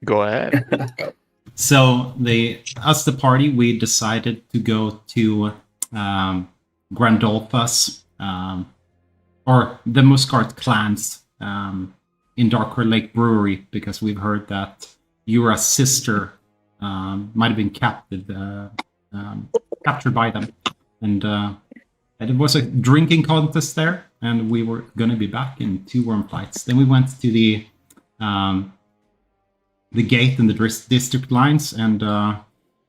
Go ahead. So us, the party, we decided to go to Grandolphus, or the Muscart clans in Darker Lake Brewery, because we've heard that Yura's sister might have been captured by them. And it was a drinking contest there, and we were going to be back in 2 warm flights. Then we went to the gate and the district lines and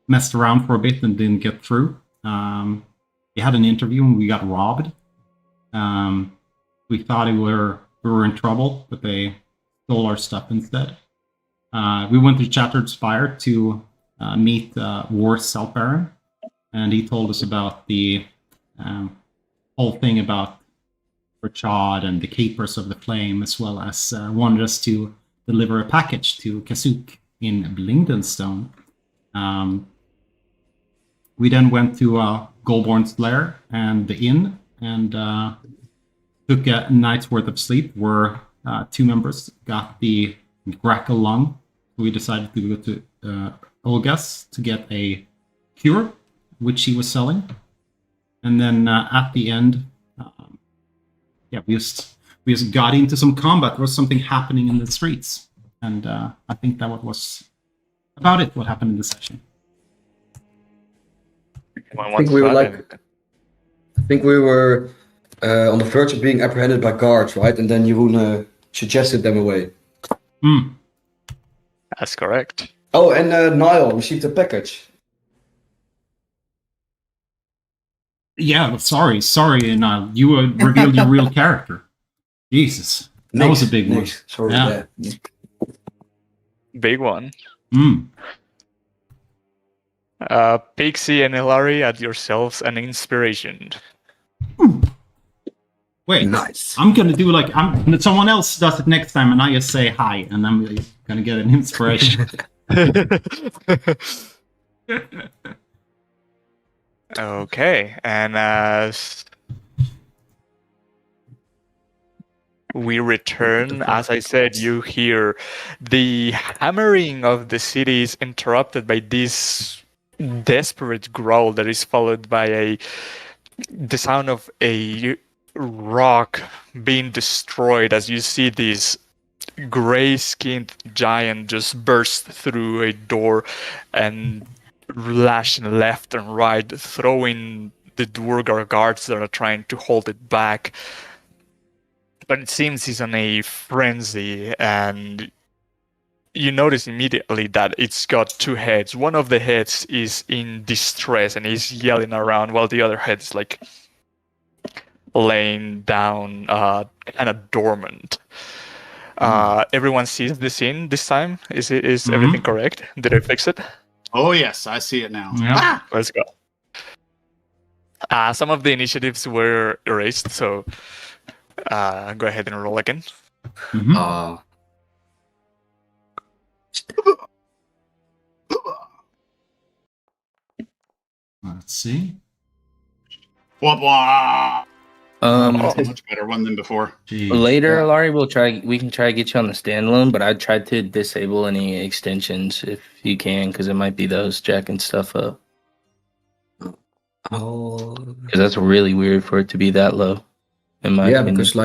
messed around for a bit and didn't get through. We had an interview and we got robbed. We thought we were in trouble, but they stole our stuff instead. We went to Shattered Spire to meet War Self Baron, and he told us about the whole thing about Themberchaud and the Keepers of the Flame, as well as wanted us to deliver a package to Kasuk in Blingdenstone. We then went to Golborn's Lair and the inn, and took a night's worth of sleep, where 2 members got the Grackle lung. We decided to go to Olga's to get a cure, which she was selling. And then at the end, we just got into some combat. There was something happening in the streets. And I think that was about it, what happened in the session. I think we were on the verge of being apprehended by guards, right? And then Jeroen suggested them away. That's correct. Oh, and Niall received a package. Yeah, sorry, Niall. You revealed your real character. Jesus, that was a big one. Sorry, yeah. Big one. Pixie and Hilary, add yourselves an inspiration. Wait, nice. I'm gonna do someone else does it next time, and I just say hi, and I'm gonna get an inspiration. Okay, and as we return, as I said, you hear the hammering of the city is interrupted by this desperate growl that is followed by the sound of a rock being destroyed, as you see this gray-skinned giant just burst through a door and lashing left and right, throwing the Dwargar guards that are trying to hold it back. But it seems he's on a frenzy, and you notice immediately that it's got 2 heads. One of the heads is in distress and is yelling around, while the other head is like laying down, kind of dormant. Everyone sees the scene this time. Is everything correct? Did I fix it? Oh yes, I see it now. Yeah. Let's go. Some of the initiatives were erased, so go ahead and roll again. Let's see. Wah, wah. That's a much better one than before. Jeez. Later, Laurie, we can try to get you on the standalone, but I'd try to disable any extensions if you can, because it might be those jacking stuff up. Oh, because that's really weird for it to be that low. In my opinion. Because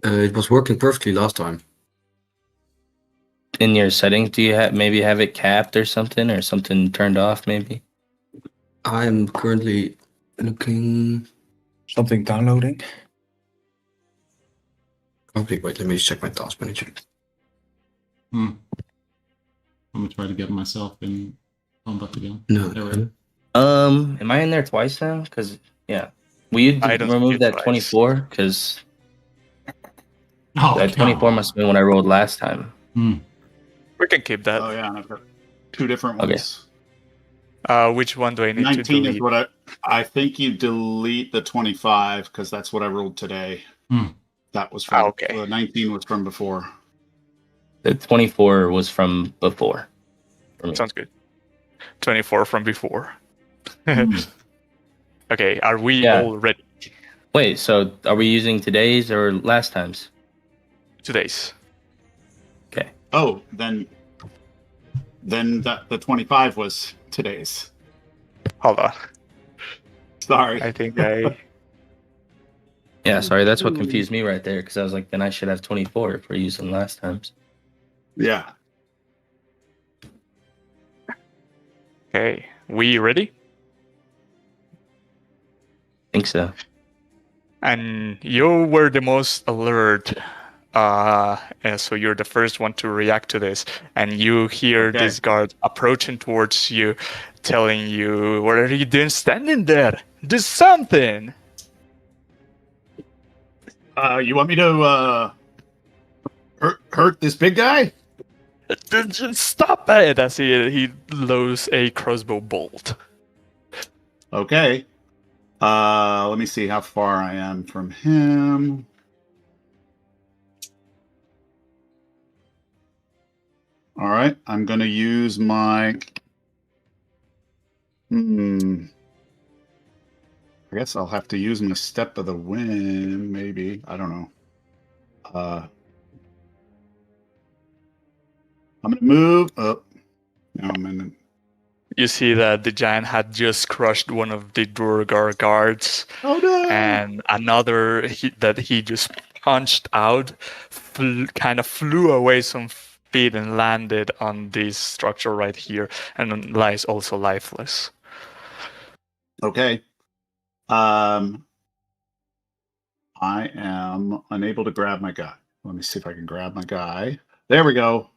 it was working perfectly last time. In your settings, do you maybe have it capped or something turned off? Maybe. I'm currently looking. Something downloading. Okay, wait. Let me check my task manager. I'm gonna try to get myself in combat again. No. There we go. Am I in there twice now? Because will you remove that 24? Because that 24 must have been when I rolled last time. We can keep that. Oh yeah, I've got 2 different ones. Which one do I need 19 to delete? is what I think you delete the 25 because that's what I rolled today. That was from 19 was from before. The 24 was from before. Sounds good. 24 from before. Okay, are we all ready? Wait, so are we using today's or last time's? Today's. Okay. Oh, then the 25 was today's. Hold on. Sorry. I think Yeah, sorry, that's what confused me right there, because I was like, then I should have 24 if we're using last times. Yeah. Okay. We ready? Think so. And you were the most alert. And so you're the first one to react to this. And you hear this guard approaching towards you, telling you, "What are you doing standing there? Do something!" You want me to hurt this big guy? Just stop it! As he loads a crossbow bolt. Okay. Let me see how far I am from him. All right, I'm going to use my... I guess I'll have to use my step of the wind, maybe. I don't know. I'm going to move up. No, I'm in... You see that the giant had just crushed one of the Durgar guards. Oh no! And another that he just punched out kind of flew away some feet and landed on this structure right here and lies also lifeless. Okay. I am unable to grab my guy. Let me see if I can grab my guy. There we go.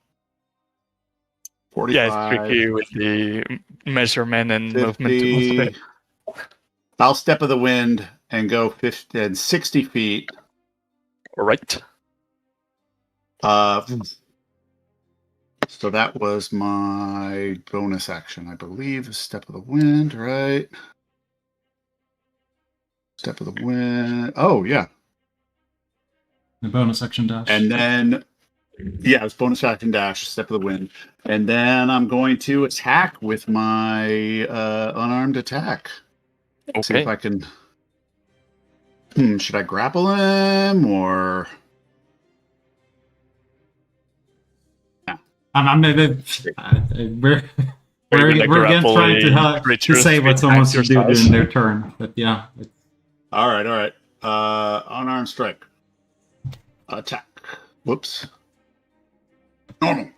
45. Yeah, it's tricky with the measurement and 50. movement. I'll step of the wind and go 50 and 60 feet. All right. So that was my bonus action, I believe. Step of the wind, right? Step of the wind. Oh, yeah. The bonus action dash. And then, yeah, it's bonus action dash, step of the wind. And then I'm going to attack with my unarmed attack. Okay. See if I can... should I grapple him or... We're again trying to say what someone should do during their turn. But yeah. All right. Unarmed strike. Attack. Whoops. Normal.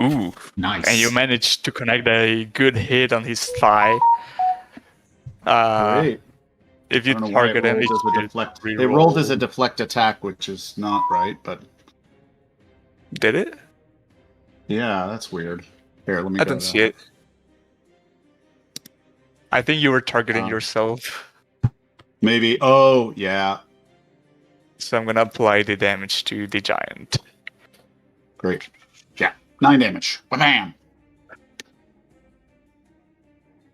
Ooh. Nice. And you managed to connect a good hit on his thigh. Great. If you target him, it rolled as a deflect attack, which is not right, but... Did it? Yeah, that's weird. Here, let me I don't see it. I think you were targeting yourself. Maybe. Oh, yeah. So I'm going to apply the damage to the giant. Great. Yeah, 9 damage. Bam!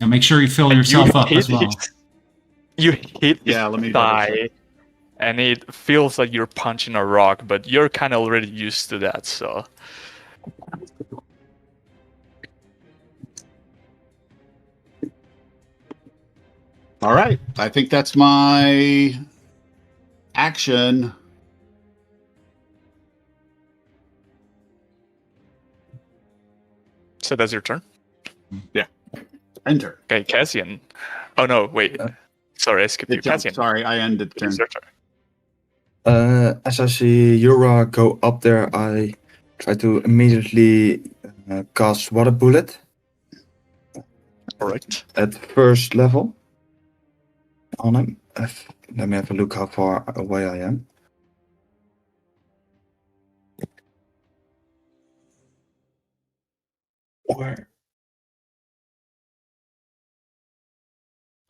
And make sure you fill yourself up as well. You hit his let me thigh, and it feels like you're punching a rock, but you're kind of already used to that, so... All right. I think that's my action. So that's your turn? Yeah. Enter. Okay, Cassian. Oh, no, wait. Sorry, I skipped you. Cassian. Sorry, I ended the turn. As I see Yura go up there, I try to immediately cast Water Bullet. Alright. At first level on him. Let me have a look how far away I am. Where?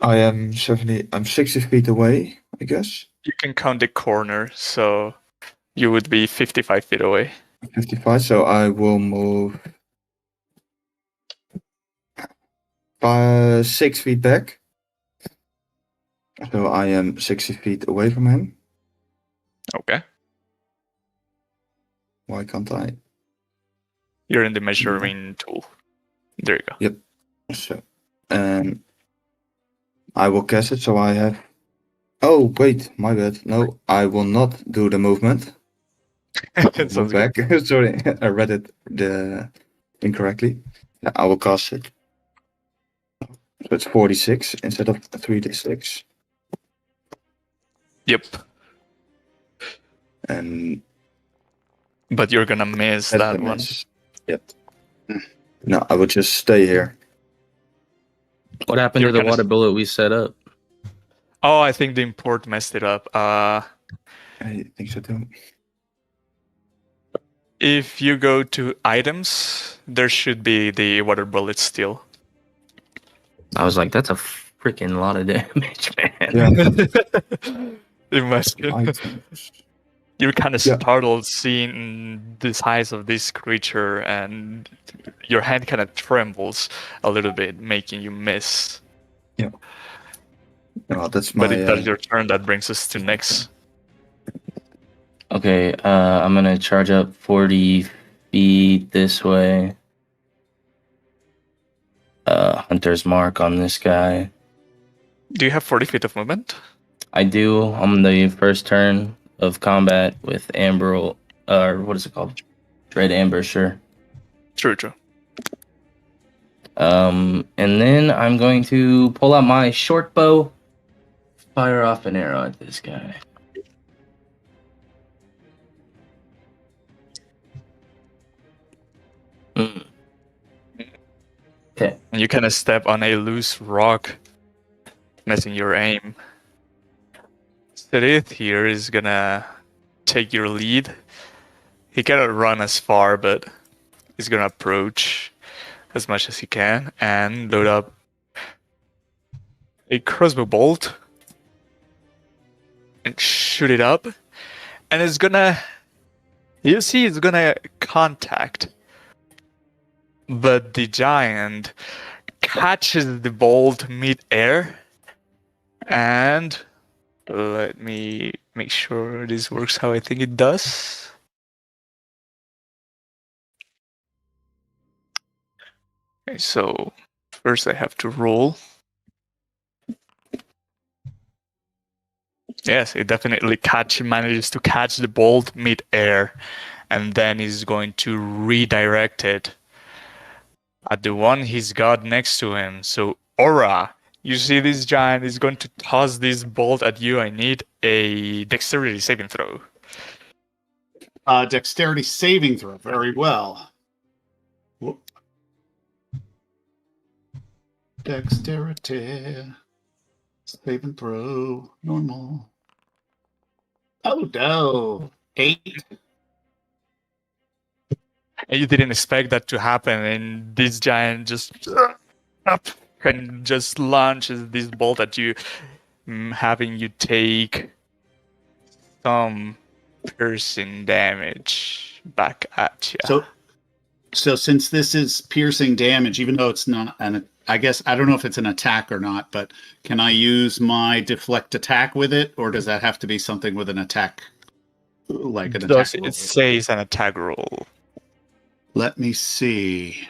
I'm 60 feet away, I guess. You can count the corner, so you would be 55 feet away. 55, so I will move 6 feet back. So I am 60 feet away from him. Okay. Why can't I? You're in the measuring tool. There you go. Yep. So, I will cast it, so I have... Oh, wait, my bad. No, I will not do the movement. Sounds Move good. back. Sorry, I read it incorrectly. Yeah, I will cast it. So it's 46 instead of 3d6. Yep. And But you're gonna miss that's that a one. miss. Yep. No, I will just stay here. What happened You're to the gonna water s- bullet we set up? Oh, I think the import messed it up. I think so too. If you go to items, there should be the water bullet still. I was like, that's a freaking lot of damage, man. Yeah. It must be. Items. You're kind of Yeah. startled seeing the size of this creature, and your hand kind of trembles a little bit, making you miss. Oh, that's my. But that's your turn. That brings us to next. Okay, I'm gonna charge up 40 feet this way. Hunter's mark on this guy. Do you have 40 feet of movement? I do. On the first turn of combat with Amber, what is it called? Dread Amber, sure. True. And then I'm going to pull out my short bow, fire off an arrow at this guy. Okay. And you kind of step on a loose rock, messing your aim. Serith here is gonna take your lead. He cannot run as far, but he's gonna approach as much as he can and load up a crossbow bolt and shoot it up. And it's gonna, you see, it's gonna contact. But the giant catches the bolt mid-air, and let me make sure this works how I think it does. Okay, so first I have to roll. Yes, it definitely manages to catch the bolt mid-air, and then he's going to redirect it at the one he's got next to him. So Aura, you see this giant is going to toss this bolt at you. I need a dexterity saving throw. Dexterity saving throw. Very well. Whoop. Dexterity saving throw. Normal. Oh no. 8. And you didn't expect that to happen, and this giant just up and just launches this bolt at you, having you take some piercing damage back at you. So since this is piercing damage, even though it's not I guess I don't know if it's an attack or not, but can I use my deflect attack with it, or does that have to be something with an attack, like an attack roll? It says an attack roll. Let me see.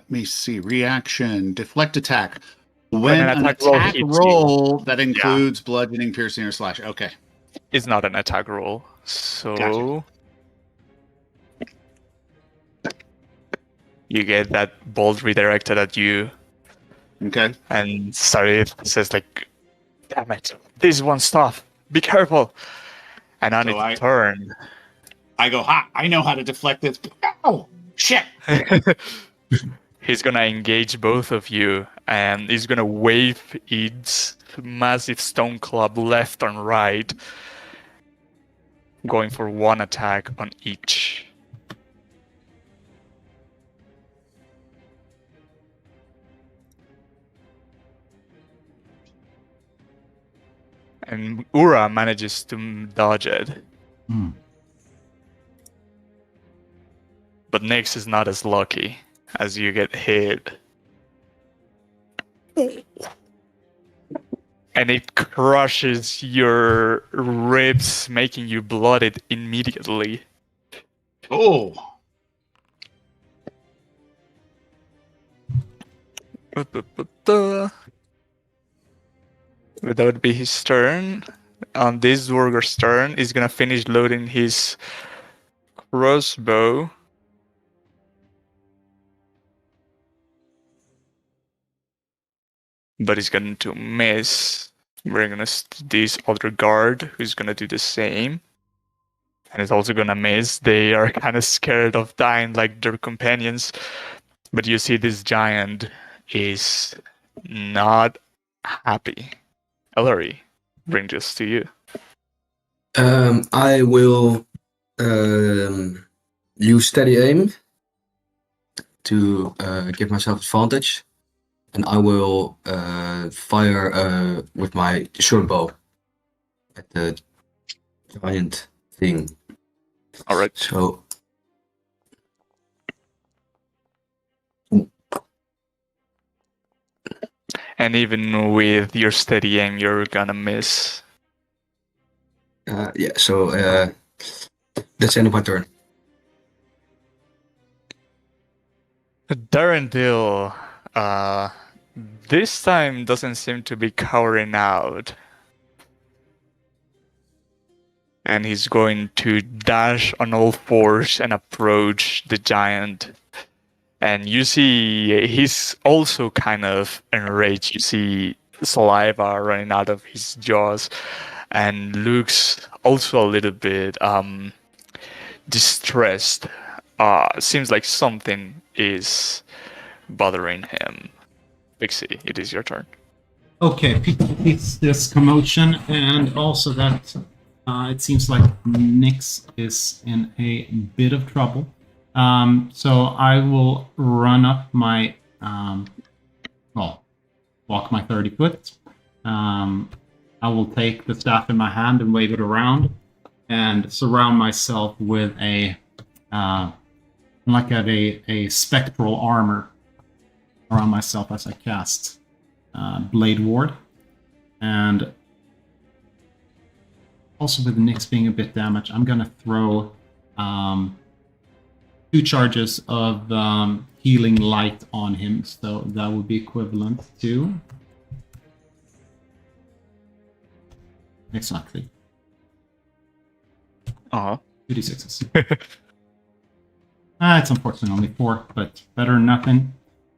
Reaction, deflect attack. When an attack roll that includes bludgeoning, piercing, or slash. Okay. It's not an attack roll. So Gotcha. You get that bolt redirected at you. Okay. And Sarith says like, damn it, this one stuff. Be careful. And on its turn, I go, ha! I know how to deflect this. Oh, shit! He's gonna engage both of you, and he's gonna wave its massive stone club left and right, going for one attack on each. And Ura manages to dodge it. But Nyx is not as lucky as you get hit. And it crushes your ribs, making you blooded immediately. Oh! That would be his turn. On this Warger's turn, he's gonna finish loading his crossbow. But he's going to miss. We're gonna this other guard who's gonna do the same. And it's also gonna miss. They are kind of scared of dying like their companions. But you see this giant is not happy. Ellery, bring this to you. I will use steady aim to give myself advantage, and I will fire with my short bow at the giant thing. All right. So. And even with your steady aim, you're gonna miss. Yeah, so that's the end of my turn. Darendil, this time doesn't seem to be cowering out. And he's going to dash on all fours and approach the giant. And you see he's also kind of enraged. You see saliva running out of his jaws and looks also a little bit distressed. Seems like something is bothering him. Pixie, it is your turn. Okay, it's this commotion, and also that it seems like Nyx is in a bit of trouble. So I will run up my, walk my 30 foot. I will take the staff in my hand and wave it around, and surround myself with a spectral armor around myself as I cast Blade Ward, and also with the Nyx being a bit damaged, I'm gonna throw 2 charges of healing light on him, so that would be equivalent to exactly 2d6s. It's unfortunately only 4, but better than nothing.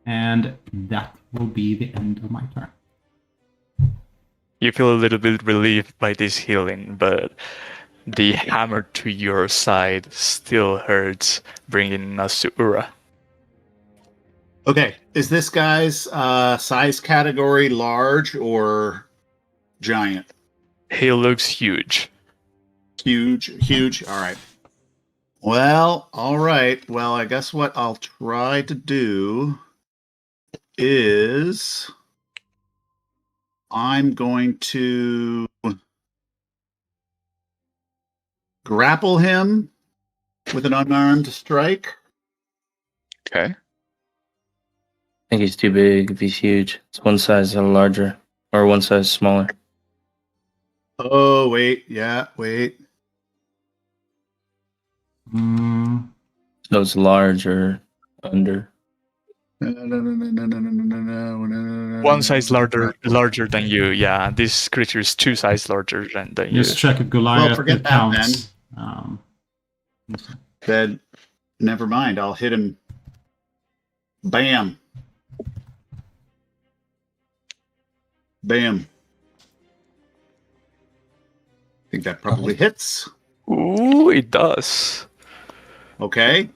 And that will be the end of my turn. You feel a little bit relieved by this healing, but the hammer to your side still hurts, bringing us to Ura. Okay, is this guy's size category large or giant? He looks huge. Huge. All right. Well, all right. Well, I guess what I'll try to do is I'm going to grapple him with an unarmed strike. Okay. I think he's too big if he's huge. It's one size larger, or one size smaller. Oh, wait. Yeah, wait. So it's large or under. One size larger than you. Yeah, this creature is 2 sizes larger than you. Just check if Goliath Well, forget that, counts. Then never mind. I'll hit him. Bam. Bam. I think that probably hits. Ooh, it does. Okay.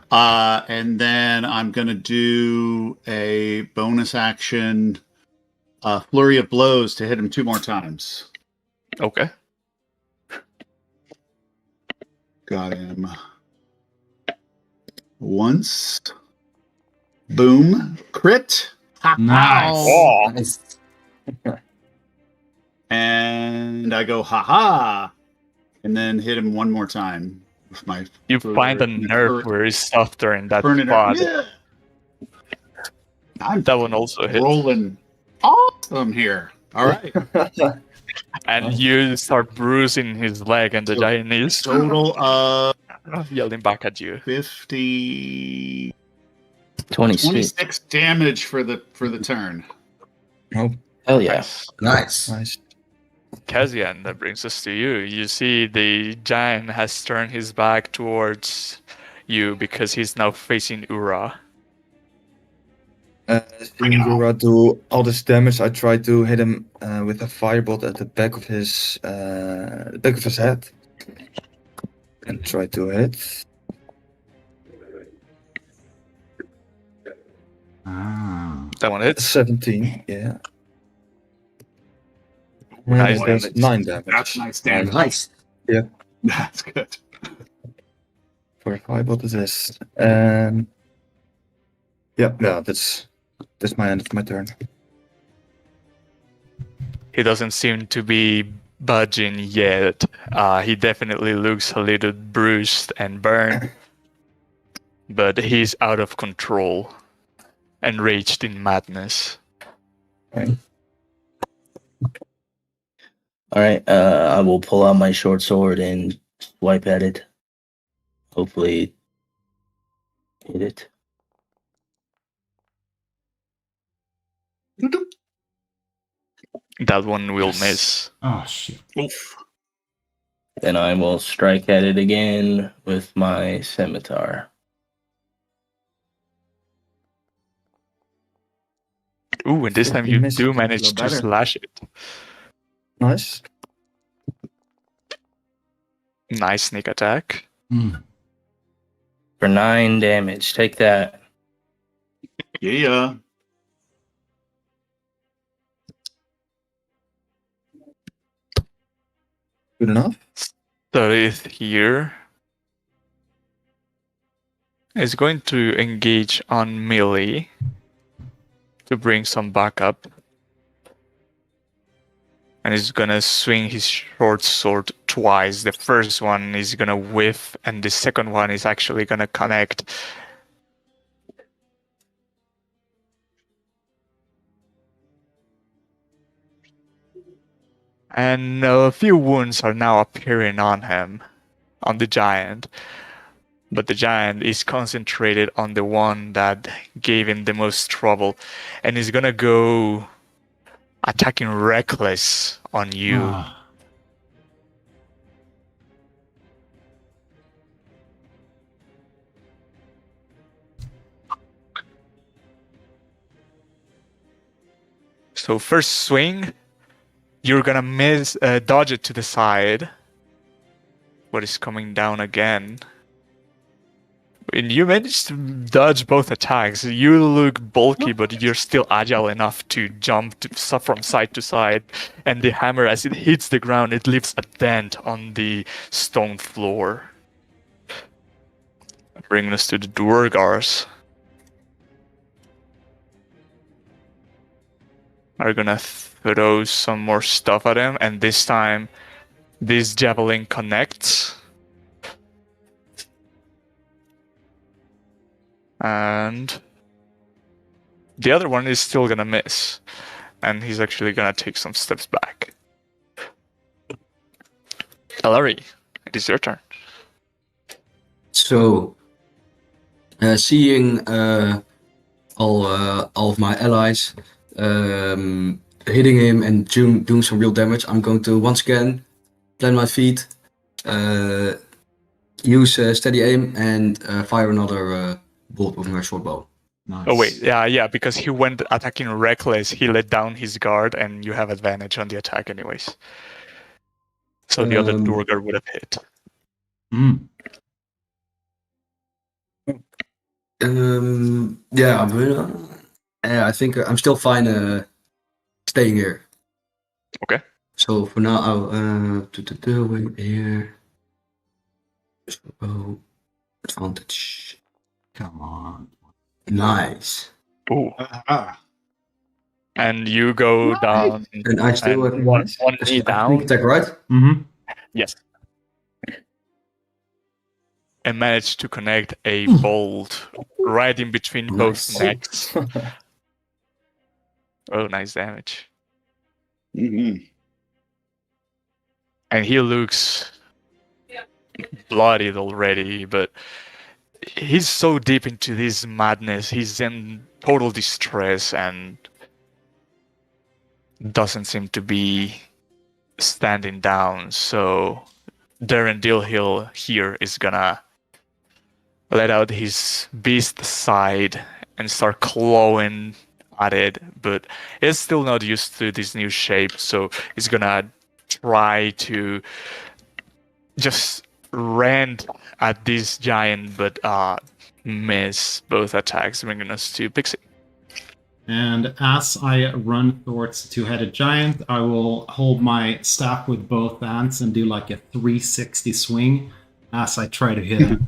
And then I'm going to do a bonus action flurry of blows to hit him 2 more times. Okay. Got him once. Boom. Crit. Nice. Oh. Nice. And I go, ha-ha. And then hit him 1 more time. With my You find a nerve where it's softer in that turn it spot. yeah. I'm That one also hits. rolling awesome here. All right. And you start bruising his leg, and the giant is Total of yelling back at you. 26 26. damage for the turn. Oh, Hell yeah. Nice. Nice. nice. Kazian, that brings us to you. You see the giant has turned his back towards you because he's now facing Ura. Seeing Ura do all this damage, I try to hit him with a firebolt at the back of his head, and try to hit. That one hits. 17, yeah. Nice And that's damage. 9 damage. That's nice damage. Nice. That's good. For a firebolt it is. And yeah, that's my end of my turn. He doesn't seem to be budging yet. He definitely looks a little bruised and burned, but he's out of control, enraged in madness. Right. All right, I will pull out my short sword and swipe at it. Hopefully, hit it. That one will miss. Oh shit. Oof. Then I will strike at it again with my scimitar. Ooh, and this time You you missed do it. manage Feel to better. slash it. Nice. Nice sneak attack. For 9 damage. Take that. Yeah. Good enough. Starith here is going to engage on melee to bring some backup. And he's gonna swing his short sword twice. The first one is gonna whiff, and the second one is actually gonna connect. And a few wounds are now appearing on him, on the giant. But the giant is concentrated on the one that gave him the most trouble. And he's gonna go attacking reckless on you. So first swing, you're gonna dodge it to the side, but it's coming down again. And you managed to dodge both attacks. You look bulky, but you're still agile enough to jump from side to side. And the hammer, as it hits the ground, it leaves a dent on the stone floor. Bringing us to the Duergars. Are gonna throw some more stuff at him, and this time, this javelin connects. And the other one is still gonna miss. And he's actually gonna take some steps back. Alari, it is your turn. So, seeing all of my allies hitting him and doing some real damage, I'm going to once again plant my feet, use steady aim, and fire another bolt with my short bow. Nice. Oh wait, yeah, because he went attacking reckless, he let down his guard, and you have advantage on the attack anyways. So the other Duergar would have hit. I think I'm still fine staying here. Okay. So for now, I'll wait here. Oh, advantage. Come on. Nice. Ooh. And you go down. And I still have one knee down. attack, right? Mm-hmm. Yes. And managed to connect a bolt right in between both Nice. necks. Oh, nice damage. Mm-hmm. And he looks bloodied already, but he's so deep into this madness. He's in total distress and doesn't seem to be standing down. So Darren Dillhill here is gonna let out his beast side and start clawing at it, but it's still not used to this new shape, so it's gonna try to just rend at this giant, but miss both attacks, bringing us to Pixie. And as I run towards the two-headed giant, I will hold my staff with both hands and do like a 360 swing as I try to hit him.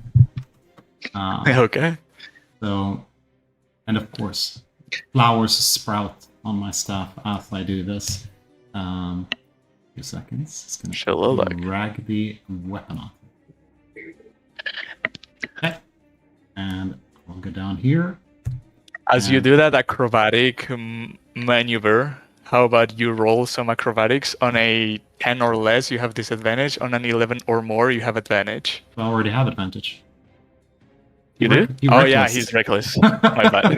Okay. So, and of course, flowers sprout on my staff as I do this. 2 seconds. It's going to drag the weapon off. Okay. And I'll go down here. As you do that acrobatic maneuver, how about you roll some acrobatics? On a 10 or less, you have disadvantage. On an 11 or more, you have advantage. I already have advantage. You do? Oh, yeah, he's reckless. My bad.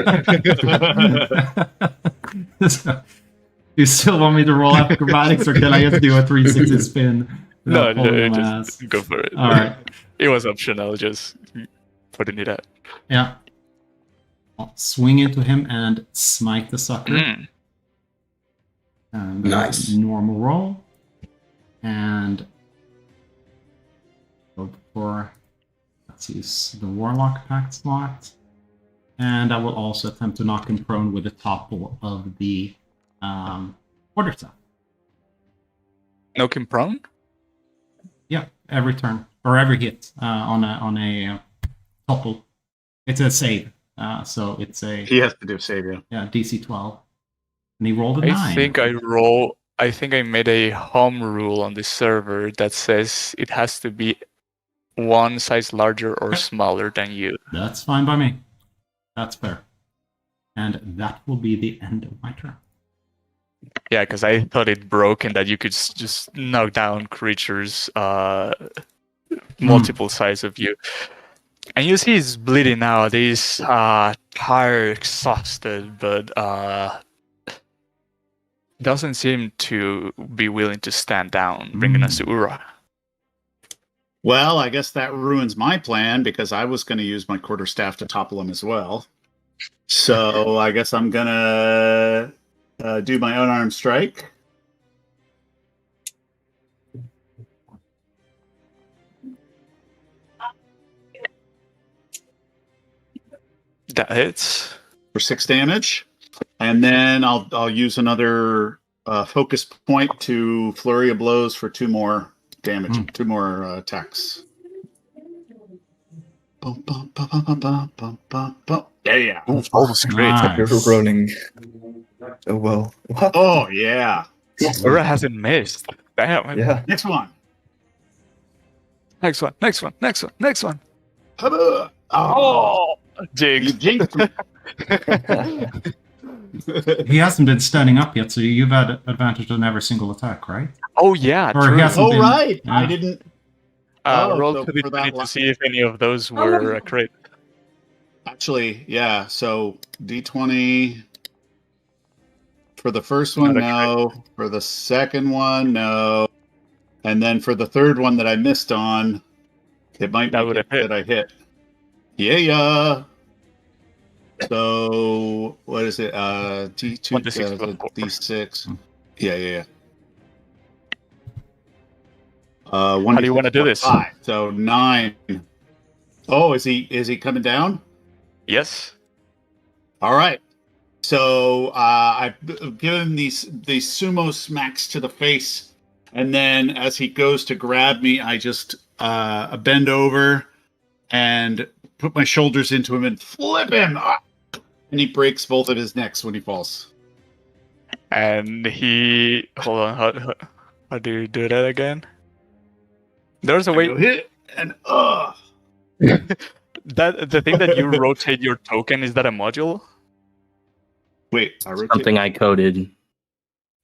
So, you still want me to roll acrobatics, or can I just do a 360 spin? No, just go for it. All right. It was optional, just putting it out. Yeah. I'll swing into him and smite the sucker. And Nice. Normal roll. And go for, let's use the Warlock Pact slot. And I will also attempt to knock him prone with the topple of the quarterstaff. Knock him prone? Yeah, every turn or every hit on a topple. It's a save, so it's a He has to do save, yeah. DC 12, and he rolled a 9. I think I made a home rule on the server that says it has to be one size larger or smaller than you. That's fine by me. That's fair, and that will be the end of my turn. Yeah, because I thought it broke and that you could just knock down creatures multiple size of you. And you see he's bleeding out. He's tired, exhausted, but doesn't seem to be willing to stand down, bringing us to Ura. Well, I guess that ruins my plan because I was going to use my quarterstaff to topple him as well. So I guess I'm going to do my unarmed strike. That hits. For 6 damage. And then I'll use another focus point to flurry of blows for 2 more damage, 2 more attacks. Bum, bum, bum, bum, bum, bum, bum, bum. Yeah. Ooh, almost great. Nice. You're rolling so well. What? Oh, yeah. Ura hasn't missed. Damn. Yeah. Next one. Next one. Oh, you Jigs. jinxed me. He hasn't been standing up yet, so you've had advantage on every single attack, right? Oh, yeah. Or he True. hasn't Oh, been- right. yeah. I didn't. Roll so to the for that 20 to la- see if any of those were crit. Actually, yeah. So D20 for the first one, Not a no. For the second one, no. And then for the third one that I missed on, it might That be would have hit. that I hit. Yeah. So what is it? D2 1d6 plus 4. D6. Yeah. How do you want to do this? 5. So 9. Oh, is he coming down? Yes. All right. So I've given these sumo smacks to the face, and then as he goes to grab me, I just bend over and put my shoulders into him and flip him, and he breaks both of his necks when he falls. And he... Hold on. How do you do that again? There's a I way... go hit and That the thing that you rotate your token, is that a module? wait, I rotate. Something I coded.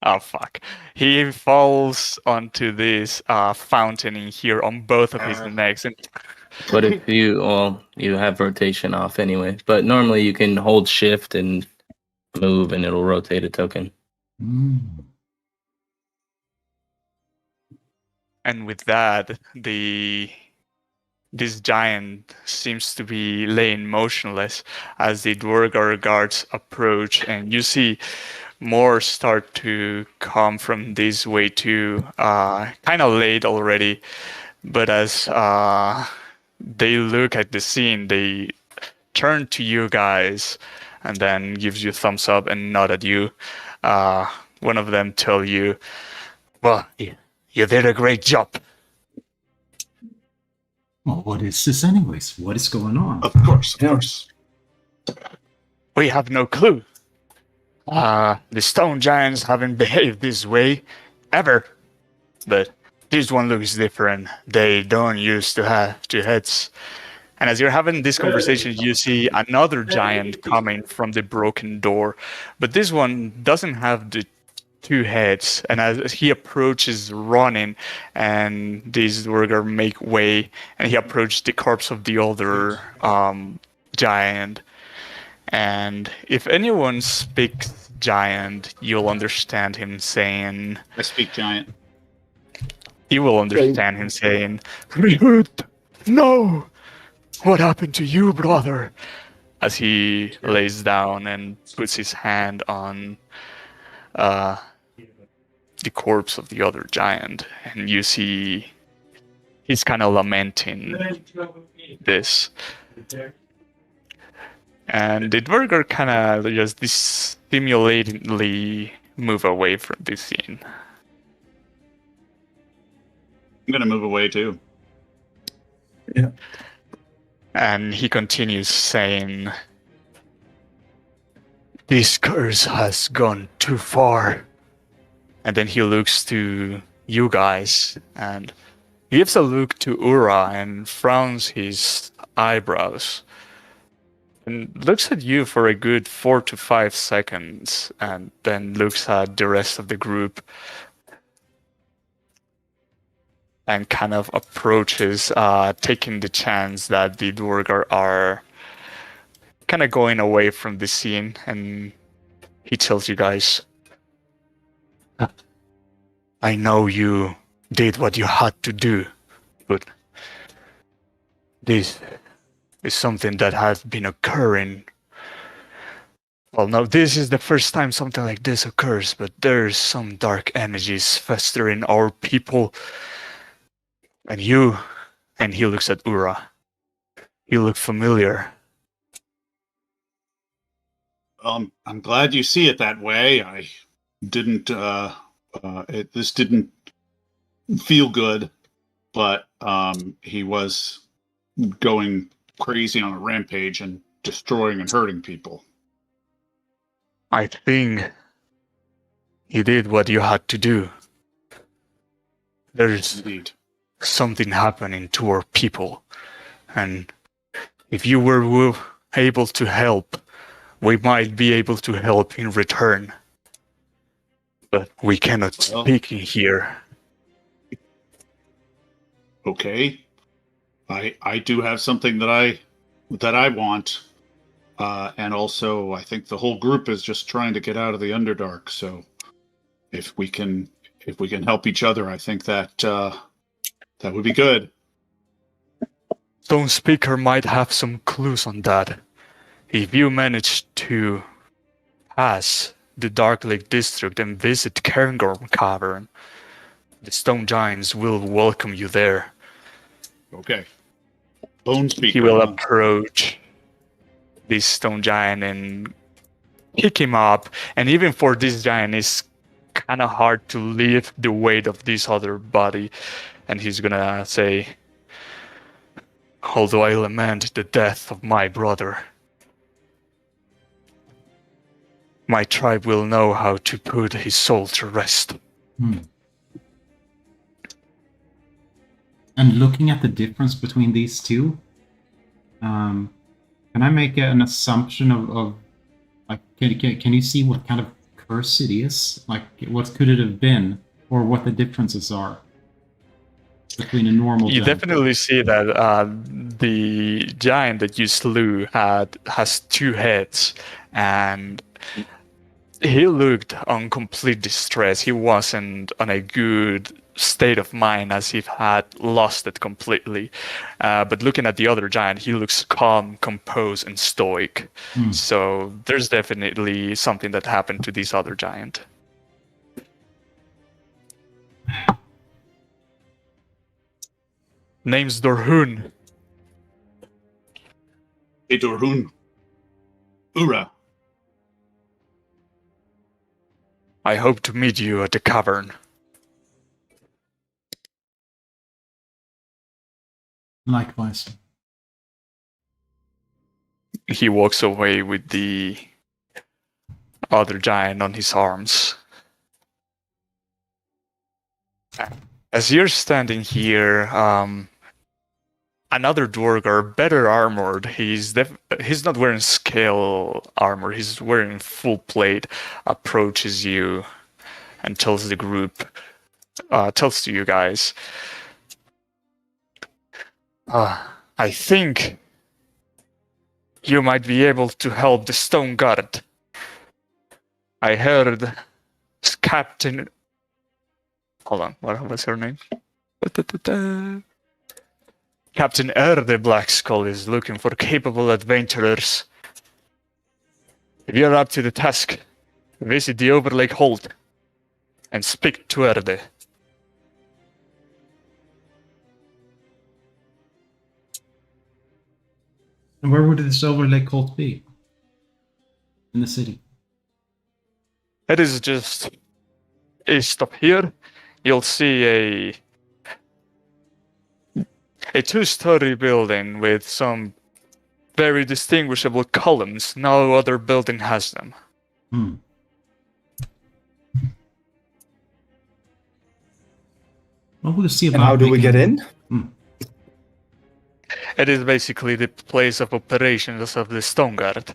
Oh fuck. He falls onto this fountain in here on both of his necks, and But if you have rotation off anyway. But normally you can hold shift and move and it'll rotate a token. And with that, this giant seems to be laying motionless as the Dwargar guards approach, and you see more start to come from this way too. Kind of late already, but as they look at the scene, they turn to you guys and then gives you a thumbs up and nod at you. One of them tell you, "Well, you did a great job." Well, what is this anyways? What is going on? Of course. We have no clue. The stone giants haven't behaved this way ever, but this one looks different. They don't used to have two heads. And as you're having this conversation, you see another giant coming from the broken door, but this one doesn't have the two heads. And as he approaches running, and these Dwargar make way, and he approaches the corpse of the other giant. And if anyone speaks giant, you'll understand him saying... I speak giant. You will understand him saying, "Reboot! No! What happened to you, brother?" As he lays down and puts his hand on the corpse of the other giant. And you see he's kind of lamenting this. And the Dwargar kind of just stimulatingly move away from this scene. I'm gonna move away too. Yeah. And he continues saying, "This curse has gone too far." And then he looks to you guys and gives a look to Ura and frowns his eyebrows. And looks at you for a good 4 to 5 seconds, and then looks at the rest of the group and kind of approaches, taking the chance that the Dwargar are kind of going away from the scene, and he tells you guys, "I know you did what you had to do, but this is something that has been occurring. Well, no, this is the first time something like this occurs, but there's some dark energies festering our people. And you," and he looks at Ura, "you look familiar." I'm glad you see it that way. I didn't. This didn't feel good, but he was going crazy on a rampage and destroying and hurting people. "I think you did what you had to do. There's Indeed. something happening to our people, and if you were able to help, we might be able to help in return. But we cannot speak in here." Okay. I do have something that I want, and also I think the whole group is just trying to get out of the Underdark. So if we can help each other, I think that that would be good. Stone Speaker might have some clues on that. If you manage to pass the Dark Lake District and visit Cairngorm Cavern, the Stone Giants will welcome you there. Okay. Bone Speaker. He will approach this Stone Giant and pick him up, and even for this giant, it's kind of hard to lift the weight of this other body, and he's gonna say, "Although I lament the death of my brother, my tribe will know how to put his soul to rest." And looking at the difference between these two, can I make an assumption of like, can you see what kind of curse it is? Like, what could it have been, or what the differences are between a normal You giant? definitely see that the giant that you slew has two heads, and he looked on complete distress. He wasn't on a good state of mind as if had lost it completely. But looking at the other giant, he looks calm, composed, and stoic. So there's definitely something that happened to this other giant. Name's Dorhun. Hey, Dorhun. Ura. I hope to meet you at the cavern. Likewise. He walks away with the other giant on his arms. As you're standing here, another Dwargar, better armored, he's not wearing scale armor, he's wearing full plate, approaches you and tells the group, tells to you guys, I think you might be able to help the Stone Guard. I heard Captain... Hold on, what was her name? Captain Errde Blackskull is looking for capable adventurers. If you're up to the task, visit the Overlake Hold and speak to Errde. And where would this Overlake Hold be? In the city? It is just east of here. You'll see a two-story building with some very distinguishable columns. No other building has them. Well, we'll see about And how do we get in? It is basically the place of operations of the Stone Guard.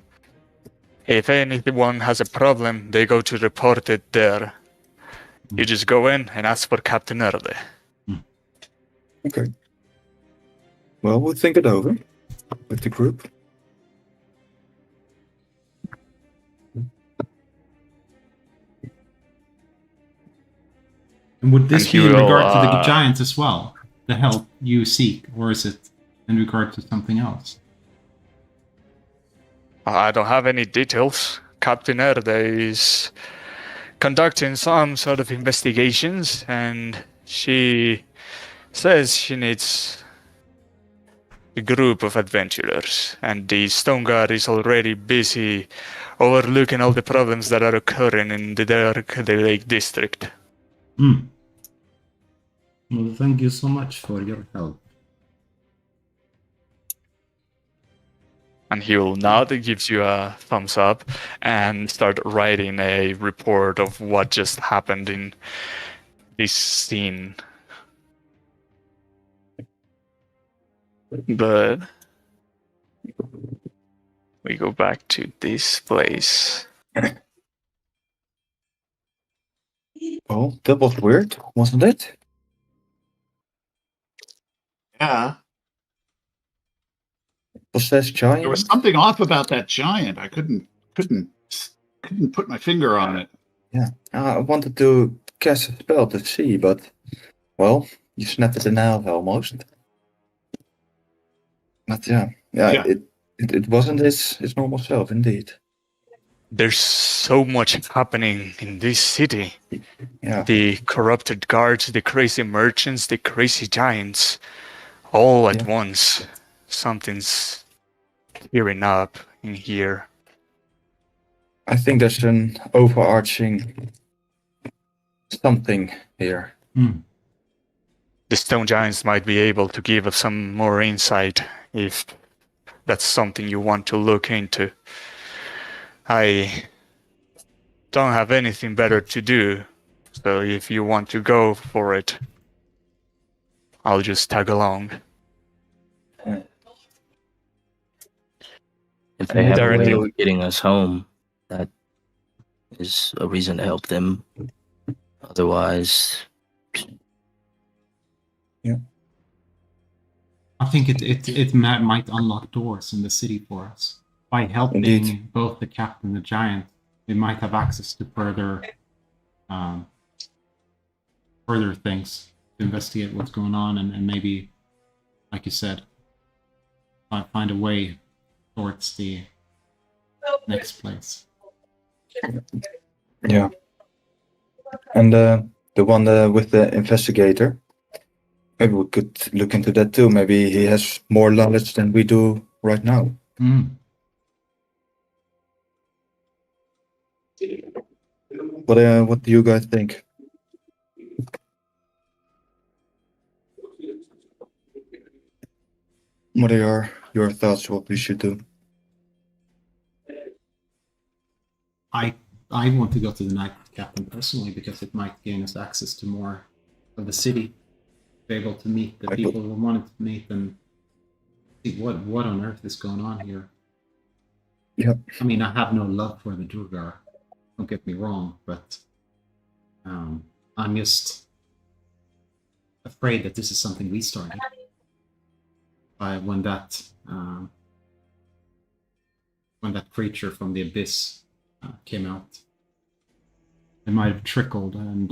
If anyone has a problem, they go to report it there. You just go in and ask for Captain Errde. Okay. Well, we'll think it over with the group. And would this And be he in will, regard to the giants as well? The help you seek? Or is it in regard to something else? I don't have any details. Captain Errde is conducting some sort of investigations, and she says she needs a group of adventurers, and the Stone Guard is already busy overlooking all the problems that are occurring in the Lake District. Well, thank you so much for your help. And he will nod, and gives you a thumbs up, and start writing a report of what just happened in this scene. But we go back to this place. Well, that was weird, wasn't it? Yeah. Possessed giant. There was something off about that giant. I couldn't put my finger on it. Yeah. I wanted to cast a spell to see, but well, you snapped it in half almost. But yeah. It wasn't his normal self, indeed. There's so much happening in this city. Yeah. The corrupted guards, the crazy merchants, the crazy giants, all at once. Something's clearing up in here. I think there's an overarching something here. The stone giants might be able to give us some more insight if that's something you want to look into. I don't have anything better to do, so if you want to go for it, I'll just tag along. If they have a way Directly. of getting us home, that is a reason to help them. Otherwise, I think it might unlock doors in the city for us. By helping Indeed. both the captain and the giant, we might have access to further things. investigate what's going on and maybe, like you said, find a way towards the next place. Yeah. And the one with the investigator, maybe we could look into that too. Maybe he has more knowledge than we do right now. What do you guys think? What are your thoughts? What we should do? I want to go to the Night Captain personally because it might gain us access to more of the city, be able to meet the people we wanted to meet and see what on earth is going on here. Yeah. I mean, I have no love for the Durgar, don't get me wrong, but I'm just afraid that this is something we started. When that creature from the abyss came out, it might have trickled, and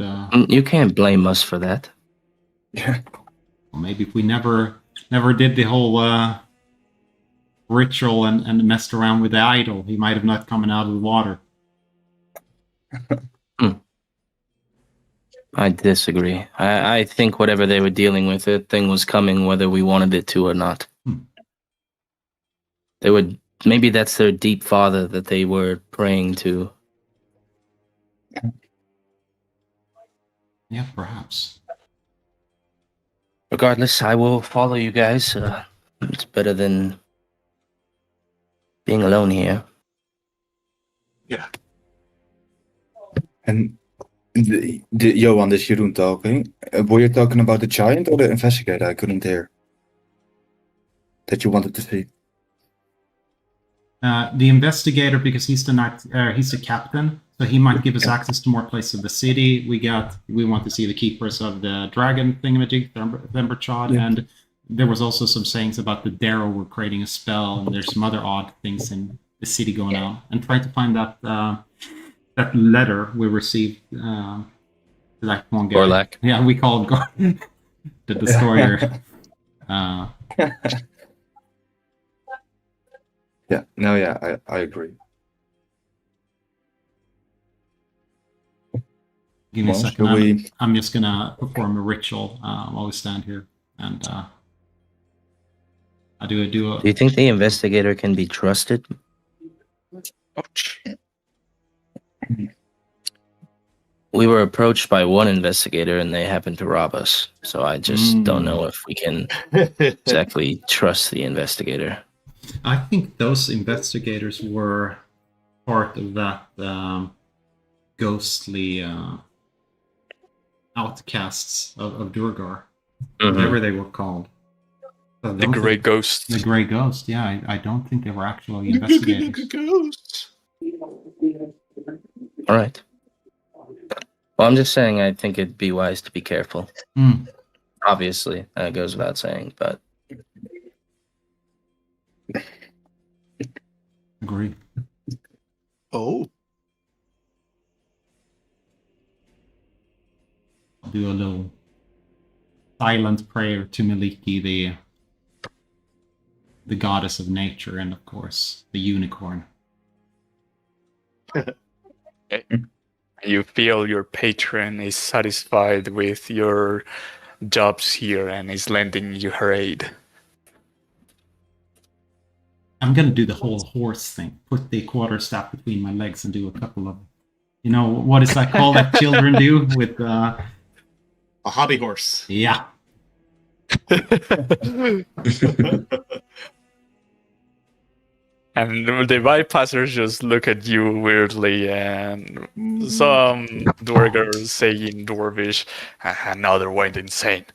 You can't blame us for that. Yeah. well, maybe if we never did the whole ritual and messed around with the idol, he might have not coming out of the water. I disagree. I think whatever they were dealing with, that thing was coming whether we wanted it to or not. They would. Maybe that's their deep father that they were praying to. Yeah, perhaps. Regardless, I will follow you guys. It's better than being alone here. Yeah. And Johan, this Jeroen talking. Were you talking about the giant or the investigator? I couldn't hear. That you wanted to see. The investigator, because he's the captain, so he might give us access to more places of the city. We want to see the keepers of the dragon thingamajig, Themberchaud, and there was also some sayings about the Darrow were creating a spell, and there's some other odd things in the city going on. And trying to find that letter we received to that one guy. Gorlak. Yeah, we called the destroyer. Yeah, no, yeah, I agree. Give me a Well, second. shall we- I'm just gonna perform a ritual while we stand here, and I do a. Do you think the investigator can be trusted? Ouch. We were approached by one investigator and they happened to rob us. So I just don't know if we can exactly trust the investigator. I think those investigators were part of that ghostly outcasts of Durgar, whatever they were called. So The Grey Ghost. The Grey Ghost, yeah. I don't think they were actually investigators. Ghosts. All right. Well, I'm just saying I think it'd be wise to be careful. Obviously, that goes without saying, but... Agree. Oh. I'll do a little silent prayer to Maliki, the goddess of nature, and of course the unicorn. You feel your patron is satisfied with your jobs here and is lending you her aid. I'm gonna do the whole horse thing. Put the quarterstaff between my legs and do a couple of, what is that called that children do with A hobby horse. yeah. And the bypassers just look at you weirdly, and some Dwargers say in Dwarvish, another went insane.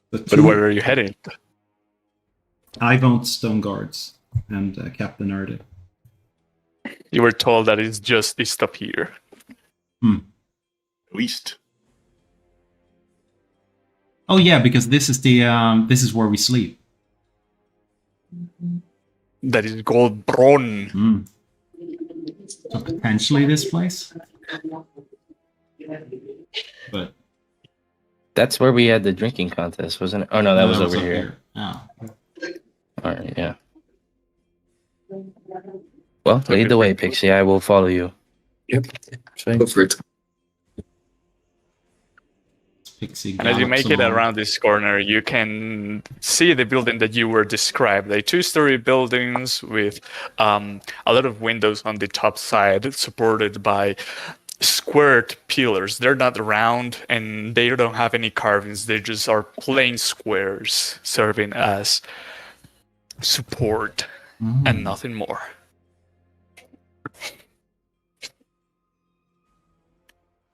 But where are you heading? I want Stone Guards and Captain Errde. You were told that it's just this stuff here. East. Oh yeah, because this is the this is where we sleep. that is gold-born. Hmm. So potentially this place? But That's where we had the drinking contest, wasn't it? Oh no, that was over up here. Oh. All right, yeah. Well, lead the way, Pixie. I will follow you. Yep. Same. Go for it. Pixie And as you gallops make it along. around this corner, you can see the building that you were described. A two-story buildings with a lot of windows on the top side, supported by squared pillars. They're not round and they don't have any carvings. They just are plain squares serving as support and nothing more.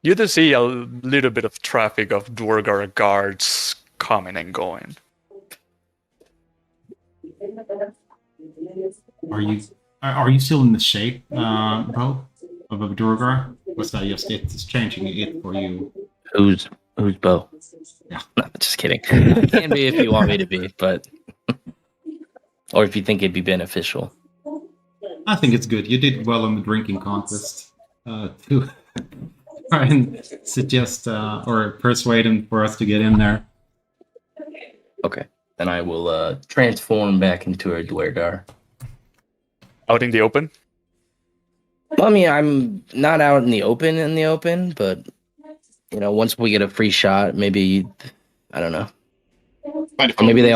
You do see a little bit of traffic of Dwargar guards coming and going. Are you still in the shape, Bo, of a Durgar? Was that just it's changing it for you? Who's Bo? Yeah. No, just kidding. I can be if you want me to be, but or if you think it'd be beneficial. I think it's good. You did well on the drinking contest. To try and suggest or persuade him for us to get in there. Okay. Then I will transform back into a Dwergar. Out in the open? Well, I mean, I'm not out in the open, but you know, once we get a free shot, maybe I don't know. Or maybe they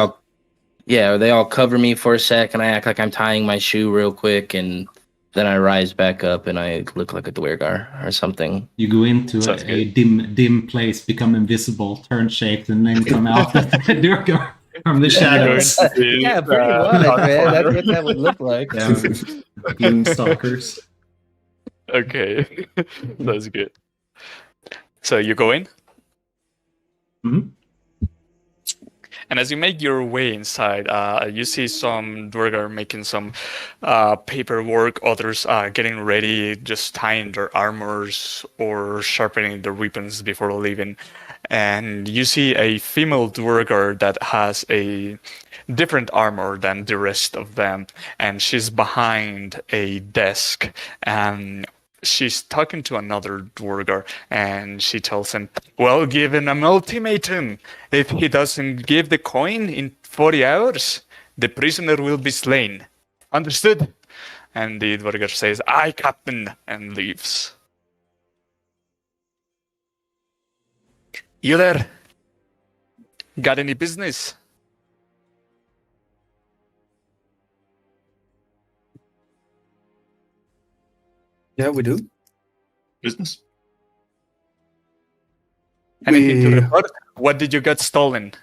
all cover me for a sec, and I act like I'm tying my shoe real quick, and then I rise back up, and I look like a Dwergar or something. You go into Sounds a dim place, become invisible, turn shaped, and then come out as a Durgar from the shadows. Yeah, pretty much, man. That's what that would look like. Gloom stalkers. Okay, that's good. So you go in? Mhm. And as you make your way inside, you see some Dwargar making some paperwork, others getting ready, just tying their armors or sharpening their weapons before leaving. And you see a female Dwargar that has a different armor than the rest of them, and she's behind a desk, and she's talking to another Dwargar, and she tells him, well, given an ultimatum. If he doesn't give the coin in 40 hours, the prisoner will be slain. Understood? And the Dwargar says, aye, Captain, and leaves. You there? Got any business? Yeah, we do. Business. Anything to We- report? What did you get stolen?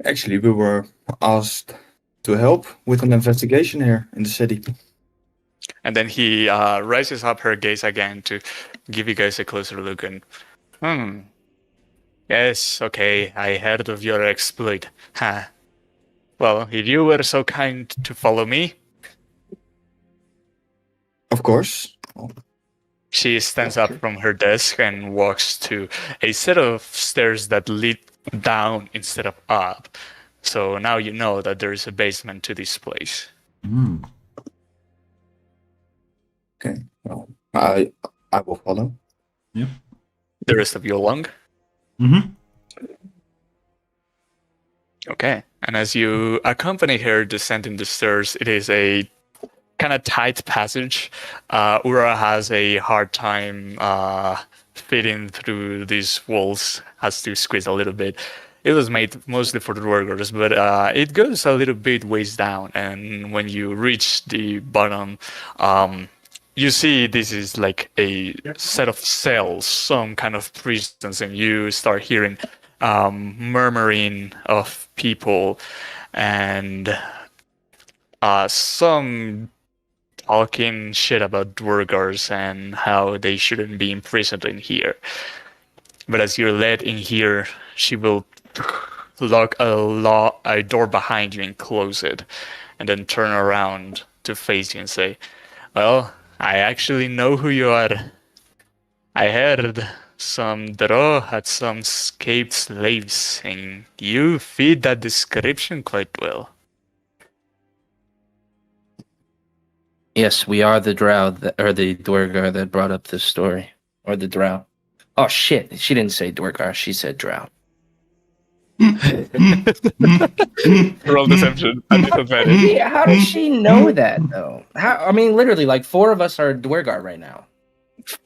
Actually, we were asked to help with an investigation here in the city. And then he raises up her gaze again to give you guys a closer look and, yes, okay, I heard of your exploit. Huh. Well, if you were so kind to follow me. Of course. She stands up from her desk and walks to a set of stairs that lead down instead of up. So now you know that there is a basement to this place. Okay. Well, I will follow. Yep. The rest of you along? Mm-hmm. Okay. And as you accompany her descending the stairs, it is a kind of tight passage. Ura has a hard time fitting through these walls, has to squeeze a little bit. It was made mostly for the workers, but it goes a little bit ways down. And when you reach the bottom, you see this is like a set of cells, some kind of prisons, and you start hearing murmuring of people and some talking shit about Dwargars and how they shouldn't be imprisoned in here. But as you're led in here, she will lock a door behind you and close it, and then turn around to face you and say, well, I actually know who you are. I heard some Drow had some escaped slaves, and you fit that description quite well. Yes, we are the drow, or the Dwergar that brought up this story. Or the drow. Oh, shit. She didn't say Dwergar. She said drow. Roll deception at disadvantage. How does she know that, though? I mean, literally, like, 4 of us are Dwergar right now.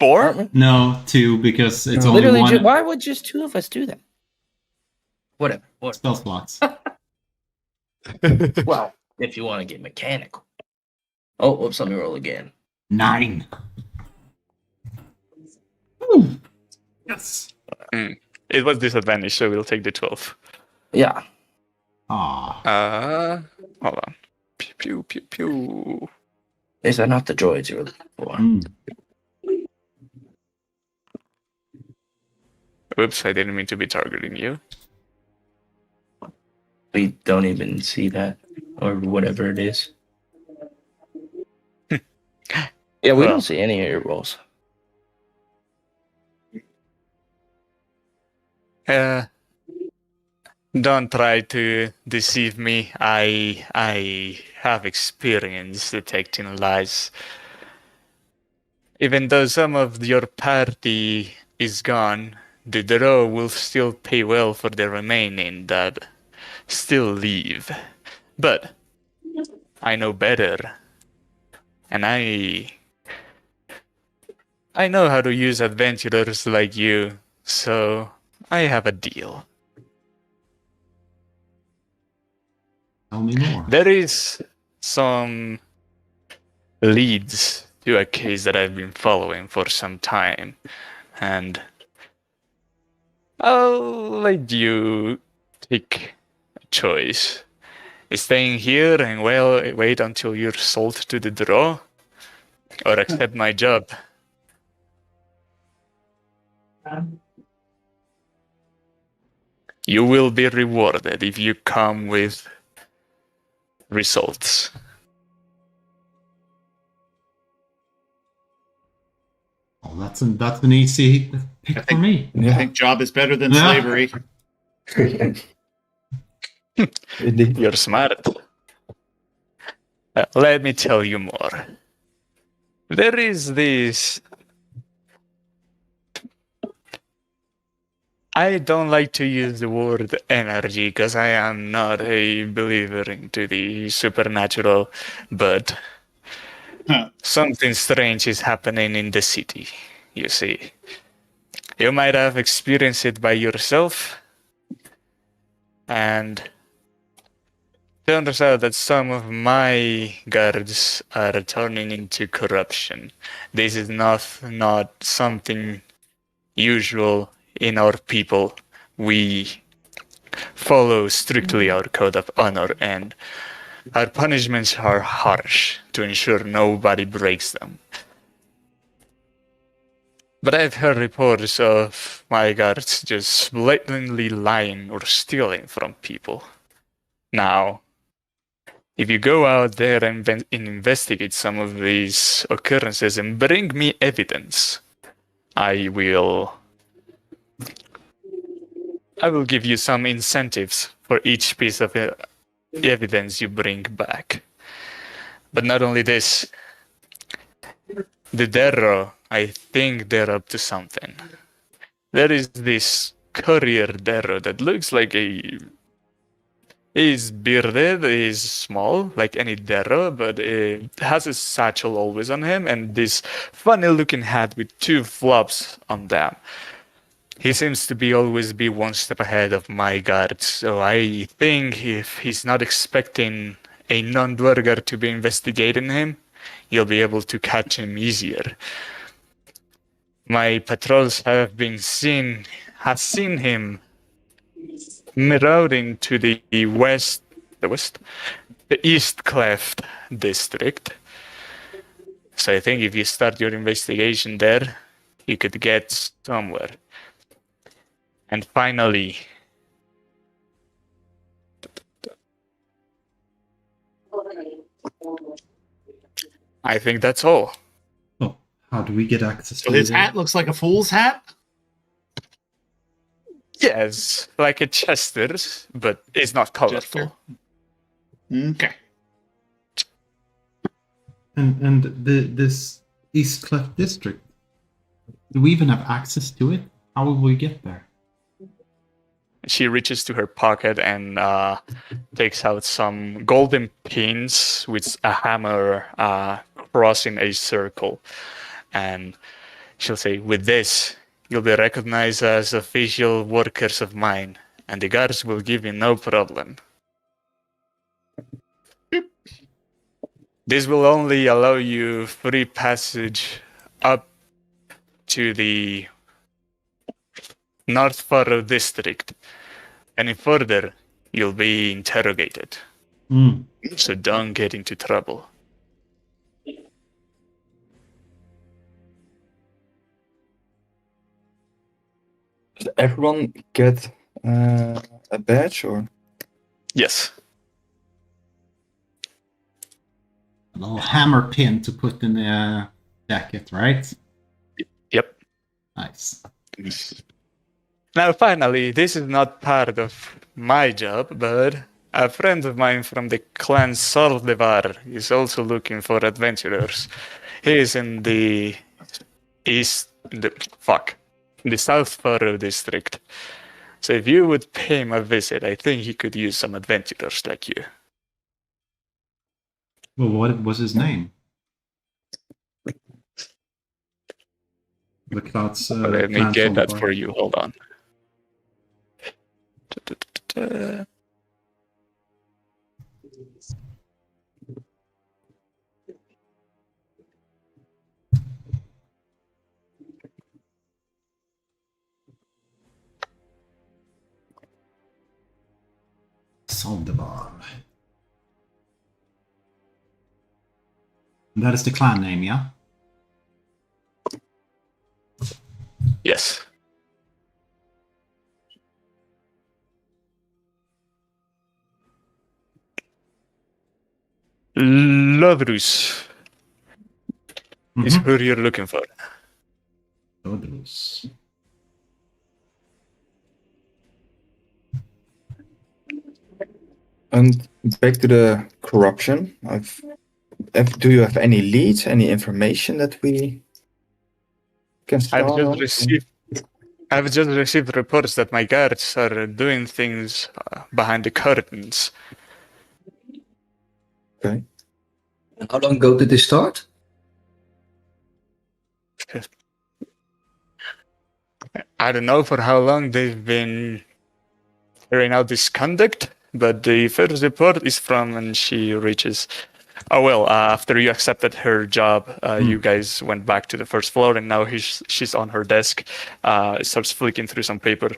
4? Aren't we? No, 2, because it's only Literally, one why would just 2 of us do that? Whatever. spell slots. Well, if you want to get mechanical. Oh, whoops, let me roll again. 9. Ooh. Yes. It was disadvantage, so we'll take the 12. Yeah. Ah. Hold on. Pew, pew, pew, pew. These are not the droids you're looking for. Oops, I didn't mean to be targeting you. We don't even see that, or whatever it is. Yeah, we don't see any of your rolls. Don't try to deceive me. I have experience detecting lies. Even though some of your party is gone, the Drow will still pay well for the remaining that still leave. But I know better. And I know how to use adventurers like you, so I have a deal. Tell me more. There is some leads to a case that I've been following for some time, and I'll let you take a choice. Staying here and wait until you're sold to the Drow, or accept my job. You will be rewarded if you come with results. Oh, that's an easy pick for me. I think job is better than slavery. Indeed. You're smart. Let me tell you more. There is this... I don't like to use the word energy because I am not a believer into the supernatural, but something strange is happening in the city, you see. You might have experienced it by yourself, and turns out that some of my guards are turning into corruption. This is not something usual in our people. We follow strictly our code of honor, and our punishments are harsh to ensure nobody breaks them. But I've heard reports of my guards just blatantly lying or stealing from people. Now, if you go out there and investigate some of these occurrences and bring me evidence, I will give you some incentives for each piece of evidence you bring back. But not only this, the Darrow, I think they're up to something. There is this courier Darrow that looks like he's bearded, he's small, like any Darrow, but has a satchel always on him, and this funny-looking hat with 2 flops on them. He seems to always be one step ahead of my guard, so I think if he's not expecting a non-Dwergar to be investigating him, you'll be able to catch him easier. My patrols have seen him marauding to the East Cleft district. So I think if you start your investigation there, you could get somewhere. And finally, I think that's all. Oh, how do we get access So to his the- hat looks like a fool's hat? Yes, like a Chester's, but it's not colorful. Okay. And this East Cliff district, do we even have access to it? How will we get there? She reaches to her pocket and takes out some golden pins with a hammer crossing a circle. And she'll say, with this, you'll be recognized as official workers of mine, and the guards will give you no problem. This will only allow you free passage up to the North Furrow district. Any further, you'll be interrogated. So don't get into trouble. Does everyone get a badge or? Yes. A little hammer pin to put in the jacket, right? Yep. Nice. Now, finally, this is not part of my job, but a friend of mine from the clan Soldevar is also looking for adventurers. He is in the the South Furrow district. So if you would pay him a visit, I think he could use some adventurers like you. Well, what was his name? The Clouds. Let me clan get that Soldier. for you. Hold on. Soldevar. That is the clan name, yeah? Yes. Lodrus is who you're looking for. Lodrus. And back to the corruption. Do you have any leads, any information that we can start on? I've just received reports that my guards are doing things behind the curtains. Okay. And how long ago did they start? I don't know for how long they've been carrying out this conduct, but the first report is from when she reaches. Oh well, after you accepted her job, you guys went back to the first floor, and now she's on her desk. Starts flicking through some paper.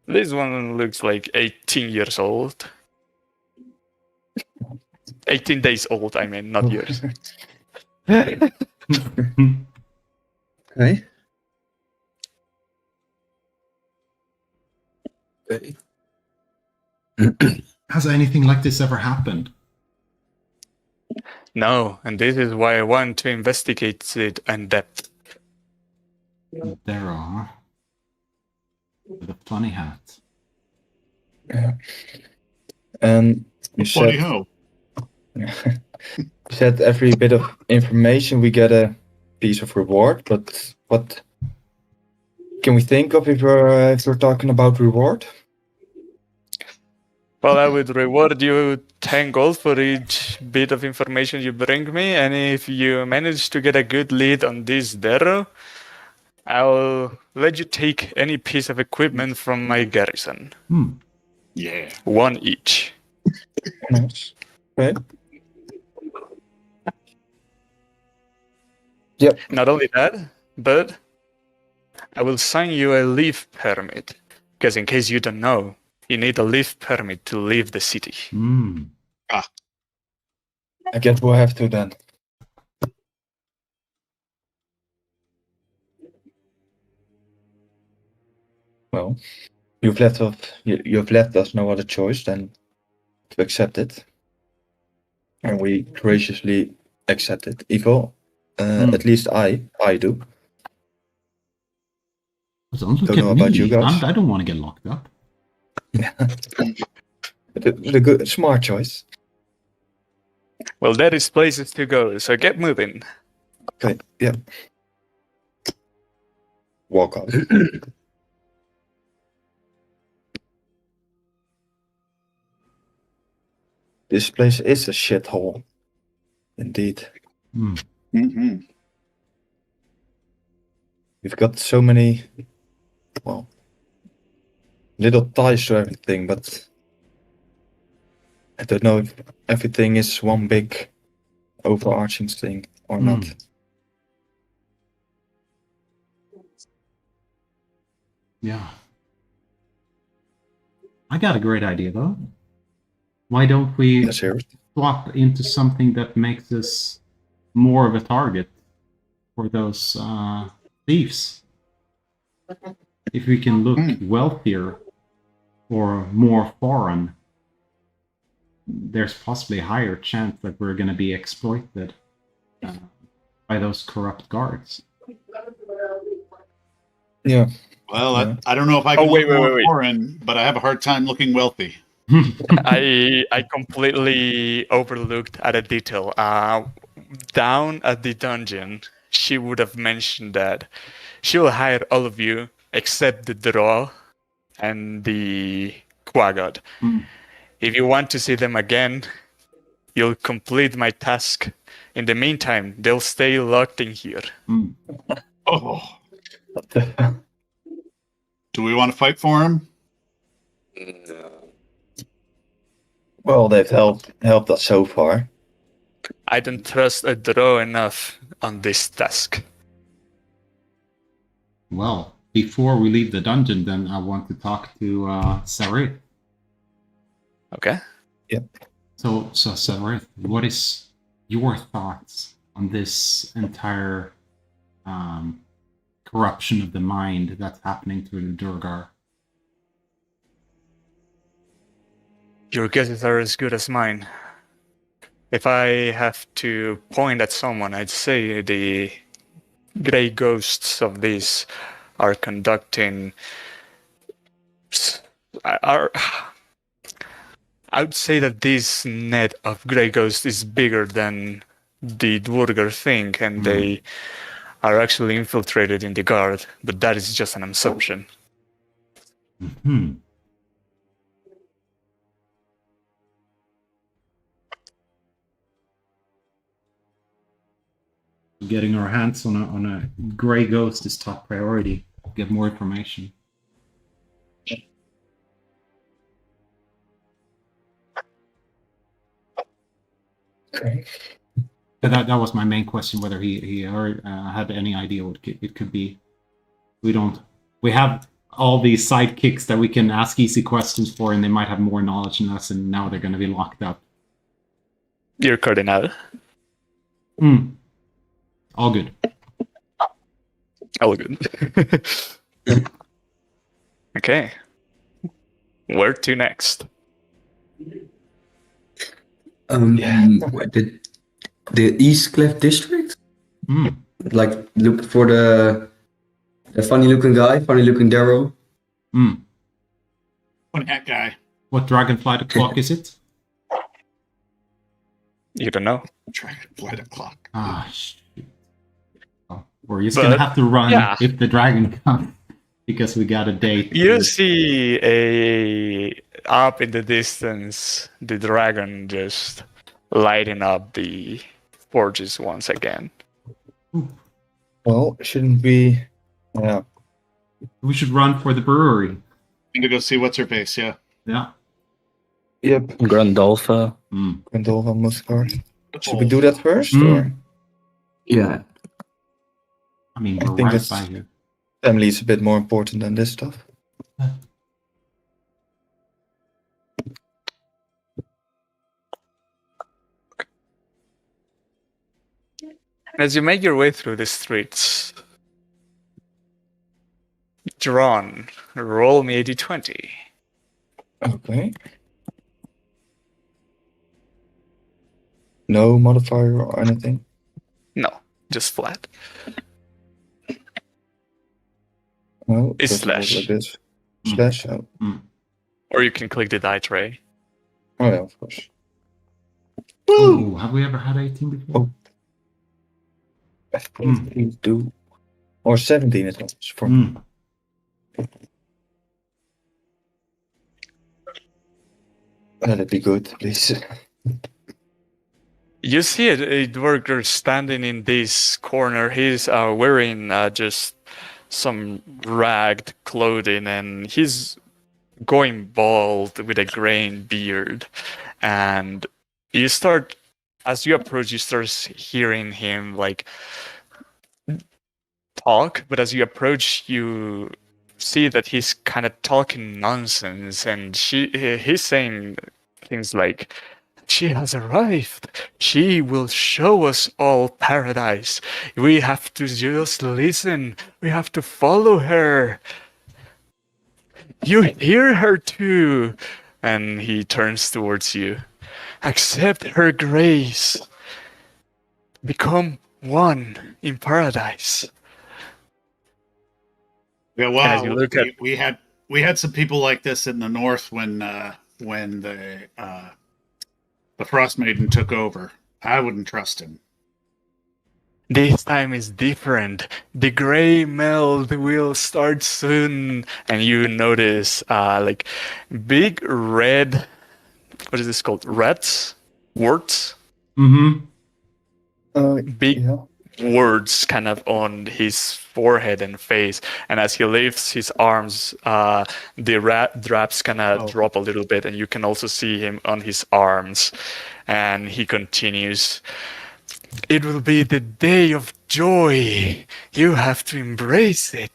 This one looks like 18 years old. 18 days old, I mean, not years. Okay. Okay. Has anything like this ever happened? No, and this is why I want to investigate it in depth. There are. With a funny hat. Yeah. And you Funny said, how? you said every bit of information we get a piece of reward, but what can we think of if we're talking about reward? Well, I would reward you 10 gold for each bit of information you bring me, and if you manage to get a good lead on this Darrow, I'll let you take any piece of equipment from my garrison. Yeah. 1 each. Nice. Okay. Yep. Not only that, but I will sign you a leave permit, because in case you don't know, you need a leave permit to leave the city. I guess we'll have to then. Well, you've left us no other choice than to accept it, and we graciously accept it. Evil, at least I do. Don't look Don't know at about me. you guys. I don't want to get locked up. The good, smart choice. Well, there is places to go, so get moving. Okay, yeah. Walk up. This place is a shithole. Indeed. Hmm. Mm-hmm. We've got so many, well, little ties to everything, but I don't know if everything is one big overarching thing or not. Yeah. I got a great idea, though. Why don't we Let's hear it. swap into something that makes us more of a target for those thieves? If we can look wealthier or more foreign, there's possibly a higher chance that we're going to be exploited by those corrupt guards. Yeah. Well, Yeah. I don't know if I can wait, look more wait. foreign, but I have a hard time looking wealthy. I completely overlooked at a detail. Down at the dungeon, she would have mentioned that she will hire all of you except the draw and the quaggod. If you want to see them again, you'll complete my task. In the meantime, they'll stay locked in here. Oh. Do we want to fight for him? No. Well, they've helped us so far. I don't trust a draw enough on this task. Well, before we leave the dungeon, then I want to talk to Sarith. Okay? So Sarith, what is your thoughts on this entire corruption of the mind that's happening to the Durgar? Your guesses are as good as mine. If I have to point at someone, I'd say the grey ghosts of these are conducting... I would say that this net of grey ghosts is bigger than the Dwargar thing, and they are actually infiltrated in the guard, but that is just an assumption. Mm-hmm. Getting our hands on a grey ghost is top priority. Get more information. Okay. That was my main question, whether he heard, had any idea what it could be. We have all these sidekicks that we can ask easy questions for, and they might have more knowledge than us, and now they're going to be locked up. You're cardinal. All good. All good. Okay. Where to next? The East Cliff District? Like, look for the funny looking guy, funny looking Darrow. One hat guy. What dragonfly clock is it? You don't know? Dragonfly o'clock. Ah, shit. Oh, we're just gonna have to run if the dragon comes, because we got a date. You see up in the distance the dragon just lighting up the forges once again. Well, shouldn't we? Yeah. We should run for the brewery. Need to go see what's her face. Yeah. Yeah. Yep. Grundolfa. Grundolfa Muscard. Should we do that first, or? Yeah. I mean, I we're think right that's- by here. Family is a bit more important than this stuff. As you make your way through the streets, Drawn, roll me a d20. Okay. No modifier or anything? No, just flat. No. It's just slash. Like this. Slash. Oh. Or you can click the die tray. Oh yeah, of course. Oh, have we ever had 18 before? Oh. 14 to or 17 it was for me. That'd be good, please. You see a dwarf standing in this corner. He's wearing just some ragged clothing, and he's going bald with a graying beard. And you start, as you approach, you start hearing him like talk. But as you approach, you see that he's kind of talking nonsense, and he's saying things like, "She has arrived. She will show us all paradise. We have to just listen. We have to follow her. You hear her too." And he turns towards you. "Accept her grace. Become one in paradise." Yeah, And as you wow. look at We had some people like this in the north when the Frost Maiden took over. I wouldn't trust him. This time is different. The gray meld will start soon, and you notice like big red. What is this called? Rats, warts. Big words kind of on his forehead and face, and as he lifts his arms, the rat drops kind of drop a little bit, and you can also see him on his arms, and he continues. "It will be the day of joy. You have to embrace it."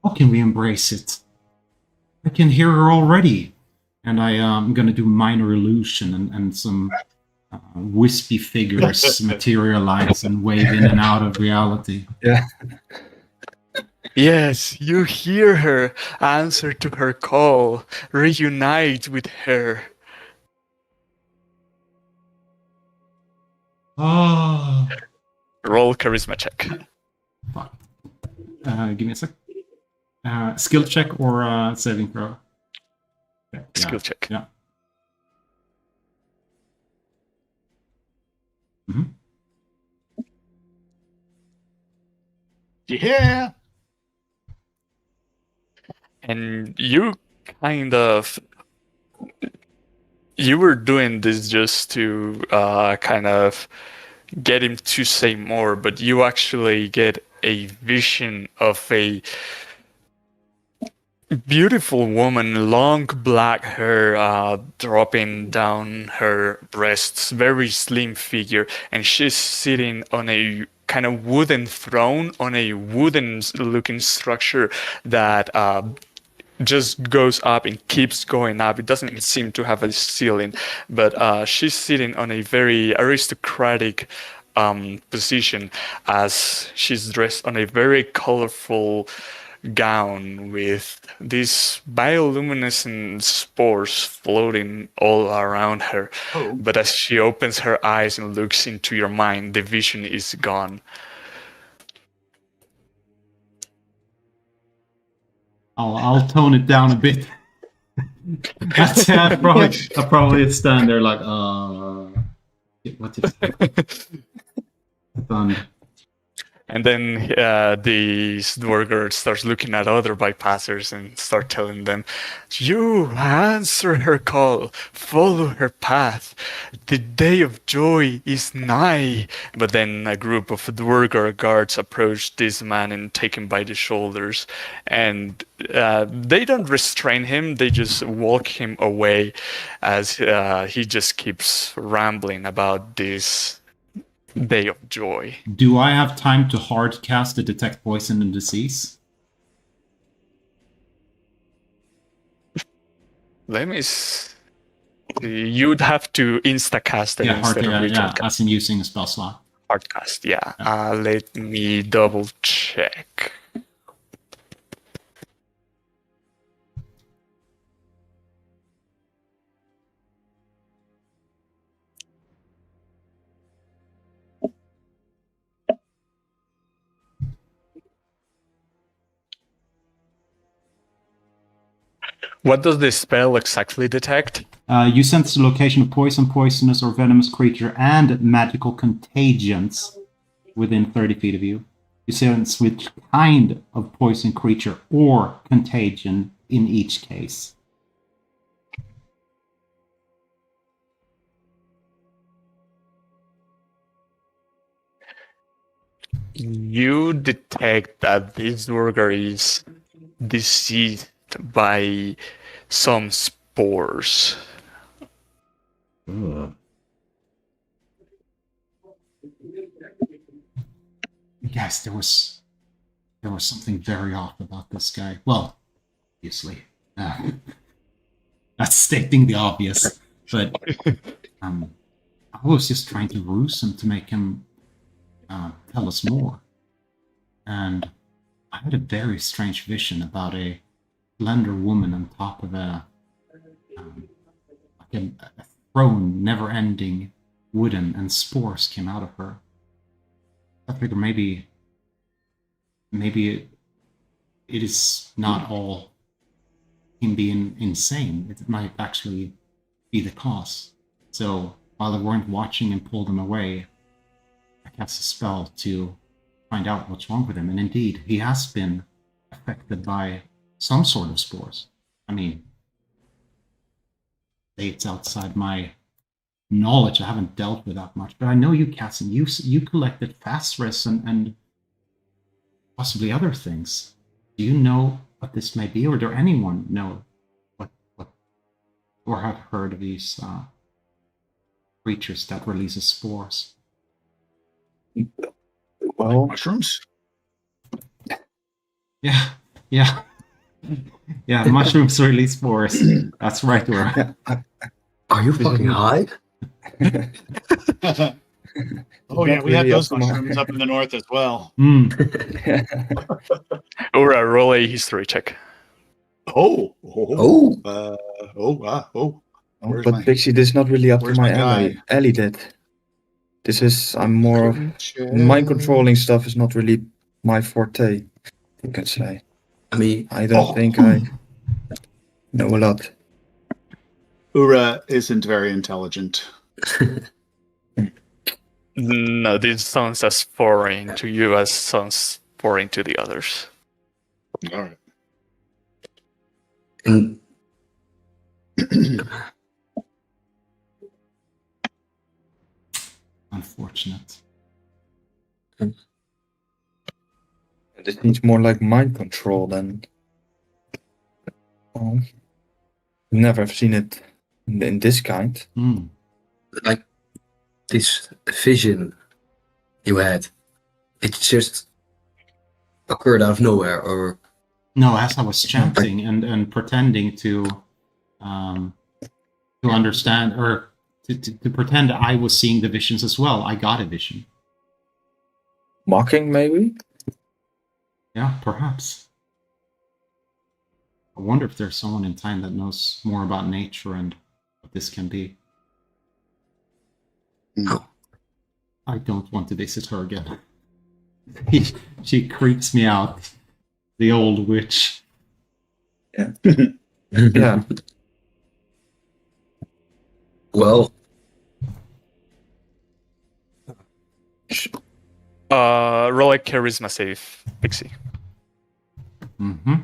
How can we embrace it? I can hear her already. And I'm going to do minor illusion and some wispy figures materialize and wave in and out of reality. Yeah. Yes, you hear her. Answer to her call. Reunite with her. Oh. Roll charisma check. Fuck. Give me a sec. Skill check or saving throw? Okay, Skill check. Yeah. Mm-hmm. Yeah. And you kind of... You were doing this just to kind of get him to say more, but you actually get a vision of a beautiful woman, long black hair dropping down her breasts, very slim figure, and she's sitting on a kind of wooden throne on a wooden looking structure that just goes up and keeps going up. It doesn't seem to have a ceiling, but she's sitting on a very aristocratic position as she's dressed on a very colorful gown with these bioluminescent spores floating all around her. Oh. But as she opens her eyes and looks into your mind, the vision is gone. I'll tone it down a bit. I'll probably stand there like, what is done? And then the Dwargard starts looking at other bypassers and start telling them, "You answer her call, follow her path. The day of joy is nigh." But then a group of Dwargard guards approach this man and take him by the shoulders. And they don't restrain him, they just walk him away as he just keeps rambling about this day of joy. Do I have time to hard cast to detect poison and disease? Let me see. You'd have to insta-cast it instead of ritual cast. As in using a spell slot. Hard cast, yeah. Let me double check. What does this spell exactly detect? You sense the location of poison, poisonous, or venomous creature and magical contagions within 30 feet of you. You sense which kind of poison creature or contagion in each case. You detect that this burger is diseased by some spores. Ugh. Guys, there was something very off about this guy. Well, obviously, that's stating the obvious. But I was just trying to ruse him to make him tell us more. And I had a very strange vision about a slender woman on top of a throne, never-ending, wooden, and spores came out of her. I figure maybe it is not all him being insane. It might actually be the cause. So while they weren't watching and pulled him away, I cast a spell to find out what's wrong with him. And indeed, he has been affected by some sort of spores. I mean, it's outside my knowledge. I haven't dealt with that much, but I know you, Cassin. You collected phosphorus and possibly other things. Do you know what this may be, or does anyone know what or have heard of these creatures that releases spores? Well, Mushrooms? Yeah. Yeah, mushrooms release spores. That's right, Laura. Are you fucking high? Oh yeah, Not we had really those up to my- mushrooms up in the north as well. Ura, roll a history check. Oh. Where's but my- Pixie, this is not really up to where's my my alley. guy? Alley did. I'm more of mind controlling stuff is not really my forte, you can say. I mean, I don't think I know a lot. Ura isn't very intelligent. No, this sounds as foreign to you as sounds foreign to the others. All right. and Unfortunate. This seems more like mind control than. Oh, never have seen it in this kind. like this vision you had, it just occurred out of nowhere, or No, as I was chanting and pretending to understand, or to pretend I was seeing the visions as well, I got a vision. Mocking, maybe? Yeah, perhaps. I wonder if there's someone in time that knows more about nature and what this can be. No. I don't want to visit her again. She creeps me out. The old witch. Yeah. Yeah. well, Roll a charisma save, Pixie. Mm-hmm.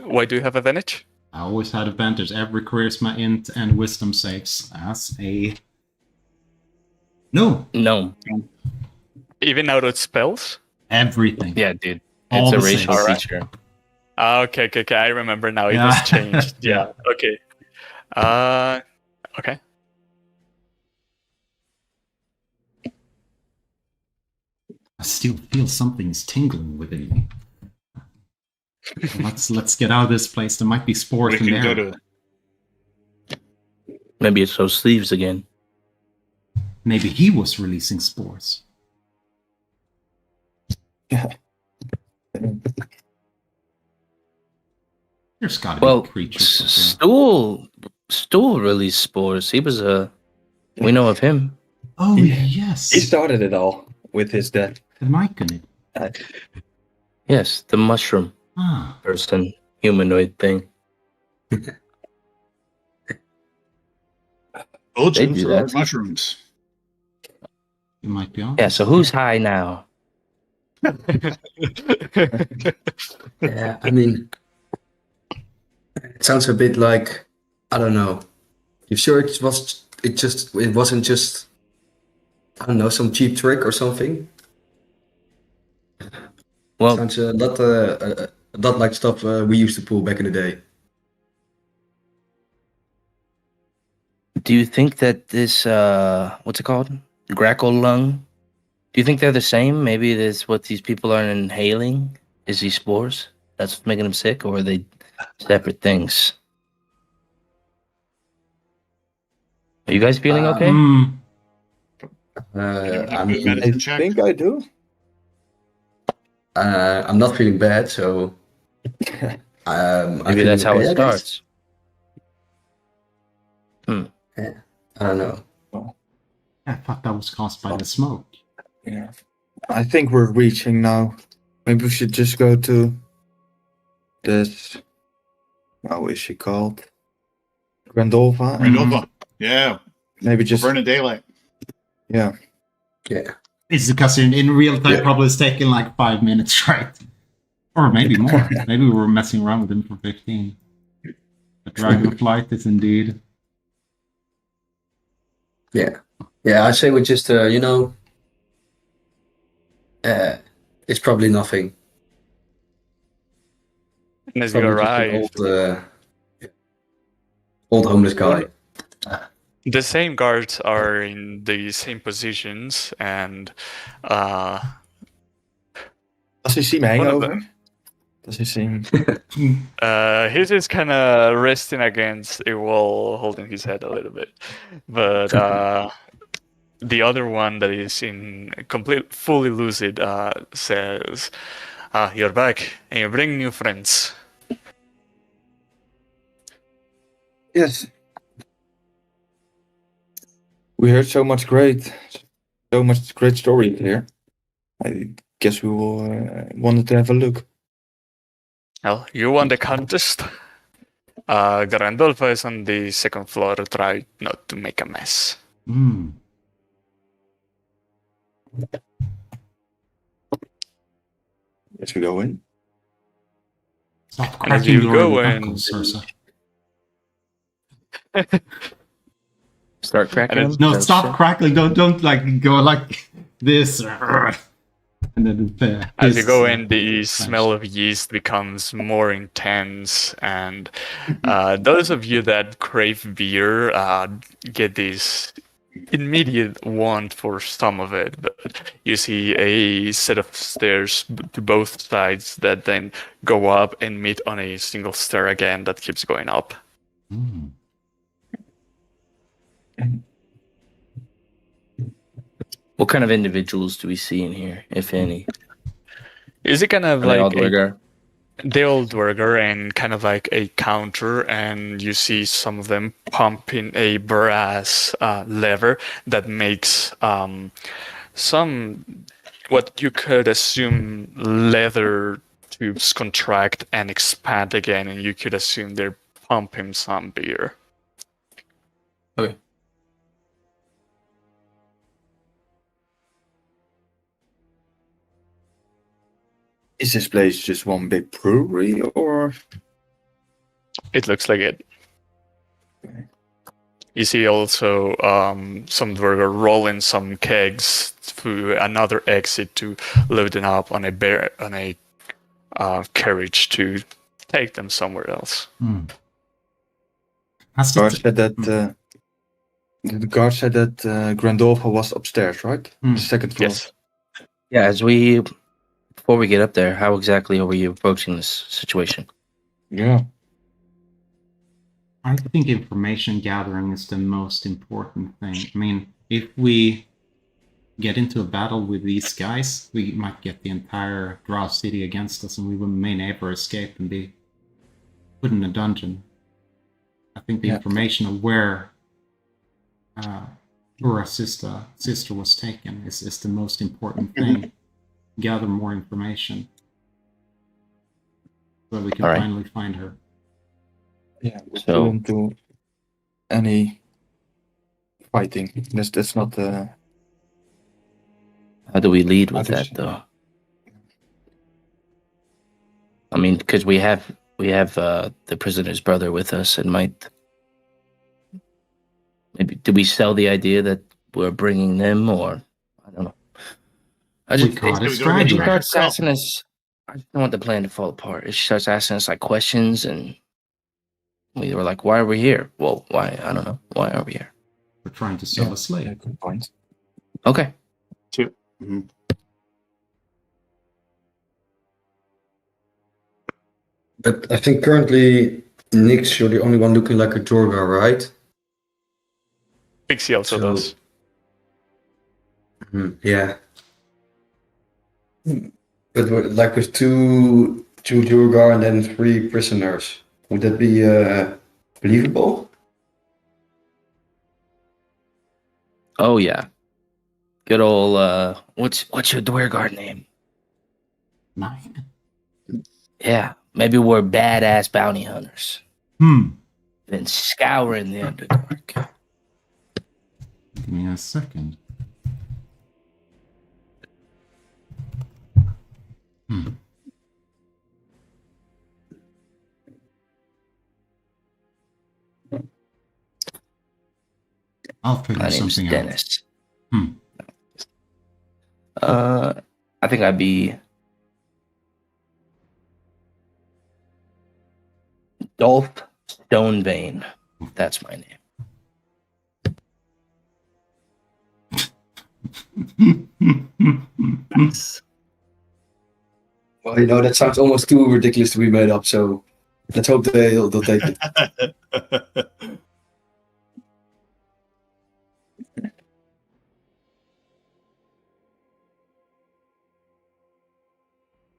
Why do you have advantage? I always had advantage. Every charisma, int, and wisdom saves as a... No! No. Even out of spells? Everything. Yeah, dude. All It's a the racial same. Alright. feature. Okay. I remember now. It Yeah. has changed. Yeah. Okay. Okay. I still feel something's tingling within me. Let's get out of this place. There might be spores We in can there. go to. Maybe it's those sleeves again. Maybe he was releasing spores. There's gotta be Well, creatures. out Stool released spores. He was a. We know of him. Oh, He yes. started it all with his death. The Myconid. Yes, the mushroom Ah. person, humanoid thing. Vultures do are that. mushrooms. You might be on. Yeah, so who's high now? Yeah, I mean, it sounds a bit like, I don't know. You sure it wasn't just, I don't know, some cheap trick or something? Well, Sounds a lot like stuff we used to pull back in the day. do you think that this what's it called? Grackle lung? Do you think they're the same? Maybe that's what these people are inhaling? Is these spores? That's what's making them sick, or are they separate things? Are you guys feeling okay? I Good mean, medicine I check. think I do. I'm not feeling bad, so Maybe that's how it starts. I don't know. I thought that was caused by the smoke. Yeah. I think we're reaching now. Maybe we should just go to this. How is she called? Grandolva. Randolph. Yeah. Maybe just. Burn a daylight. Yeah. Yeah. It's because in real time, Yeah. probably it's taking like 5 minutes, right? Or maybe more. Maybe we were messing around with him for 15. The Dragonflight is indeed. Yeah. Yeah, I say we just, it's probably nothing. As you Probably just arrive, an old homeless guy. the same guards are in the same positions, and Does he seem One of hangover? them. Does he seem? he's just kind of resting against a wall, holding his head a little bit. But the other one that is fully lucid says, "You're back, and you bring new friends." Yes. We heard so much great story here. I guess we will wanted to have a look. Well, you won the contest. Grandolpha is on the second floor. Try not to make a mess. Yes, we go in. Stop And as cracking you your go knuckles, in- Ursa. Start cracking them? No, Is that stop what crackling. Don't like go like this. And then As you go in, the smell of yeast becomes more intense, and those of you that crave beer get this immediate want for some of it. But you see a set of stairs to both sides that then go up and meet on a single stair again that keeps going up. What kind of individuals do we see in here, if any? Is it kind of Are they all like Dwergar? the old Dwergar and kind of like a counter, and you see some of them pumping a brass lever that makes some what you could assume leather tubes contract and expand again, and you could assume they're pumping some beer. Okay. Is this place just one big brewery, or? It looks like it. You see also some Dwergar rolling some kegs through another exit to load them up on a carriage to take them somewhere else. Has The guard it, said that the guard said that Grandolpha was upstairs, right? The second floor. Yes. Yeah, before we get up there, how exactly are we approaching this situation? Yeah. I think information gathering is the most important thing. I mean, if we get into a battle with these guys, we might get the entire Drow city against us, and we may never escape and be put in a dungeon. I think the information of where or a sister was taken is the most important thing. Gather more information so that we can All right. finally find her. Yeah, we So- shouldn't do any fighting. That's not the. How do we lead with I think that, though? I mean, because we have the prisoner's brother with us, and might maybe do we sell the idea that we're bringing them, or I don't know. I We just caught a we go if she get straggler. starts asking us, I just don't want the plan to fall apart. If she starts asking us like questions, and we were like, "Why are we here?" Well, why? I don't know. Why are we here? We're trying to sell Yeah. a slave. Yeah, good point. Okay. Mhm. But I think currently, Nix, you're the only one looking like a Jorga, right? Pixie also So- does. Yeah. But like with two Jorga and then 3 prisoners, would that be believable? Oh yeah. Good old what's your Dwergard name? 9. Yeah. Maybe we're badass bounty hunters. Then scouring the Underdark. Give me a second. I'll figure My name's something out. Dennis. Hmm. I think I'd be Dolph Stonevein. That's my name. Well, you know, that sounds almost too ridiculous to be made up, so let's hope they'll take it.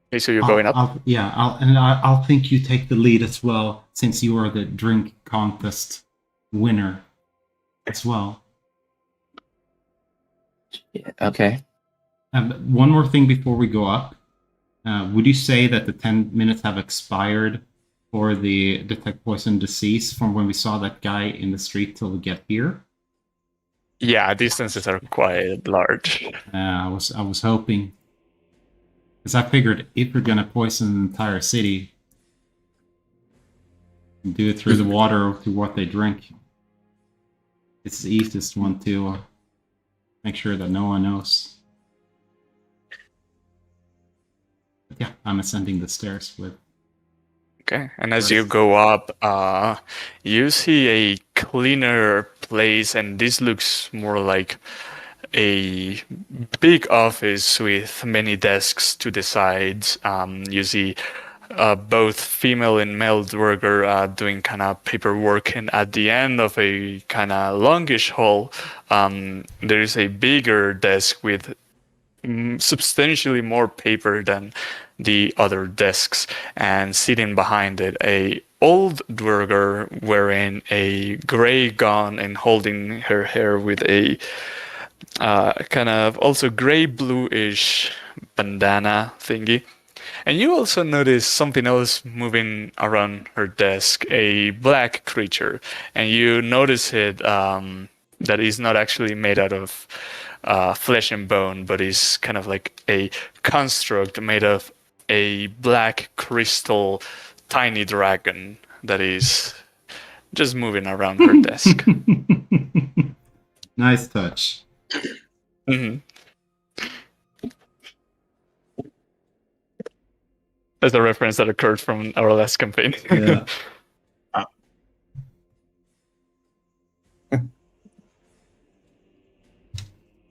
Okay, so you're going up. I'll think you take the lead as well, since you are the drink contest winner as well. Yeah, okay. One more thing before we go up. Would you say that the 10 minutes have expired for the detect poison disease from when we saw that guy in the street till we get here? Yeah, distances are quite large. I was hoping, because I figured if we're gonna poison the entire city, do it through the water or through what they drink. It's the easiest one to make sure that no one knows. But yeah, I'm ascending the stairs with. Okay, and as you go up, you see a cleaner place, and this looks more like a big office with many desks to the sides. You see both female and male worker doing kind of paperwork, and at the end of a kind of longish hall, there is a bigger desk with substantially more paper than the other desks, and sitting behind it a old dwerger wearing a gray gown and holding her hair with a kind of also gray bluish bandana thingy. And you also notice something else moving around her desk, a black creature, and you notice it that is not actually made out of flesh and bone, but is kind of like a construct made of a black crystal tiny dragon that is just moving around her desk. Nice touch. Mm-hmm. That's a reference that occurred from our last campaign. Yeah.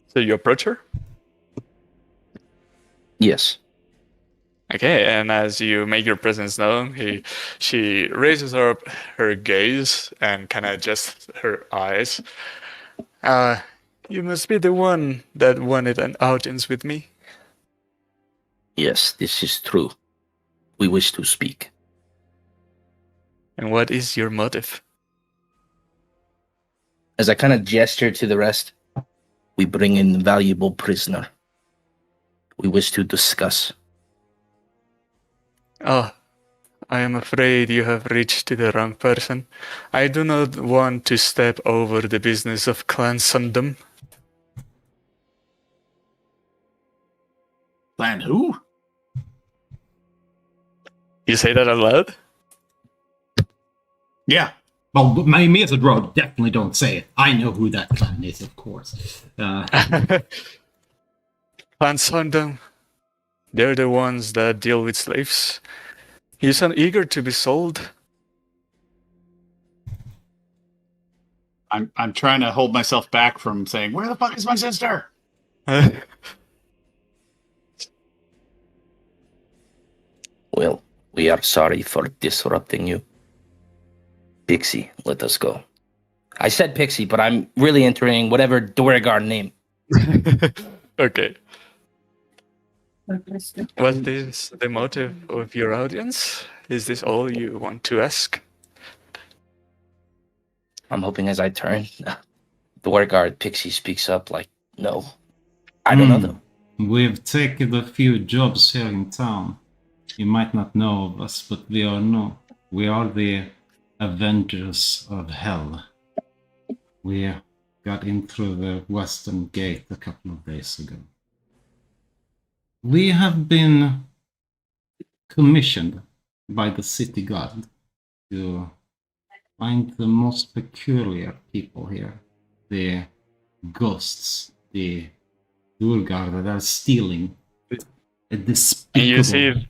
So you approach her? Yes. Okay, and as you make your presence known, she raises up her gaze and kind of adjusts her eyes. You must be the one that wanted an audience with me. Yes, this is true. We wish to speak. And what is your motive? As I kind of gesture to the rest, We bring in valuable prisoner. We wish to discuss. Oh, I am afraid you have reached the wrong person. I do not want to step over the business of clansundom. Clan who? You say that out loud? Yeah. Well, my method road definitely don't say it. I know who that clan is, of course. Clansundom. They're the ones that deal with slaves. You sound eager to be sold. I'm trying to hold myself back from saying, where the fuck is my sister? Well, we are sorry for disrupting you. Pixie, let us go. I said Pixie, but I'm really entering whatever Duergar name. Okay. Was this the motive of your audience? Is this all you want to ask? I'm hoping as I turn, Duergar Pixie speaks up like, no. I don't know them. We've taken a few jobs here in town. You might not know of us, but we are the Avengers of Hell. We got in through the western gate a couple of days ago. We have been commissioned by the city guard to find the most peculiar people here. The ghosts, the Duergar that are stealing. And Despicable.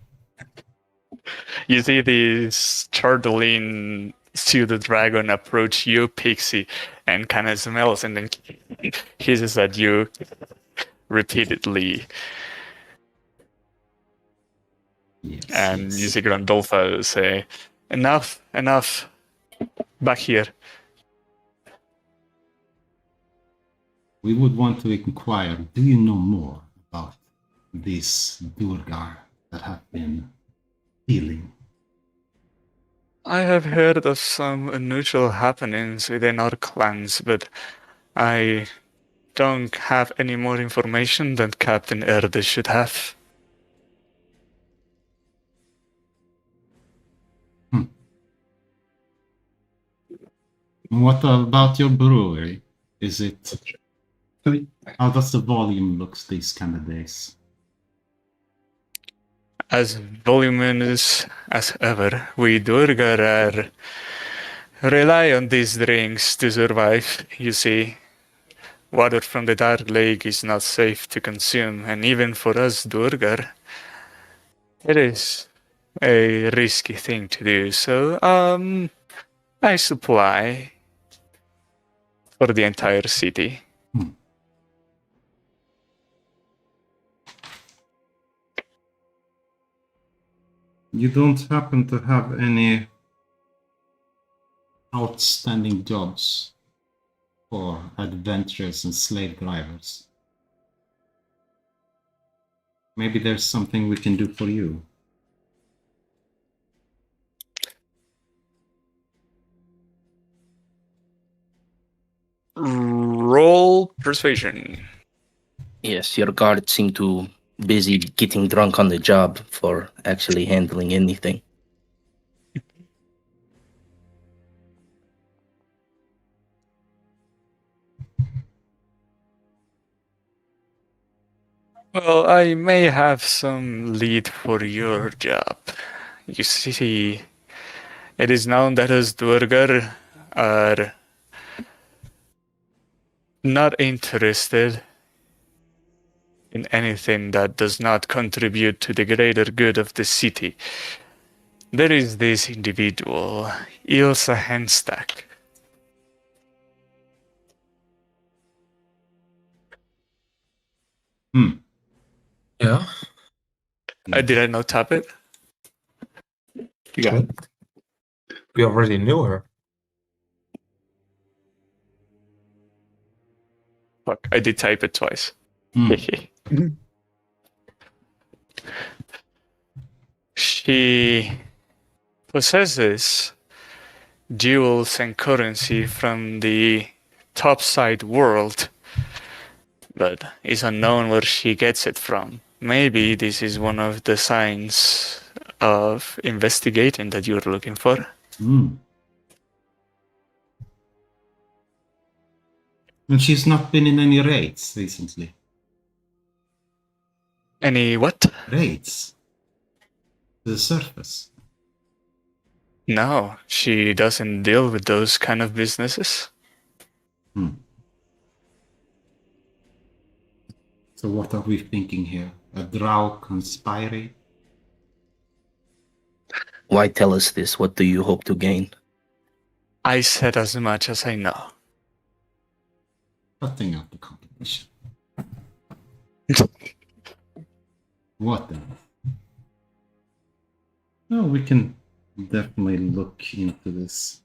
you see this turtling pseudo-dragon approach you, Pixie, and kind of smells and then hisses at you repeatedly. Yes, And yes. you see Grandolpha say, enough, back here. We would want to inquire, do you know more about these Duergar that have been stealing? I have heard of some unusual happenings within our clans, but I don't have any more information than Captain Errde should have. What about your brewery? Is it... How does the volume look these kind of days? As voluminous as ever, we Duergar rely on these drinks to survive, you see. Water from the Dark Lake is not safe to consume, and even for us Duergar, it is a risky thing to do, so, I supply for the entire city. You don't happen to have any outstanding jobs for adventurers and slave drivers? Maybe there's something we can do for you. Roll persuasion. Yes, your guards seem to busy getting drunk on the job for actually handling anything. Well, I may have some lead for your job. You see, it is known that us Duergar are not interested in anything that does not contribute to the greater good of the city. There is this individual, Ilsa Henstack. Yeah. Did I not tap it? You got it. We already knew her. Fuck, I did type it twice. She possesses jewels and currency from the topside world but it's unknown where she gets it from. Maybe this is one of the signs of investigating that you're looking for. And she's not been in any raids recently. Any what? Raids? To the surface? No, she doesn't deal with those kind of businesses. So what are we thinking here? A drow conspire? Why tell us this? What do you hope to gain? I said as much as I know. Cutting out the competition. What then? No, we can definitely look into this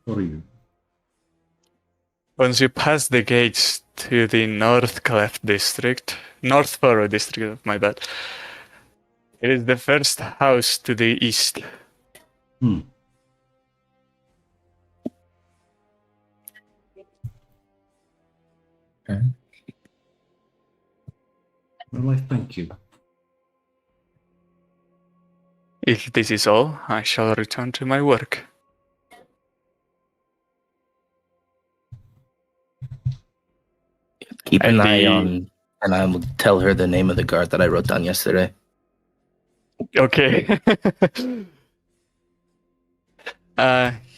for you. Once you pass the gates to the North Furrow district, my bad. It is the first house to the east. Okay. Well, I thank you. If this is all, I shall return to my work. Keep an And eye the- on, and I will tell her the name of the guard that I wrote down yesterday. Okay.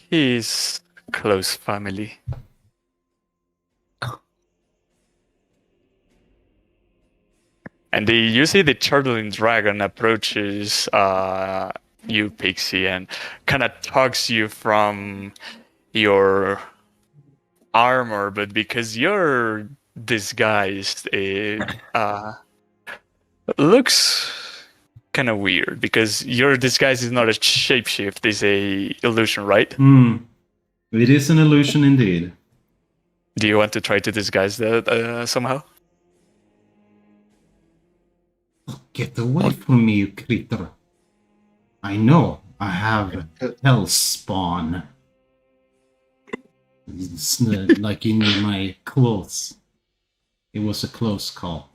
He's close family. And you see the turtling dragon approaches you, Pixie, and kind of tugs you from your armor, but because you're disguised, it looks kind of weird, because your disguise is not a shapeshift, it's a illusion, right? It is an illusion indeed. Do you want to try to disguise that somehow? Get away from me, you creature. I know I have hell spawn. It's, like in my clothes. It was a close call.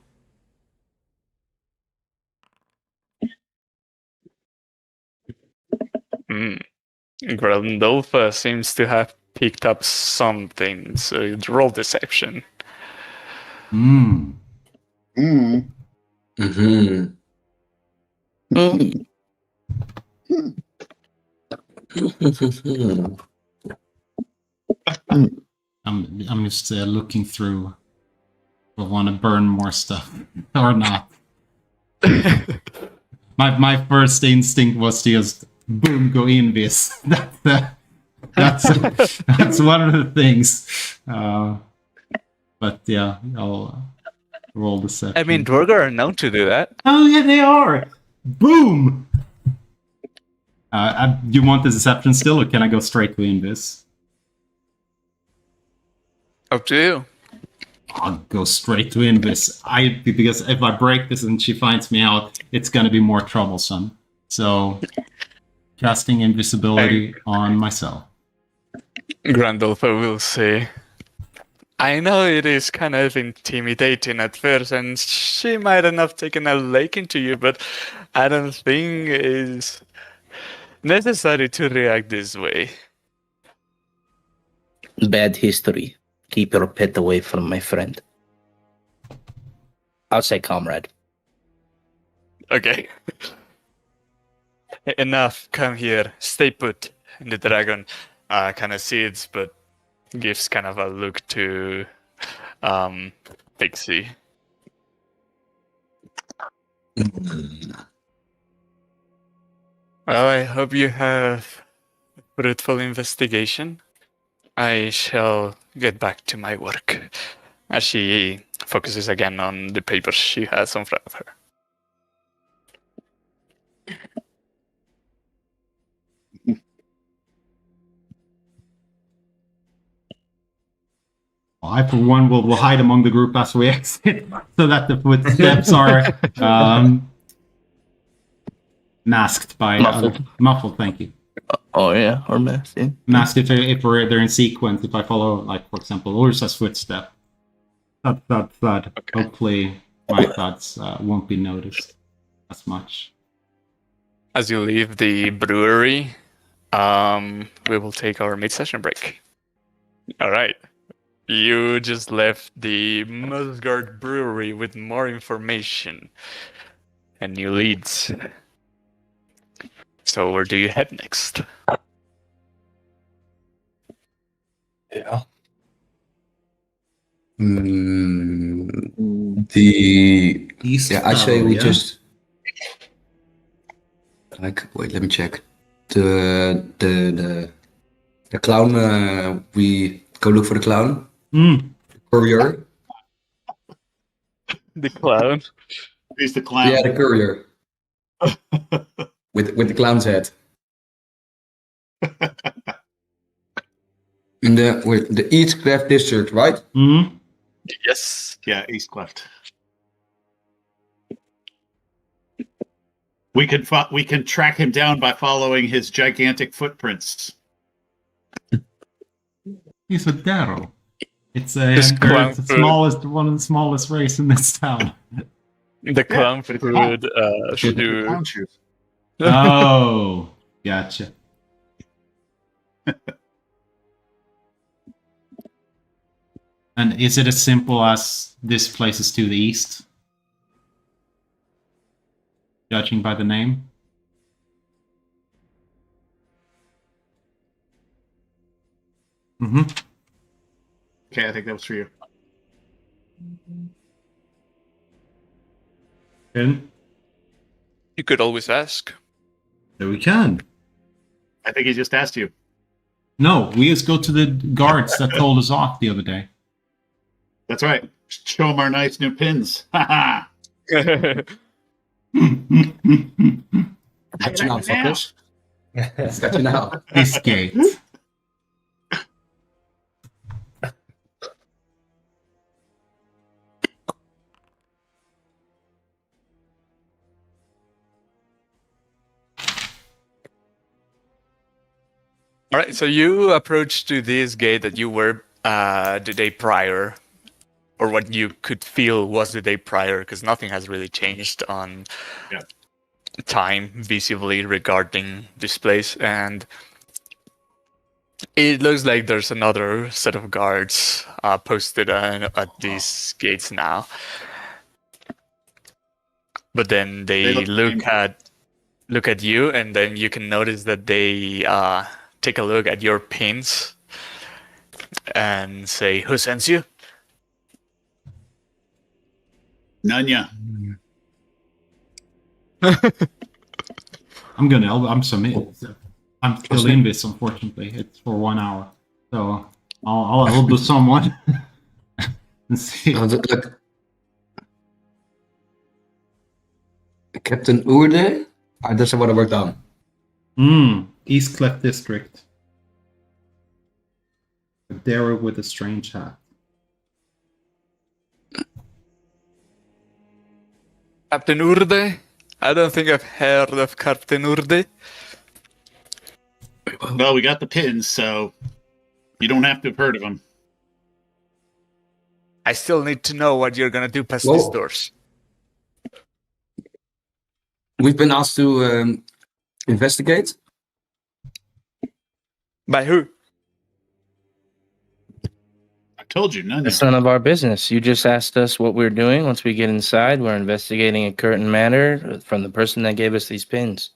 Grandolpha seems to have picked up something, so roll deception. I'm just looking through. I want to burn more stuff or not. My first instinct was to just boom go invis. That's one of the things. But yeah, I'll roll deception. I mean, Dwarga are known to do that. Oh yeah, they are. Boom. You want the deception still, or can I go straight to invis? Up to you. I'll go straight to invis. Because if I break this and she finds me out, it's gonna be more troublesome. So, casting invisibility on myself. Grandolpha will say, I know it is kind of intimidating at first, and she might have not taken a liking to you, but I don't think it's necessary to react this way. Bad history. Keep your pet away from my friend. I'll say comrade. Okay. Enough, come here, stay put. And the dragon kind of sees, but gives kind of a look to Pixie. Well, I hope you have a fruitful investigation. I shall get back to my work. As she focuses again on the papers she has in front of her. I, for one, will hide among the group as we exit, so that the footsteps are masked by muffled. Thank you. Oh yeah, or masked. Yeah. Masked if they're in sequence. If I follow, like for example, Ursa's footstep, Thud, thud, thud. Okay. Hopefully my thuds won't be noticed as much. As you leave the brewery, we will take our mid-session break. All right. You just left the Musgard Brewery with more information and new leads. So where do you head next? Yeah. The East I say Tower, we yeah? just wait. Let me check. The clown. We go look for the clown. Courier. The clown. He's the clown. Yeah, the courier. with the clown's head. In the East Cleft district, right? Yes. Yeah, East Cleft. We can track him down by following his gigantic footprints. He's a Darrow. It's This clown the food. smallest, one of the smallest race in this town. The clown but it's food The clown shoes. Oh, gotcha. And is it as simple as this place is to the east? Judging by the name? Mm-hmm. Okay, I think that was for you. Good. You could always ask. There we can. I think he just asked you. No, we just go to the guards that told us off the other day. That's right. Show him our nice new pins. Haha. Got you now, fuckers. Got you now. This gate. All right, so you approach to this gate that you were the day prior, or what you could feel was the day prior, because nothing has really changed on time visibly regarding this place, and it looks like there's another set of guards posted at these gates now. But then they look at you, and then you can notice that they take a look at your pins and say, "Who sends you?" Nunya. I'm submitted. I'm still in this, unfortunately. It's for 1 hour. So I'll do someone and see. Look. Captain Errde? That's what I worked on. East Cleft District. A dairy with a strange hat. Captain Errde? I don't think I've heard of Captain Errde. Well, we got the pins, so you don't have to have heard of him. I still need to know what you're gonna do past these doors. We've been asked to investigate. By who? I told you, Nunya. It's none of our business. You just asked us what we're doing. Once we get inside, we're investigating a current matter from the person that gave us these pins.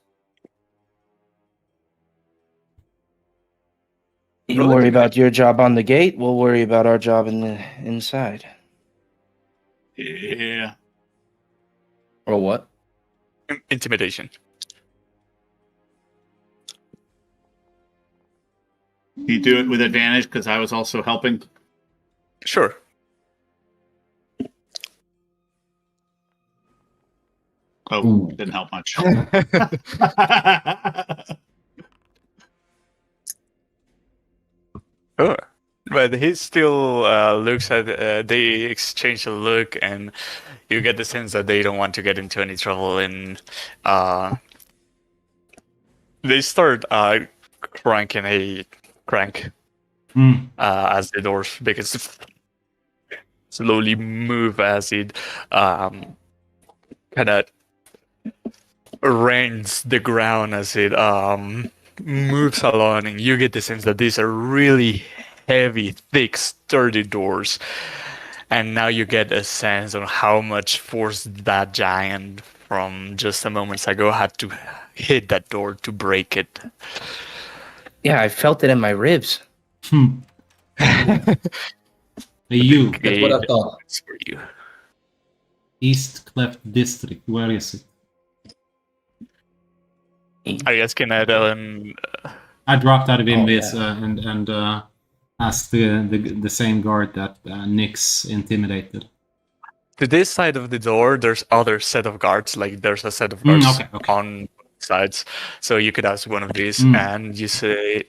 You worry about your job on the gate, we'll worry about our job in the inside. Yeah. Or what? Intimidation. You do it with advantage because I was also helping. Sure. Oh, didn't help much. Oh, but he still looks at. They exchange a look, and you get the sense that they don't want to get into any trouble. And they start cranking a crank as the doors begins. slowly move as it kind of rends the ground as it moves along, and you get the sense that these are really heavy, thick, sturdy doors. And now you get a sense of how much force that giant from just a moment ago had to hit that door to break it. Yeah, I felt it in my ribs. You. That's what I thought. It's for you. East Cleft District. Where is it? Are you asking that I dropped out of Invis yeah. and asked the same guard that Nyx intimidated. to this side of the door, there's other set of guards. Like there's a set of guards okay. on sides. So you could ask one of these, and you say,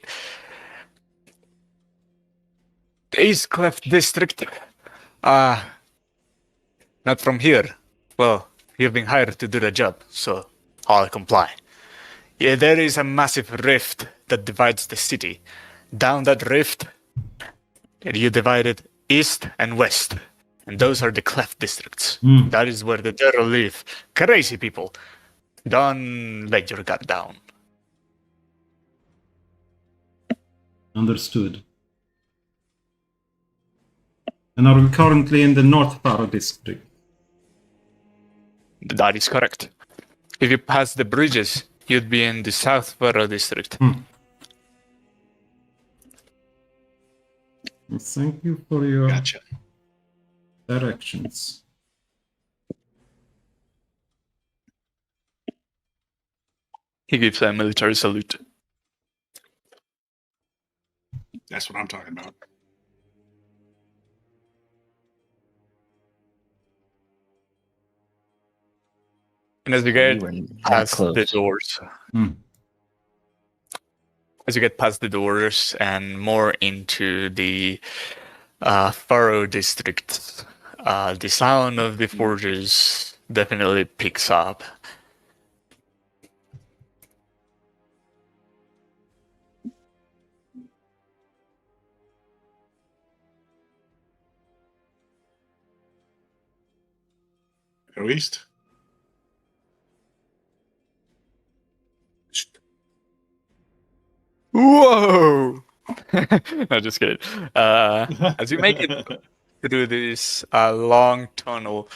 East Cleft District. Not from here. Well, you've been hired to do the job, so I'll comply. Yeah, there is a massive rift that divides the city. Down that rift, you divide it east and west. And those are the cleft districts. That is where the Terror live. Crazy people. Don't let your guard down. Understood. And are we currently in the North Faro district? That is correct. If you pass the bridges, you'd be in the South Faro district. Thank you for your Gotcha. directions. He gives a military salute. That's what I'm talking about. And as you get We were that past close. the doors, as you get past the doors and more into the Faro district, the sound of the forges definitely picks up. Go east. Whoa! No, just kidding. As you make it through this long tunnel,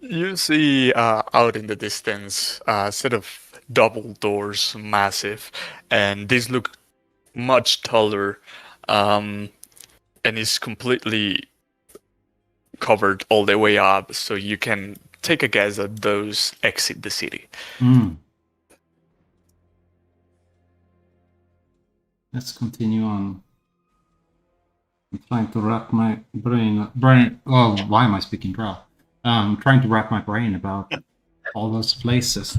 you see out in the distance a set of double doors, massive, and these look much taller, and is completely covered all the way up, so you can take a guess that those exit the city. Let's continue on. I'm trying to wrap my brain. Oh, why am I speaking Drow? I'm trying to wrap my brain about all those places.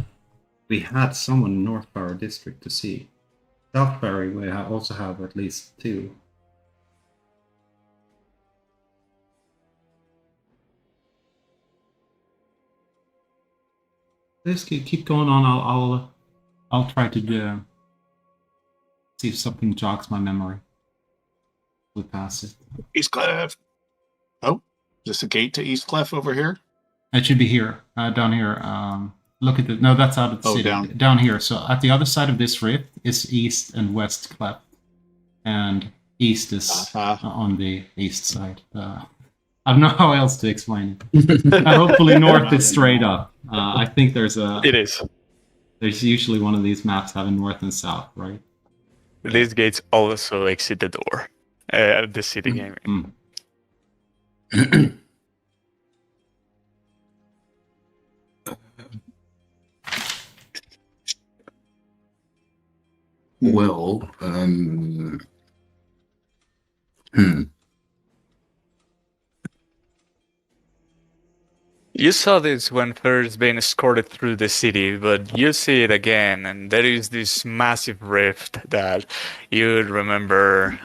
We had someone in North Faro district to see. South Faro, we also have at least 2. Let's keep going on. I'll try to see if something jogs my memory. We pass it. East Clef. Oh, is this a gate to East Clef over here? It should be here, down here. Look at it. No, that's out of the city. Down here. So at the other side of this rift is east and west cleft, and east is on the east side. I don't know how else to explain it. Hopefully, north is straight up. I think there's a. It is. There's usually one of these maps having north and south, right? These gates also exit the door, the city game. Well, You saw this when first being escorted through the city, but you see it again, and there is this massive rift that you'd remember.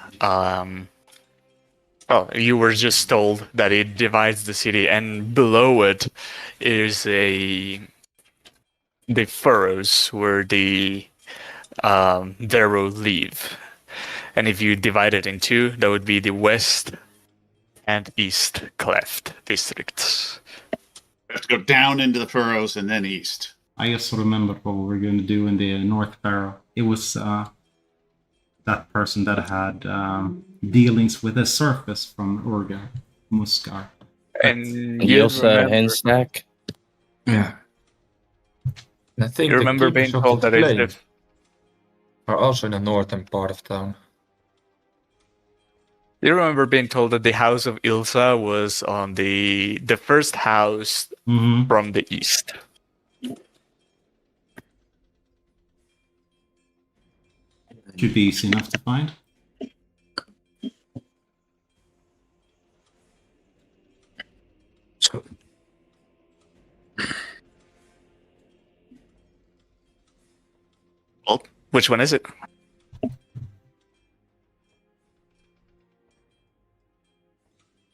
You were just told that it divides the city, and below it is the furrows where the Darrow live. And if you divide it in two, that would be the west and East Cleft districts. Let's go down into the furrows and then east. I just remembered what we were going to do in the North Barrow. It was that person that had dealings with the surface from Urga, Muskar. And you Yosa remember, Hensnack. Yeah. I think you remember the being keepers of told the that it's flame are also in the northern part of town. you remember being told that the house of Ilsa was on the first house Mm-hmm. from the east. Should be easy enough to find. So, Well, which one is it?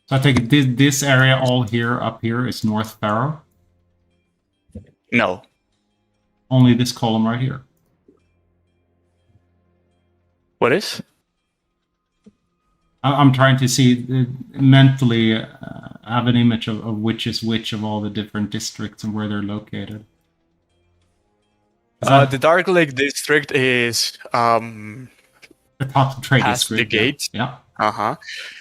So I take it this area all here, up here, is North Barrow. No. Only this column right here. What is? I'm trying to see mentally have an image of which is which of all the different districts and where they're located. The Dark Lake district is The top trade past the district. gates. Yeah. Uh-huh.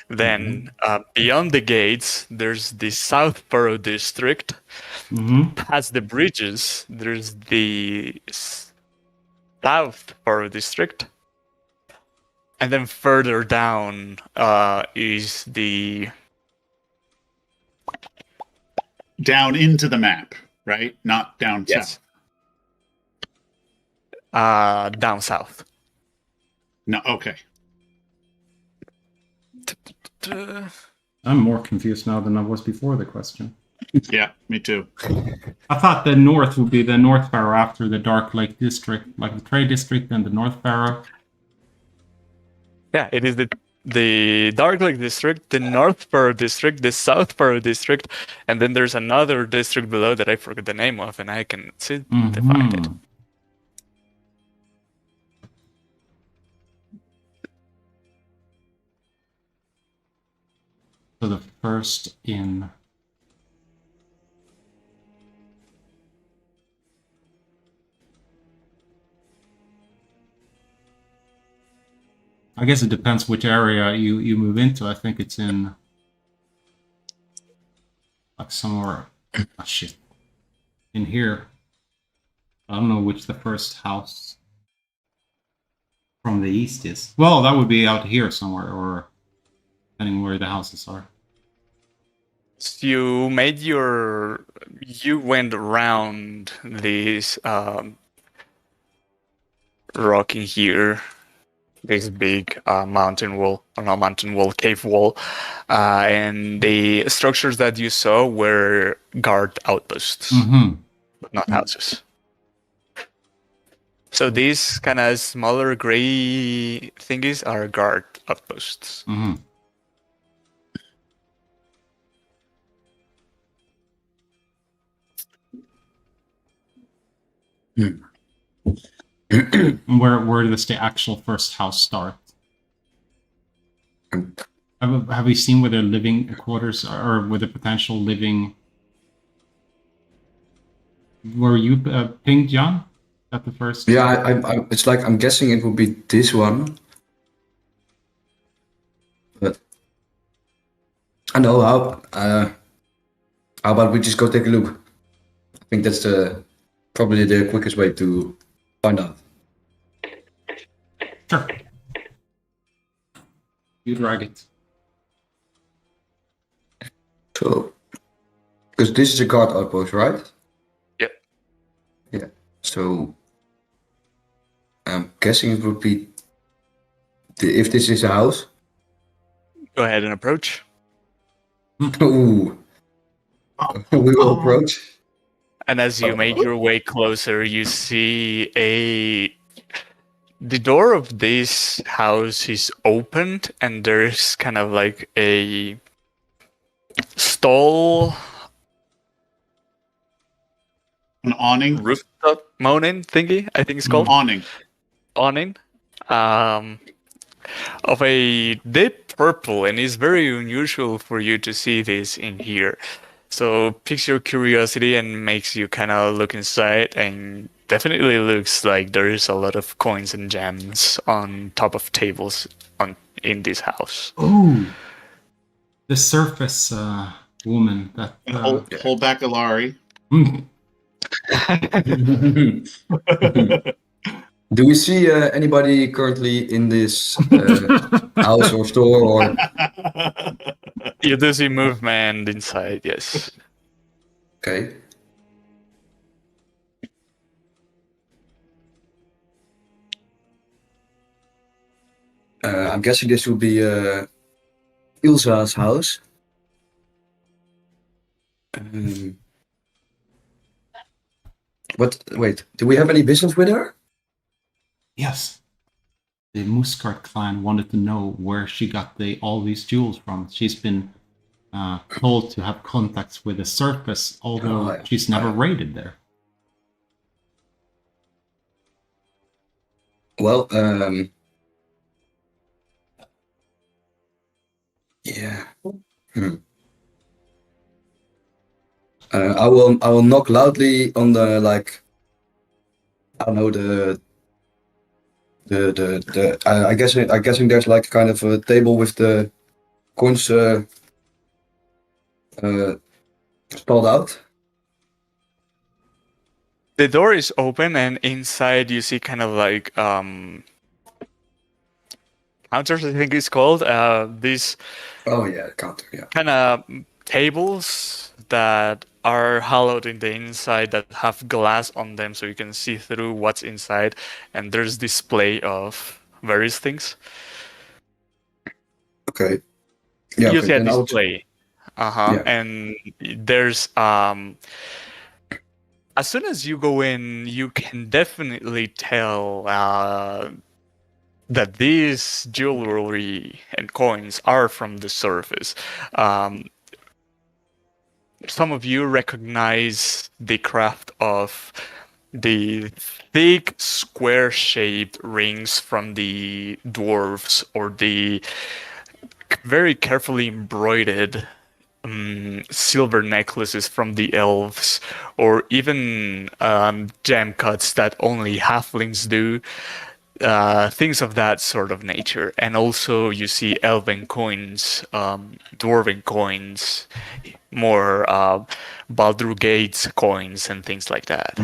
Then beyond the gates, there's the South Furrow district. Mm-hmm. Past the bridges, there's the South Furrow district. And then further down is the... Down into the map, right? Not down Yes. south. Down south. No, okay. I'm more confused now than I was before the question. Yeah, me too. I thought the north would be the North Barrow after the Dark Lake district, like the trade district and the North Barrow. Yeah, it is the Dark Lake district, the North Furrow district, the South Furrow district, and then there's another district below that I forget the name of, and I can see to find it. Mhm. So the first in. I guess it depends which area you move into. I think it's in like somewhere. Oh, shit. In here. I don't know which the first house from the east is. Well, that would be out here somewhere, or depending where the houses are. So you went around this rock in here, this big mountain wall, or not mountain wall, cave wall, and the structures that you saw were guard outposts, Mm-hmm. but not houses. So these kind of smaller gray thingies are guard outposts. Mm-hmm. And where does the actual first house start? Have we seen where their living quarters are, or where the potential living? Were you pinged, John? Is that the first? yeah, I it's like I'm guessing it would be this one. But I know how about we just go take a look? I think that's probably the quickest way to find out. Sure. You drag it. So, because this is a guard outpost, right? Yep. Yeah. So, I'm guessing it would be if this is a house. Go ahead and approach. Ooh. We will approach. And as you make your way closer, you see the door of this house is opened, and there's kind of like a stall, An awning. rooftop moaning thingy, I think it's called. Awning. Awning. of a deep purple, and it's very unusual for you to see this in here. So piques your curiosity and makes you kind of look inside, and definitely looks like there is a lot of coins and gems on top of tables in this house. Oh, the surface woman that. And hold back Alari. Do we see anybody currently in this house or store? Or You do see movement inside, yes. okay. I'm guessing this would be Ilsa's house. Wait, do we have any business with her? Yes. The Muscart clan wanted to know where she got all these jewels from. She's been told to have contacts with the surface, although she's never raided there. Well, yeah. I will knock loudly on the I don't know I guessing there's like kind of a table with the coins spelled out. The door is open, and inside you see kind of like counters, I think it's called. These Oh yeah, counter. Yeah. kind of tables that are hollowed in the inside that have glass on them, so you can see through what's inside. And there's display of various things. Okay. Yeah. You okay, see a then I'll- display. Yeah. And there's as soon as you go in, you can definitely tell that these jewelry and coins are from the surface. Some of you recognize the craft of the thick, square-shaped rings from the dwarves, or the very carefully embroidered silver necklaces from the elves, or even gem cuts that only halflings do. Things of that sort of nature. And also you see elven coins, dwarven coins, more Baldur Gates coins and things like that.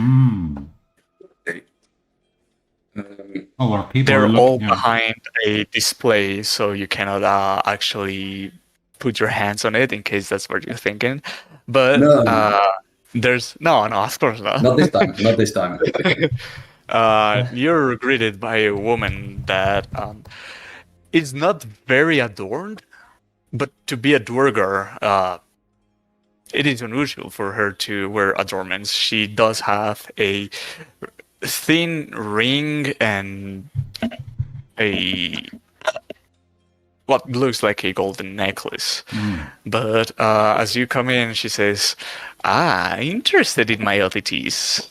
Our people They're are all looking, behind a display, so you cannot actually put your hands on it in case that's what you're thinking. But No. there's no, of course not. Not this time. Not this time. You're greeted by a woman that is not very adorned, but to be a Dwargar, it is unusual for her to wear adornments. She does have a thin ring and what looks like a golden necklace. But as you come in, she says, interested in my oddities.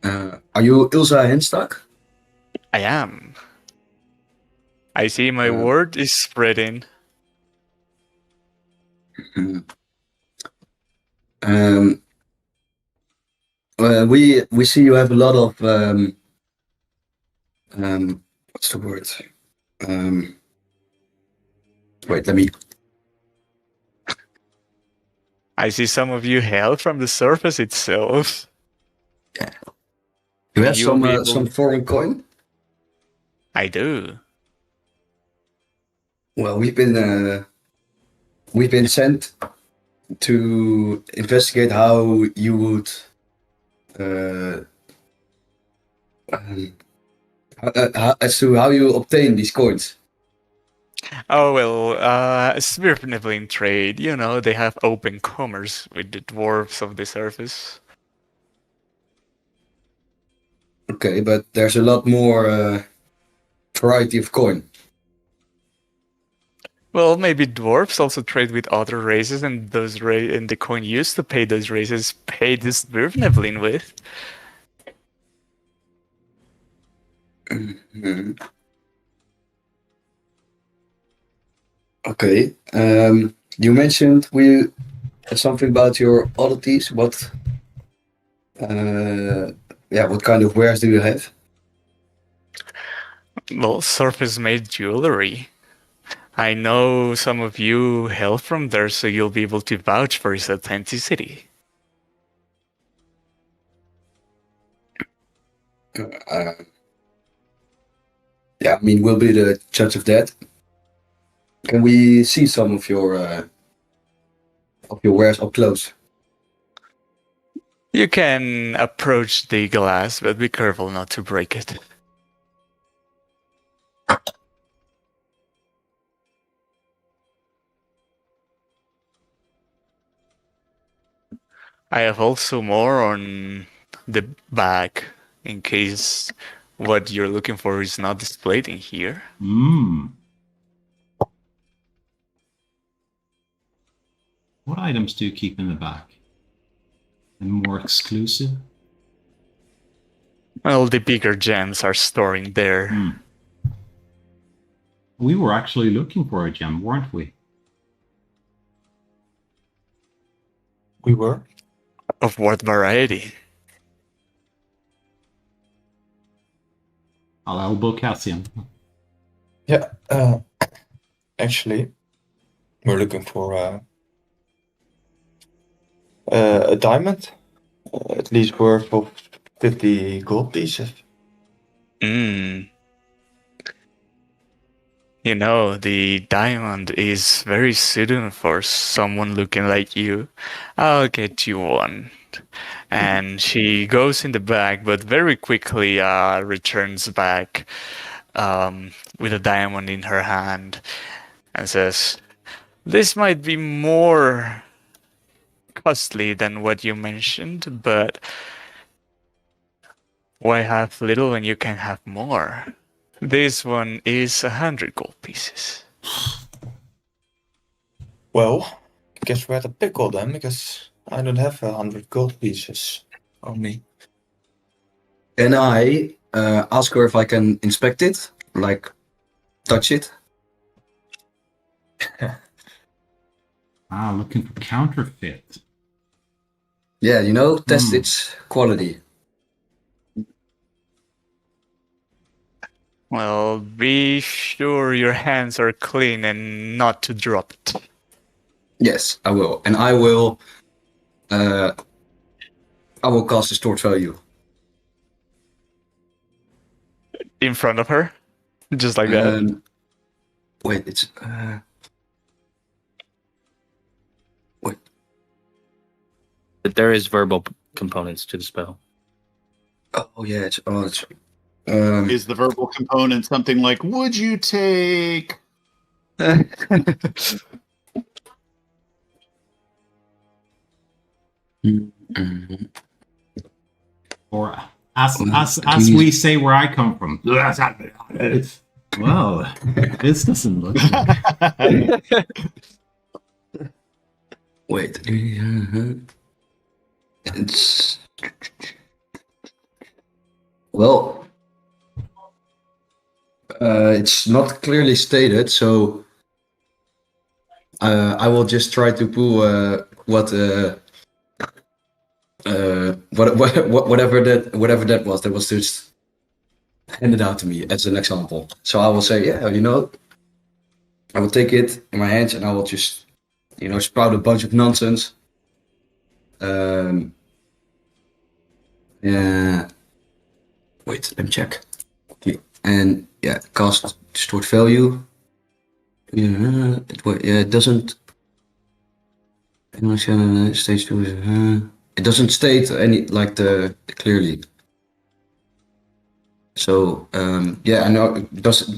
Are you Ilsa Henstock? I am. I see my word is spreading. We see you have a lot of what's the word? Wait, let me. I see some of you hail from the surface itself. Yeah. You have You'll be able- some foreign coin? I do. Well, we've been sent to investigate how you would as to how you obtain these coins. Oh, well, Svirfnivlin trade, you know, they have open commerce with the dwarves of the surface. Okay, but there's a lot more variety of coin. Well, maybe dwarves also trade with other races, and those and the coin used to pay those races paid this Svirfnivlin with. Okay. You mentioned something about your oddities. What kind of wares do you have? Well, surface-made jewelry. I know some of you hail from there, so you'll be able to vouch for its authenticity. Yeah, I mean, we'll be the judge of that. Can we see some of your wares up close? You can approach the glass, but be careful not to break it. I have also more on the bag, in case what you're looking for is not displayed in here. What items do you keep in the bag? And more exclusive? Well, the bigger gems are stored in there. We were actually looking for a gem, weren't we? We were. Of what variety? I'll elbow Cassian. Yeah. Actually, we're looking for a diamond, at least worth of 50 gold pieces. You know, the diamond is very suited for someone looking like you. I'll get you one. And she goes in the bag, but very quickly returns back with a diamond in her hand and says, "This might be more costly than what you mentioned, but why have little when you can have more? This one is 100 gold pieces." Well, guess we're at a pickle then, because I don't have 100 gold pieces on me. Can I ask her if I can inspect it? Like, touch it? Looking for counterfeit. Yeah, test its quality. Well, be sure your hands are clean and not to drop it. Yes, I will. And I will cast Distort Value. In front of her? Just like that? Wait, it's... wait. But there is verbal components to the spell. Oh, yeah, it's... Is the verbal component something like, would you take... Or as we say where I come from. Well, this doesn't look good. Wait. It's... Well... it's not clearly stated, so... I will just try to pull whatever that was. That was just handed out to me as an example. So I will say, yeah, I will take it in my hands and I will just, sprout a bunch of nonsense. Yeah. Wait, let me check. Okay. And yeah, cast Distort Value. Yeah, it doesn't. Stage 2 is. It doesn't state any clearly. So yeah, I know.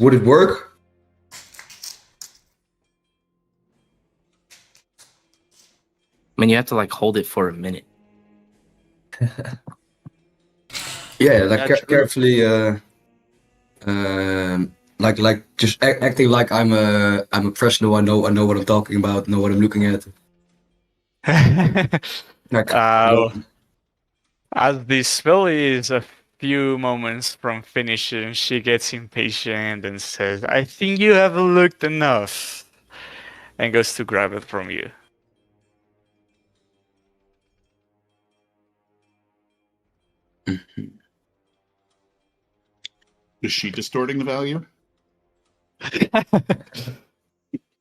Would it work? I mean, you have to hold it for a minute. Yeah, carefully. Just acting like I'm a professional. I know what I'm talking about. Know what I'm looking at. As the spell is a few moments from finishing, she gets impatient and says, "I think you have looked enough. and goes to grab it from you. Is she distorting the value?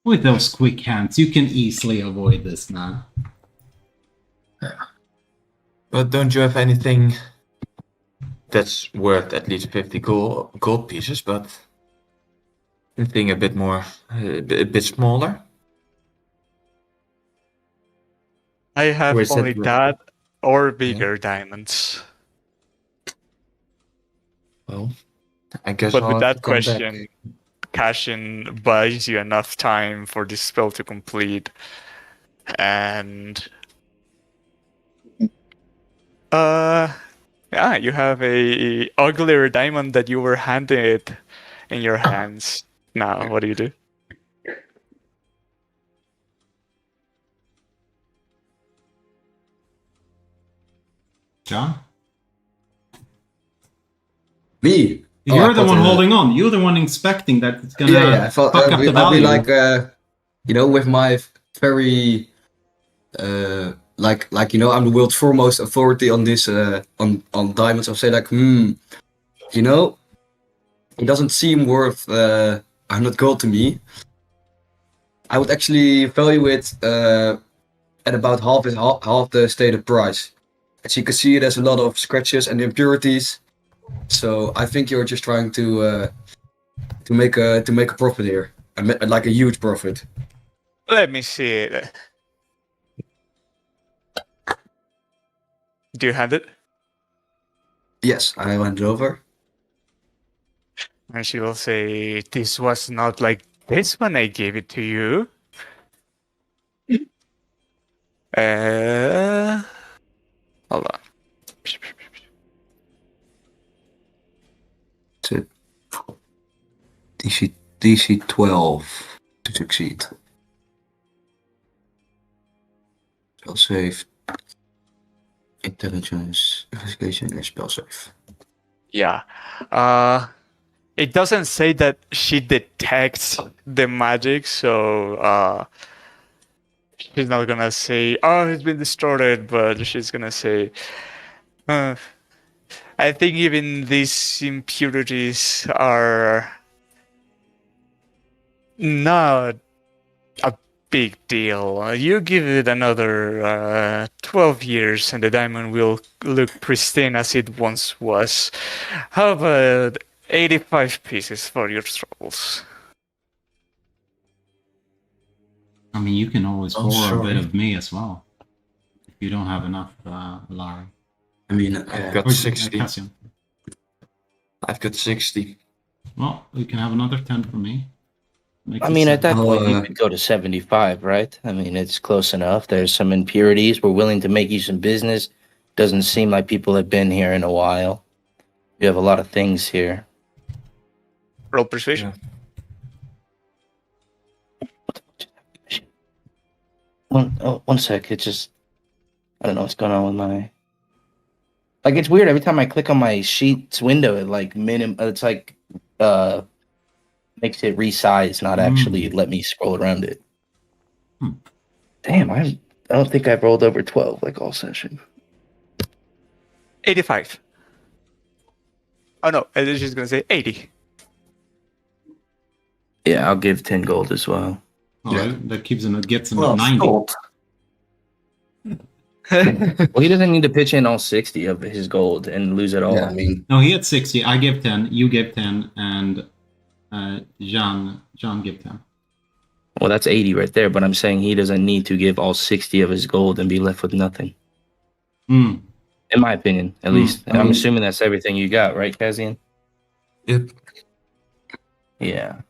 With those quick hands, you can easily avoid this, man. But don't you have anything that's worth at least 50 gold pieces, but anything a bit more, a bit smaller? I have Or is only that- that or bigger diamonds. Well, I guess But I'll with have to that come back. question, cash-in buys you enough time for this spell to complete. And yeah, you have a uglier diamond that you were handed in your hands. Now, what do you do? John? Me. Oh, You're I the thought one it was- holding on. You're the one inspecting that it's gonna Yeah. I thought fuck up the I'll be value. like, with my very, like I'm the world's foremost authority on this, on diamonds. I'll say like, it doesn't seem worth 100 gold to me. I would actually value it at about half the stated price. As you can see, there's a lot of scratches and impurities. So I think you're just trying to make a profit here, like a huge profit. Let me see it. Do you have it? Yes, I hand it over. And she will say, "This was not like this when I gave it to you." Hold on. To DC 12 to succeed. Spell save. Intelligence, investigation, and spell save. Yeah. It doesn't say that she detects the magic, so she's not gonna say, "Oh, it's been distorted," but she's gonna say, "I think even these impurities are not a big deal. You give it another 12 years and the diamond will look pristine as it once was. How about 85 pieces for your troubles?" I mean, you can always Oh, borrow a bit sorry. of me as well. If you don't have enough, Larry. I mean, I've got Or, 60. Cassian. I've got 60. Well, you can have another 10 from me. Make I it mean, at that 7. point, you uh, could go to 75, right? I mean, it's close enough. There's some impurities. We're willing to make you some business. Doesn't seem like people have been here in a while. You have a lot of things here. Roll persuasion. One sec. It's just, I don't know what's going on with my. Like, it's weird. Every time I click on my sheets window, it like it's like makes it resize, not actually let me scroll around it. Hmm. Damn, I don't think I've rolled over 12 like all session. 85. Oh no, I was just gonna say 80. Yeah, I'll give 10 gold as well. Oh, Yeah. that keeps him, gets him Well, at 90. gold. Well, he doesn't need to pitch in all 60 of his gold and lose it all. yeah, I mean, No, he had 60. I gave 10. You gave 10. And John gave 10. Well, that's 80 right there, but I'm saying he doesn't need to give all 60 of his gold and be left with nothing. Hmm. In my opinion, at least. I I'm mean- assuming that's everything you got, right, Kazian? Yep. Yeah.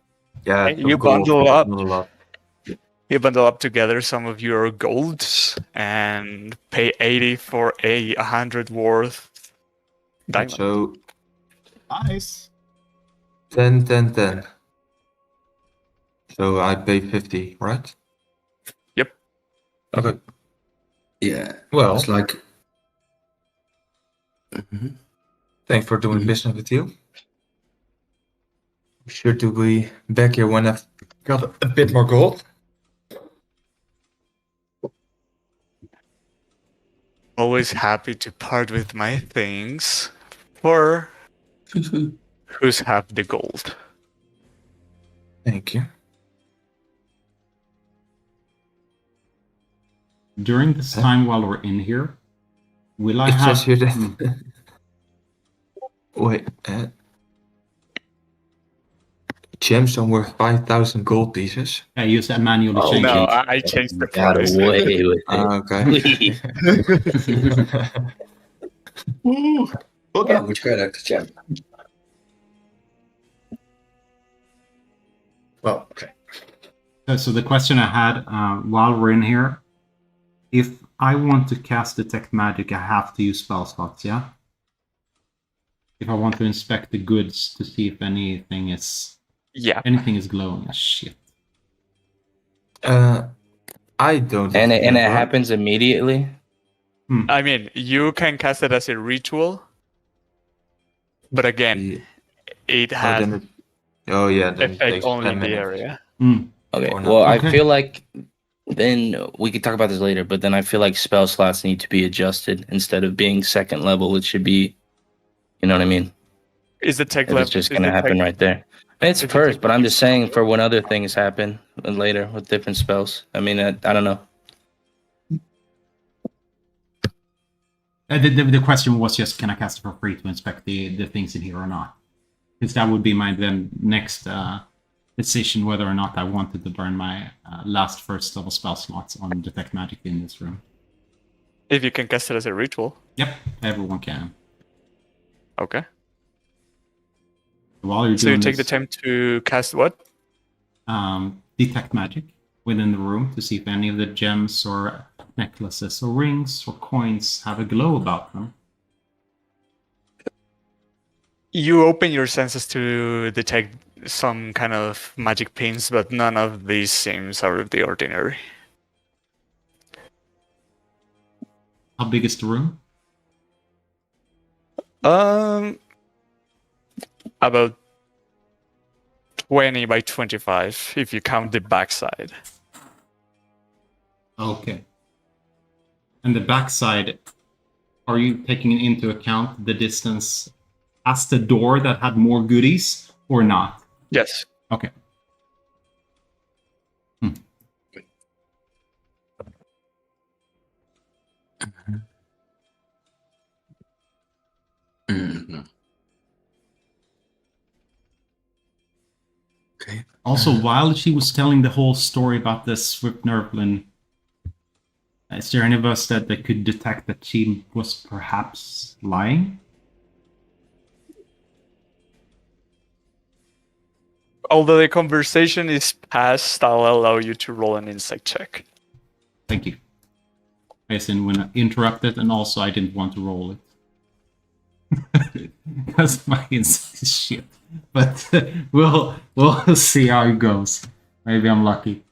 Yeah, And you gold, bundle but up. not a lot. You bundle up together some of your golds and pay 80 for a 100 worth diamond. So Nice. 10, 10, 10. So I pay 50, right? Yep. Okay. yeah, Well, it's like. Mhm. thanks for doing Mhm. business with you. Be sure to be back here when I've got a bit more gold. Always happy to part with my things for who's half the gold. Thank you. During this time while we're in here, will I It have... says here that. Wait. Gems are worth 5,000 gold pieces. I use that manually change No, it. I changed the Got price. away with it. Okay. Ooh. Okay. Ja, moet je kwijt, Jam. Well, okay. So the question I had while we're in here, if I want to cast detect magic, I have to use spell slots, yeah? If I want to inspect the goods to see if anything is glowing as shit. I don't. And it remember. happens immediately. I mean, you can cast it as a ritual, but again, it has then then it effect takes only 10 in the minutes. area. Okay. Or not. Well, I Okay. feel like then we could talk about this later, but then I feel like spell slots need to be adjusted. Instead of being second level, it should be, you know what I mean? Is the tech If level? it's just going to happen right there. It's Is it first, but I'm just saying for when other things happen later with different spells. I mean, I don't know. The question was just, can I cast it for free to inspect the things in here or not? Because that would be my then next decision whether or not I wanted to burn my last first level spell slots on detect magic in this room. If you can cast it as a ritual. Yep, everyone can. Okay. While you're So you doing take the this, time to cast what? detect magic within the room to see if any of the gems or necklaces or rings or coins have a glow about them. You open your senses to detect some kind of magic pins, but none of these seems out of the ordinary. How big is the room? About 20 by 25, if you count the backside. Okay. And the backside, are you taking into account the distance past the door that had more goodies or not? Yes. Okay. Mhm. Okay. Also, while she was telling the whole story about the Swift Nerflin, is there any of us that could detect that she was perhaps lying? Although the conversation is past, I'll allow you to roll an insight check. Thank you. As in when I interrupted, and also I didn't want to roll it. Because my insight is shit. But we'll see how it goes. Maybe I'm lucky.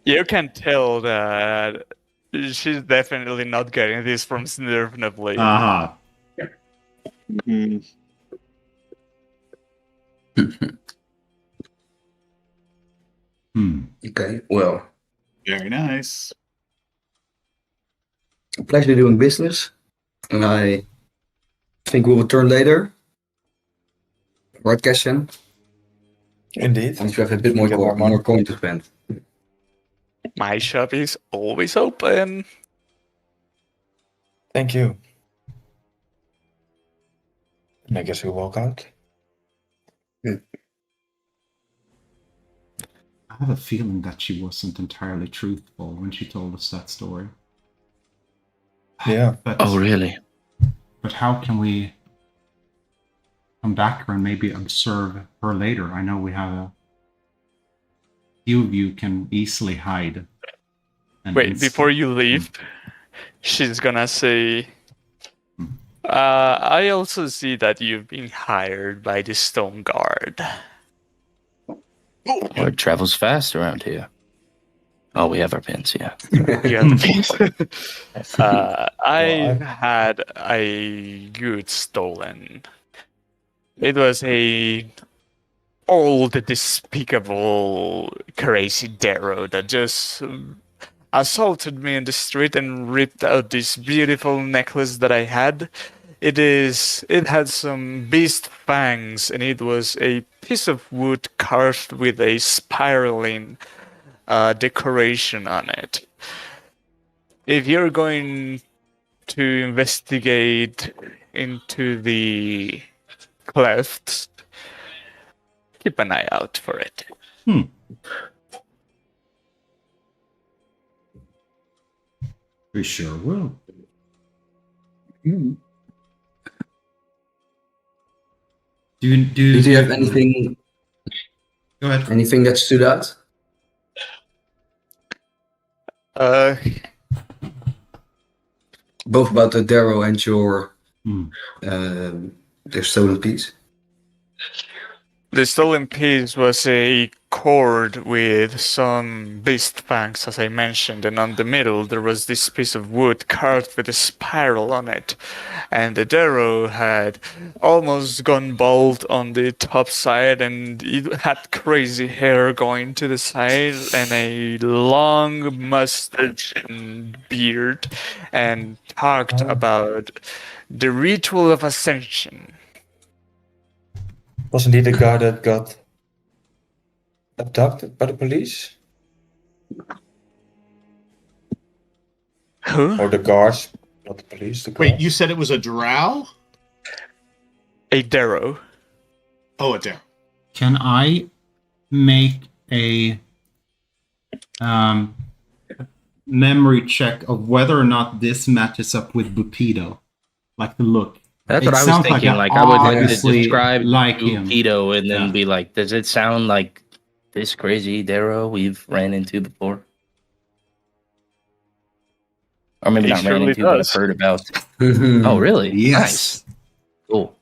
You can tell that she's definitely not getting this from Snurfnably. Aha. Mhm. Okay, well, Very nice. a pleasure doing business. And I think we'll return later. Right, Cassian? Indeed. Once you have a bit more, Get more money. more coin to spend. My shop is always open. Thank you. And I guess we walk out. I have a feeling that she wasn't entirely truthful when she told us that story. Yeah. But, Oh, really? But how can we come back and maybe observe her later? I know we have a few of you can easily hide. And Wait, before you leave, she's gonna say, I also see that you've been hired by the Stone Guard. Word travels fast around here. Oh, we have our pins, yeah. You have the piece. I've had a good stolen. It was a old, despicable, crazy Darrow that just assaulted me in the street and ripped out this beautiful necklace that I had. It had some beast fangs, and it was a piece of wood carved with a spiraling decoration on it. If you're going to investigate into the clefts, keep an eye out for it. We sure will. Did you have anything? Go ahead. Anything that stood out? Both about the Darrow and your the stolen piece. The stolen piece was a cord with some beast fangs, as I mentioned, and on the middle there was this piece of wood carved with a spiral on it. And the Darrow had almost gone bald on the top side, and it had crazy hair going to the side, and a long mustache and beard, and talked about the ritual of ascension. Wasn't he the guy that got abducted by the police? Who? Or the guards, not the police, the guards. Wait, you said it was a drow? A Darrow. Oh, a drow. Can I make a memory check of whether or not this matches up with Bupido? Like the look. That's It what I was sounds thinking. like Like, I would like to obviously describe like him. Tito and then Yeah. be like, does it sound like this crazy Darrow we've ran into before? Or maybe He not ran surely into, but does. heard about. Oh, really? Yes. Nice. Cool.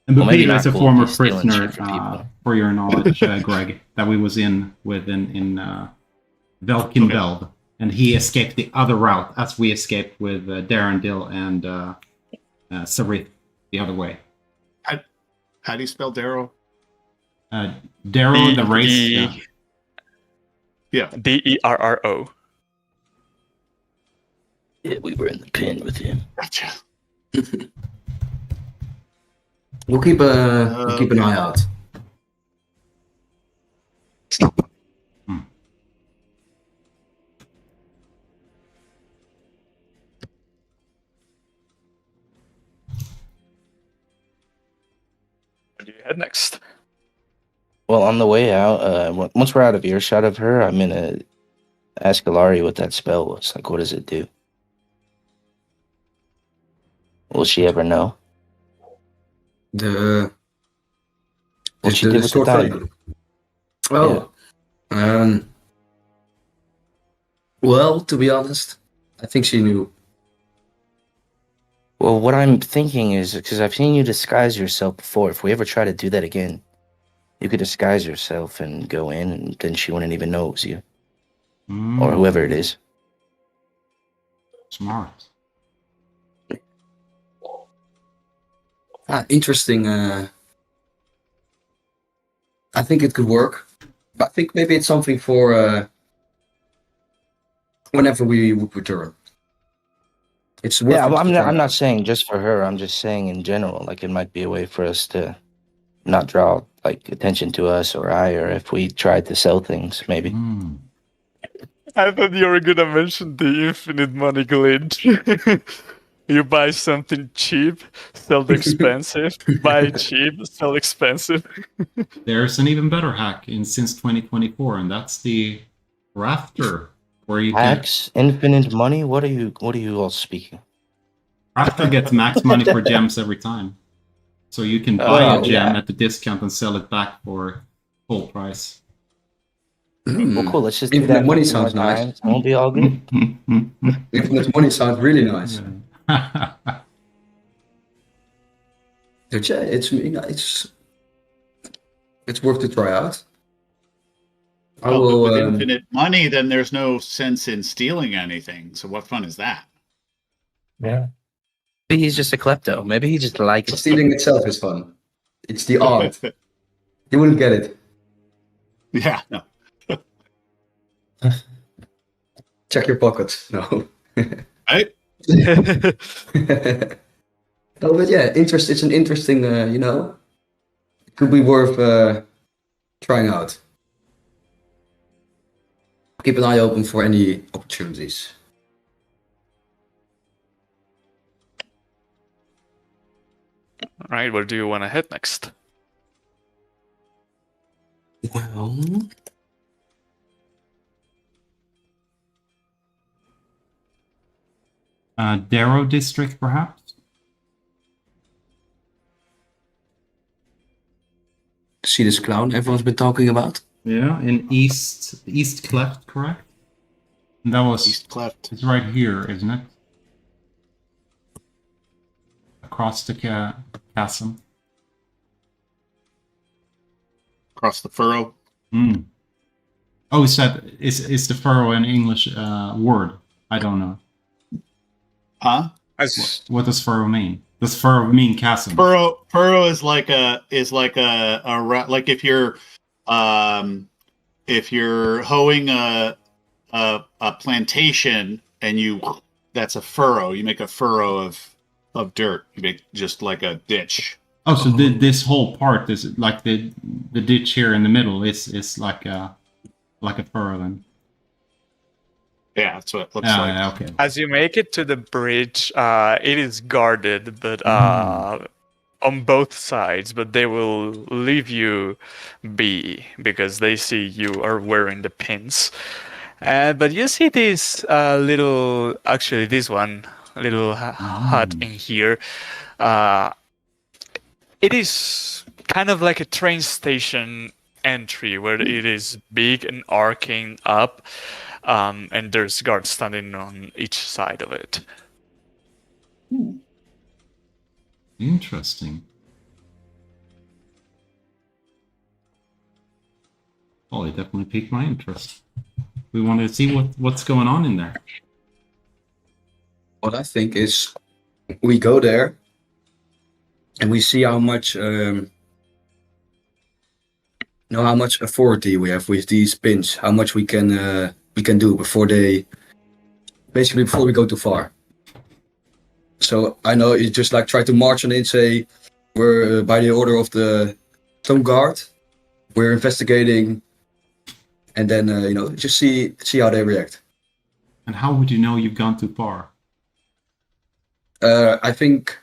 And Well, maybe Bupido not is a cool, former just stealing prisoner, shit from people. for your knowledge, Greg, that we was in Velkinveld. And he escaped the other route as we escaped with Darendil and Sarith the other way. How do you spell Darrow? Darrow, the race. Yeah. Derro. Yeah, we were in the pen with him. Gotcha. We'll keep an eye out. Where do you head next? Well, on the way out, once we're out of earshot of her, I'm gonna ask Ilari what that spell was. Like, what does it do? Will she ever know? The What she did with the sword diamond? fight. Oh, well, to be honest, I think she knew. Well, what I'm thinking is, because I've seen you disguise yourself before, if we ever try to do that again, you could disguise yourself and go in, and then she wouldn't even know it was you. Or whoever it is. Smart. Interesting. I think it could work. But I think maybe it's something for whenever we would return. It's worth Yeah, it well, to I'm try. not saying just for her. I'm just saying in general. Like, it might be a way for us to not draw like attention to us or if we tried to sell things, maybe. I thought you were gonna mention the infinite money glitch. You buy something cheap, sell expensive. Buy cheap, sell expensive. There's an even better hack since 2024, and that's the Rafter, where you Hacks, infinite money. What are you all speaking? Rafter gets max money for gems every time, so you can buy a gem at the discount and sell it back for full price. Well, cool. Let's just do Infinite that. money one sounds more nice. time. Won't be all good. Infinite money sounds really nice. It's worth to try out. I Well, but will. with infinite money, then there's no sense in stealing anything. So what fun is that? Yeah. Maybe he's just a klepto. Maybe he just likes Stealing itself is fun. It's the art. You wouldn't get it. Yeah, no. Check your pockets. No. Right? No, but yeah, it's an interesting, it could be worth trying out. Keep an eye open for any opportunities. All right, where do you want to head next? Well, Darrow district, perhaps. see this clown everyone's been talking about? Yeah, in East Cleft, correct? And that was East Cleft. It's right here, isn't it? Across the chasm. Across the furrow. Mm. Oh, is the furrow an English word? I don't know. Huh? What does furrow mean? Does furrow mean chasm? Furrow is like a like if you're hoeing a plantation and that's a furrow. You make a furrow of dirt. You make just like a ditch. Oh, so this whole part is like the ditch here in the middle is like a furrow then. Yeah, that's what it looks like. Yeah, okay. As you make it to the bridge, it is guarded, but on both sides. But they will leave you be because they see you are wearing the pins. But you see this little hut in here. It is kind of like a train station entry where it is big and arcing up. And there's guards standing on each side of it. Interesting. Well, it definitely piqued my interest. We wanted to see what's going on in there. What I think is we go there and we see how much how much authority we have with these pins, how much we can do before we go too far. So I know you just like try to march on in, say we're by the order of the Stone Guard, we're investigating, and then just see how they react. And how would you know you've gone too far? I think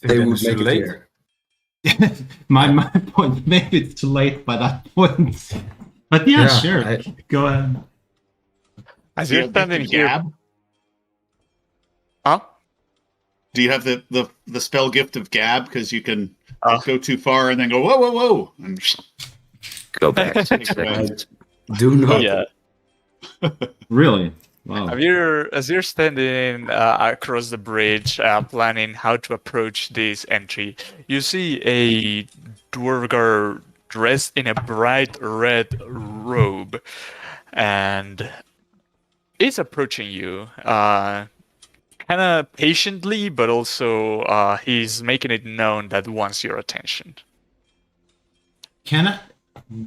they Then would it's make too it late. clear. my point, maybe it's too late by that point. But yeah, sure. Go ahead. As Do you you're have standing Gift of here, Gab? huh? Do you have the spell Gift of Gab? Because you can go too far and then go whoa, whoa, whoa, and Go back. take it away. Do not. Yeah. Really? Wow. As you're standing across the bridge, planning how to approach this entry, you see a dwarf dressed in a bright red robe, and is approaching you, kind of patiently, but also he's making it known that wants your attention.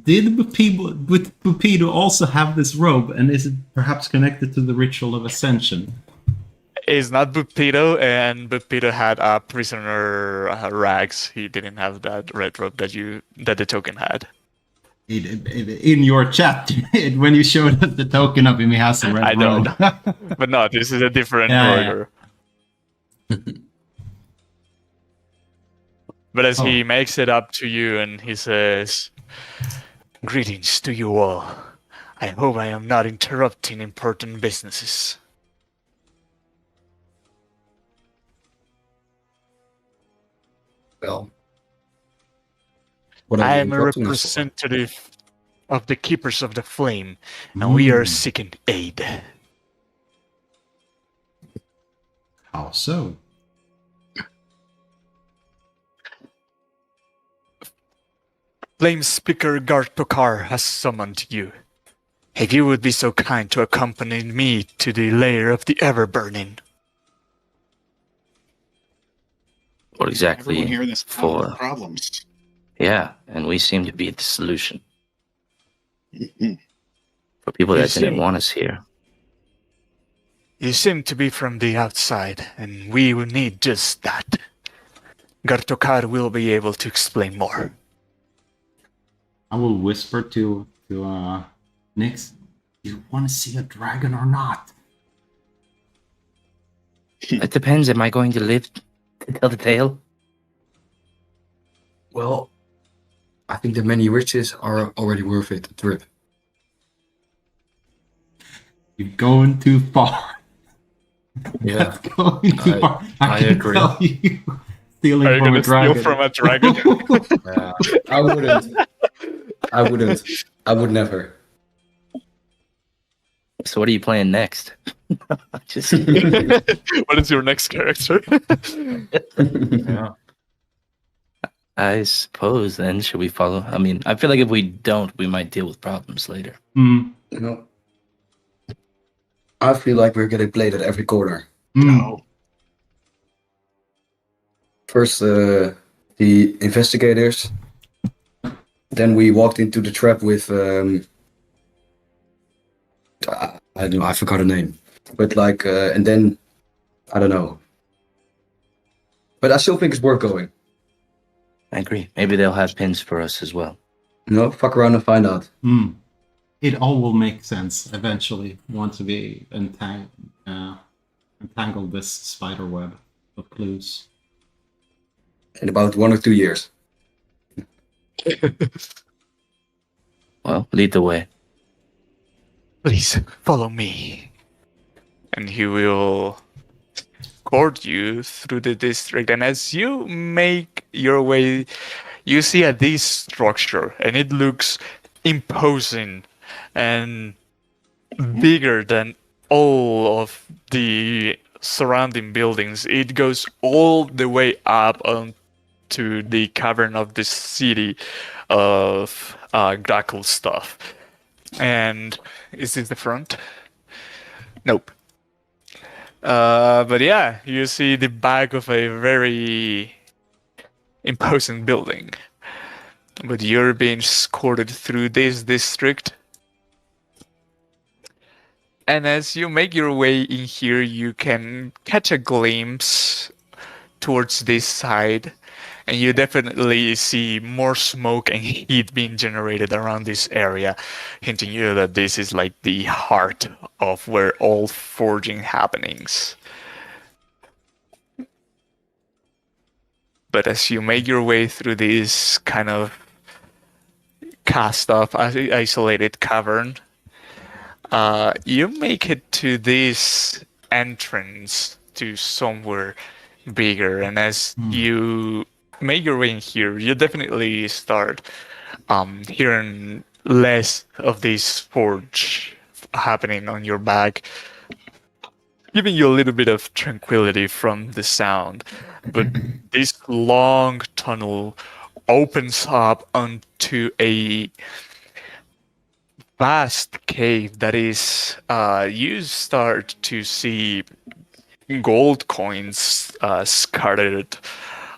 Did Bupido also have this robe, and is it perhaps connected to the ritual of ascension? It's not Bupido, and Bupido had prisoner rags. He didn't have that red robe that the token had. In your chat, when you showed us the token of him, he has a red I know, robe. but no, this is a different order. But as he makes it up to you and he says, "Greetings to you all. I hope I am not interrupting important businesses." Well, what are I you am a interrupting us for? representative of the Keepers of the Flame, and we are seeking aid. How so? Flame Speaker Gartokar has summoned you. If you would be so kind to accompany me to the lair of the Everburning. What Everyone exactly hearing this for? problems. Yeah, and we seem to be the solution for people You that didn't see- want us here. You seem to be from the outside, and we will need just that. Gartokar will be able to explain more. I will whisper to Nyx. You want to see a dragon or not? It depends. Am I going to live to tell the tale? Well, I think the many riches are already worth it. Drip. You're going too far. Yeah, That's going too far. I can agree. tell you. Stealing Are you from a gonna steal dragon. from a dragon? yeah. I wouldn't. I would never. So what are you playing next? Just What is your next character? Yeah. I suppose then should we follow? I mean, I feel like if we don't, we might deal with problems later. Mm, You know, I feel like we're getting played at every corner. mm. First, the investigators. Then we walked into the trap with I don't know. I forgot her name, but like, and then I don't know. But I still think it's worth going. I agree. Maybe they'll have pins for us as well. No, fuck around and find out. Mm. It all will make sense eventually once we entangle this spider web of clues. In about 1 or 2 years. Well, lead the way. Please follow me. And he will court you through the district. And as you make your way, you see this structure, and it looks imposing and bigger than all of the surrounding buildings. It goes all the way up onto the cavern of the city of Gracklstugh. And is this the front? Nope. But yeah, you see the back of a very imposing building. But you're being escorted through this district. And as you make your way in here, you can catch a glimpse towards this side. And you definitely see more smoke and heat being generated around this area, hinting you that this is like the heart of where all forging happenings. But as you make your way through this kind of cast off, isolated cavern, you make it to this entrance to somewhere bigger. And as you make your way in here, you definitely start hearing less of this forge happening on your back, giving you a little bit of tranquility from the sound. But this long tunnel opens up onto a vast cave that is, you start to see gold coins scattered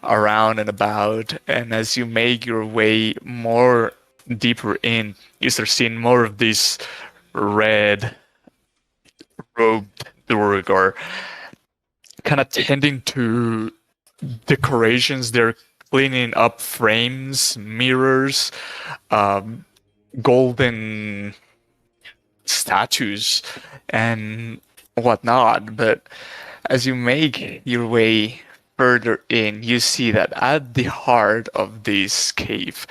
around and about, and as you make your way more deeper in, you start seeing more of these red robed Durgar kind of tending to decorations. They're cleaning up frames, mirrors, golden statues, and whatnot. But as you make your way further in, you see that at the heart of this cave,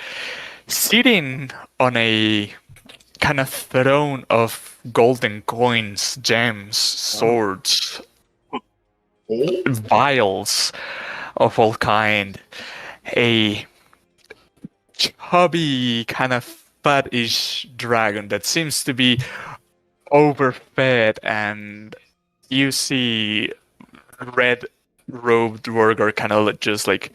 sitting on a kind of throne of golden coins, gems, swords, vials of all kind, a chubby, kind of fat-ish dragon that seems to be overfed, and you see red robed warrior kind of just like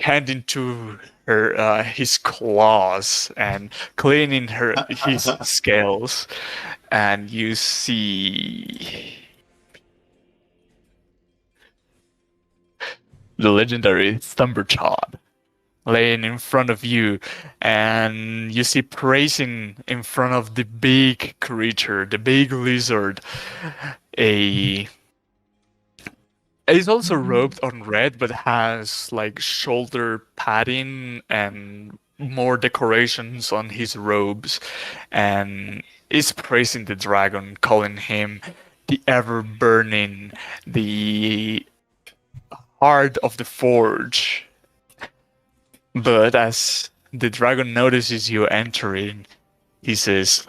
handing to her his claws and cleaning his scales, and you see the legendary Themberchaud laying in front of you, and you see praising in front of the big creature, the big lizard, It's also robed on red, but has like shoulder padding and more decorations on his robes, and is praising the dragon, calling him the ever-burning, the heart of the forge. But as the dragon notices you entering, he says,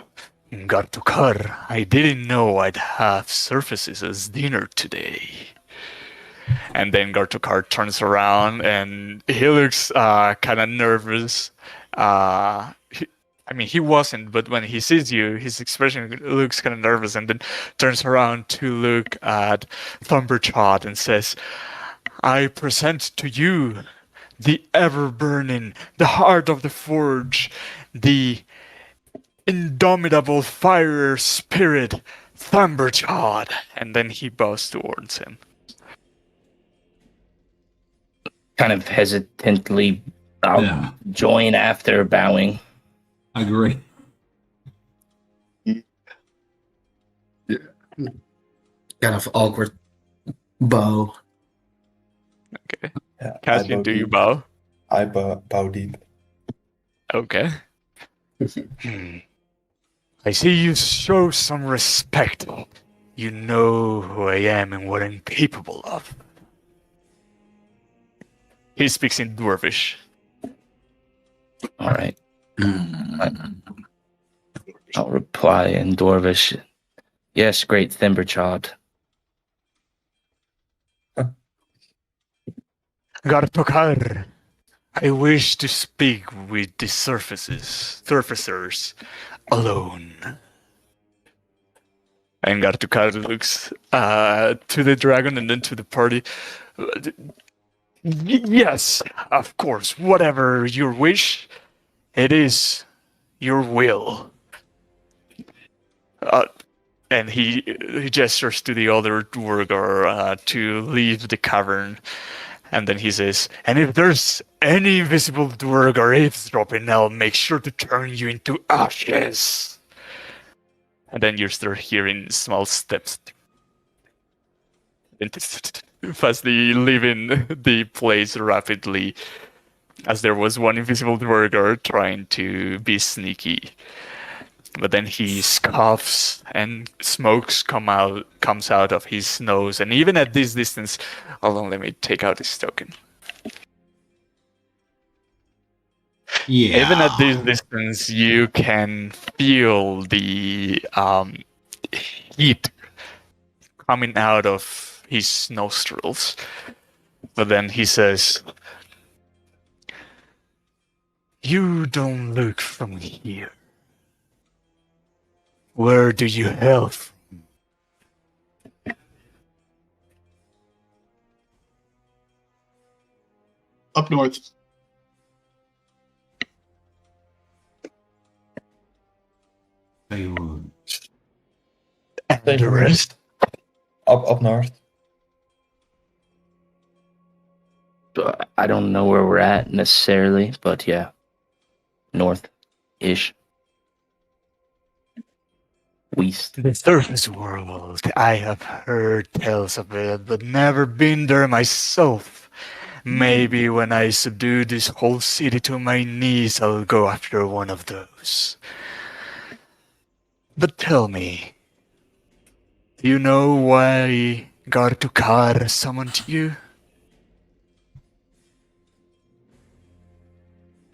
Gartukar, I didn't know I'd have surfaces as dinner today. And then Gartukar turns around and he looks kind of nervous. He wasn't, but when he sees you, his expression looks kind of nervous, and then turns around to look at Themberchaud and says, I present to you the ever-burning, the heart of the forge, the indomitable fire spirit, Themberchaud. And then he bows towards him. Kind of hesitantly, I'll join after bowing. Agree. Yeah. Kind of awkward bow. Okay. Yeah, Cassian, do you bow? I bow deep. Okay. I see you show some respect. You know who I am and what I'm capable of. He speaks in Dwarvish. All right. I'll reply in Dwarvish. Yes, great Themberchaud. Gartukar, I wish to speak with the surfacers alone. And Gartukar looks to the dragon and then to the party. Yes, of course, whatever your wish, it is your will. And he gestures to the other Dwargar to leave the cavern. And then he says, and if there's any invisible Dwargar eavesdropping, I'll make sure to turn you into ashes. And then you start hearing small steps. Fastly leaving the place rapidly, as there was one invisible Dwargar trying to be sneaky. But then he scoffs and smokes comes out of his nose, and even at this distance, hold on, let me take out this token. Yeah. Even at this distance, you can feel the heat coming out of his nostrils. But then he says, you don't look from here. Where do you hail from? Up north. And the rest? Up north. I don't know where we're at necessarily, but yeah, north-ish. West. The surface world. I have heard tales of it, but never been there myself. Maybe when I subdue this whole city to my knees, I'll go after one of those. But tell me, do you know why Gartukar summoned you?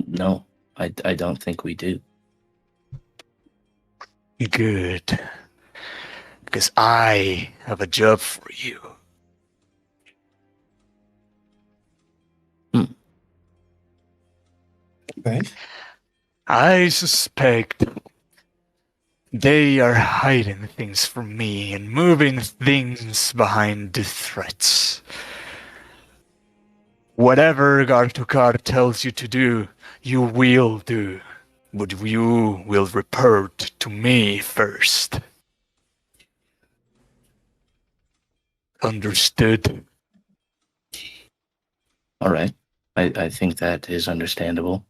No, I don't think we do. Good. Because I have a job for you. Okay. I suspect they are hiding things from me and moving things behind the threats. Whatever Gartukar tells you to do, you will do. But you will report to me first. Understood? All right. I think that is understandable.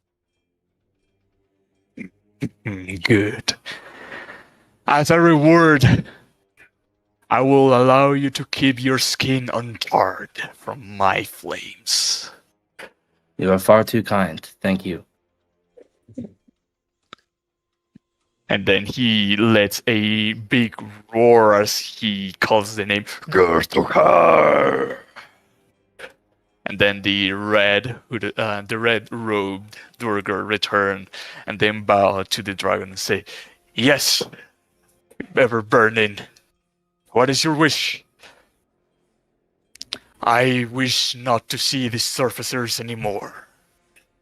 Good. As a reward, I will allow you to keep your skin uncharred from my flames. You are far too kind. Thank you. And then he lets a big roar as he calls the name Gracklstugh. And then the red robed Durgar return and then bow to the dragon and say, "Yes, ever burning. What is your wish?" "I wish not to see the surfacers anymore.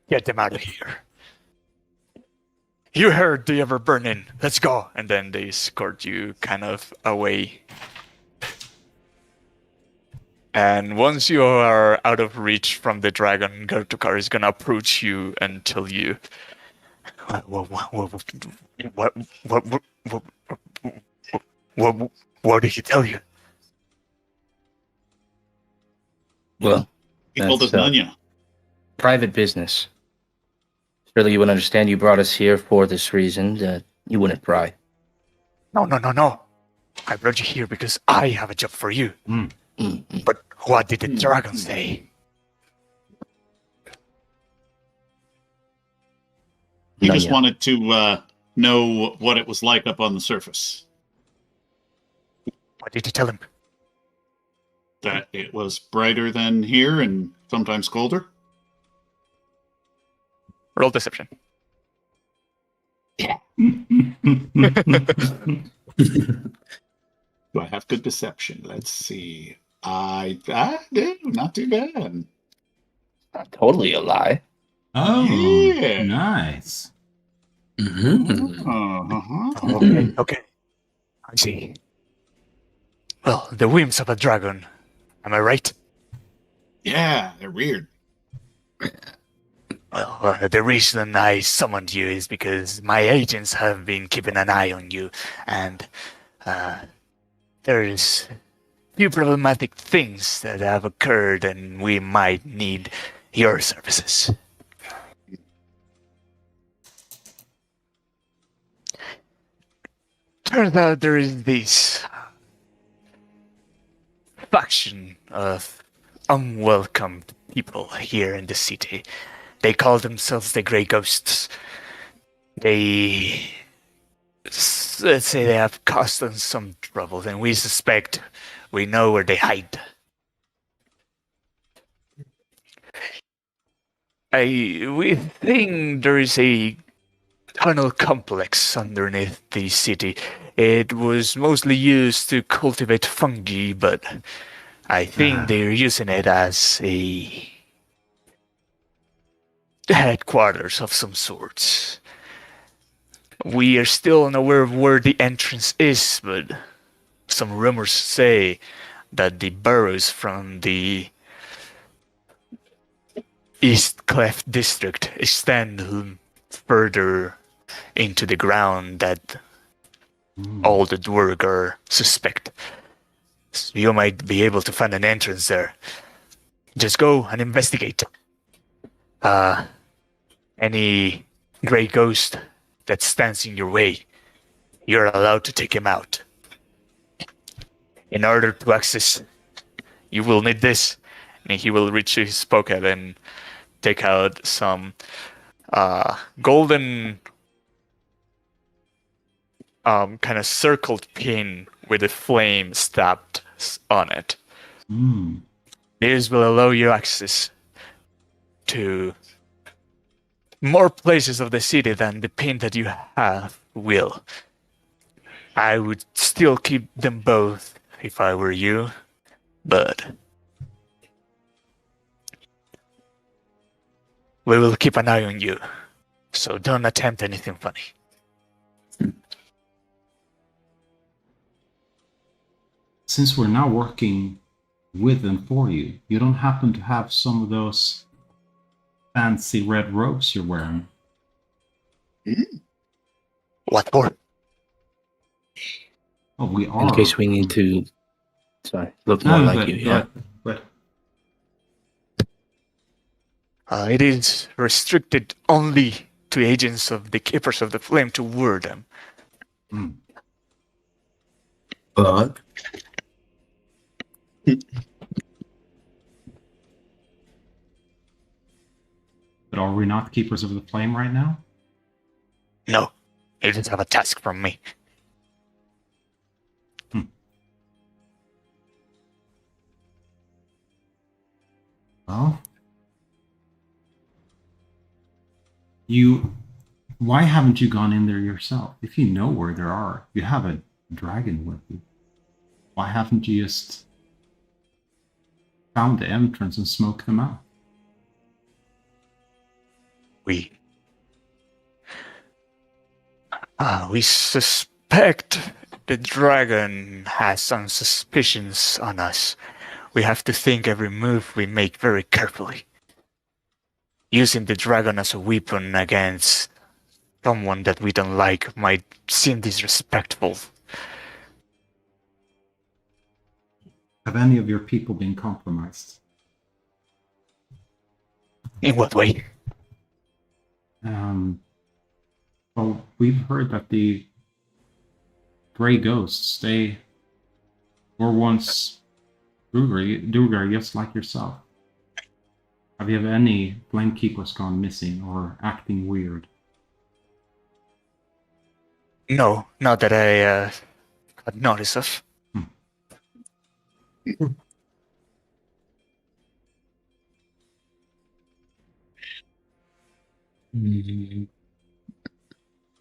Get them out of here." "You heard the ever burning. Let's go." And then they escort you kind of away. And once you are out of reach from the dragon, Gracklstugh is gonna approach you and tell you, what did he tell you?" Well, He told us Nunya. private business. Surely you would understand you brought us here for this reason, that you wouldn't pry. No. I brought you here because I have a job for you. Mm-mm. But what did the dragon say? He just Nunya. wanted to know what it was like up on the surface. What did you tell him? That it was brighter than here and sometimes colder. Roll deception. Do I have good deception? Let's see. I do. Not too bad. Not totally a lie. Oh, Yeah. nice. Mhm. Okay. I see. Well, the whims of a dragon. Am I right? Yeah, they're weird. Well, the reason I summoned you is because my agents have been keeping an eye on you, and there's few problematic things that have occurred, and we might need your services. Turns out there is this faction of unwelcome people here in the city. They call themselves the Grey Ghosts. Let's say they have caused us some trouble, and we suspect we know where they hide. We think there is a tunnel complex underneath the city. It was mostly used to cultivate fungi, but I think they're using it as a headquarters of some sorts. We are still unaware of where the entrance is, but some rumors say that the burrows from the East Cleft district extend further into the ground that all the Dwargar suspect. So you might be able to find an entrance there. Just go and investigate. Any Grey Ghost that stands in your way, you're allowed to take him out. In order to access, you will need this. And he will reach his pocket and take out some golden kind of circled pin with a flame stabbed on it. This will allow you access to more places of the city than the pin that you have will. I would still keep them both if I were you, but we will keep an eye on you, so don't attempt anything funny. Since we're now working with and for you, you don't happen to have some of those fancy red robes you're wearing? What for? Oh, we are. In case we need to, look more like you. Yeah. But It is restricted only to agents of the Keepers of the Flame to ward them. But But are we not Keepers of the Flame right now? No, agents have a task from me. Well, why haven't you gone in there yourself? If you know where there are, you have a dragon with you. Why haven't you just found the entrance and smoked them out? We suspect the dragon has some suspicions on us. We have to think every move we make very carefully. Using the dragon as a weapon against someone that we don't like might seem disrespectful. Have any of your people been compromised? In what way? Well, we've heard that the Grey Ghosts, they were once Duergar just like yourself. Have you had any Flame Keepers gone missing or acting weird? No, not that I had notice of.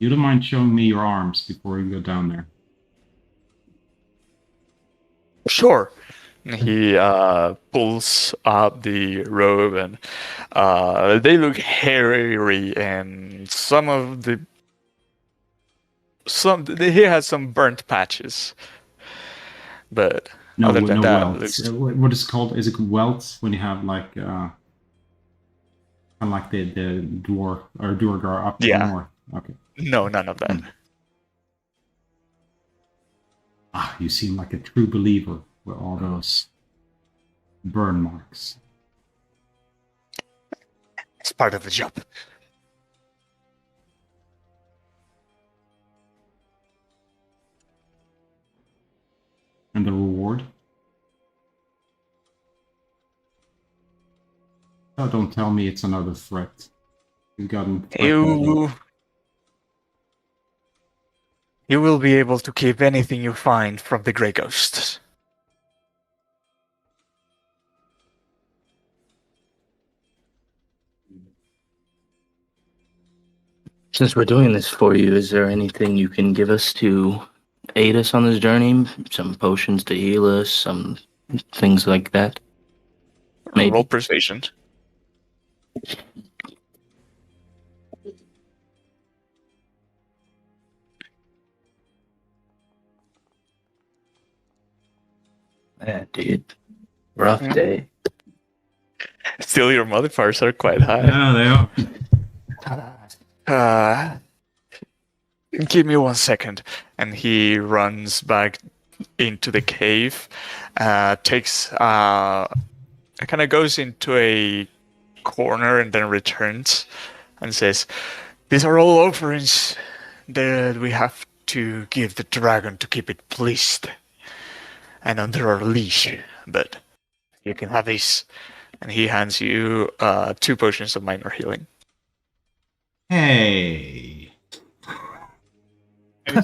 You don't mind showing me your arms before you go down there? Sure. He pulls up the robe, and they look hairy, and he has some burnt patches, but No, other than that, welts. What is it called? Is it welts when you have like kind of like the dwarf or Duergar up north? Okay. no, none of that. You seem like a true believer with all those burn marks. It's part of the job. And the reward? Oh, don't tell me it's another threat. You've gotten You will be able to keep anything you find from the Grey Ghosts. Since we're doing this for you, is there anything you can give us to aid us on this journey? Some potions to heal us, some things like that? Maybe. Roll persuasion. Yeah, dude. Rough day. Still, your modifiers are quite high. Yeah, they are. Give me 1 second. And he runs back into the cave, takes, kind of goes into a corner and then returns and says, "These are all offerings that we have to give the dragon to keep it pleased and under our leash, but you can have these." And he hands you 2 potions of minor healing. Hey. Do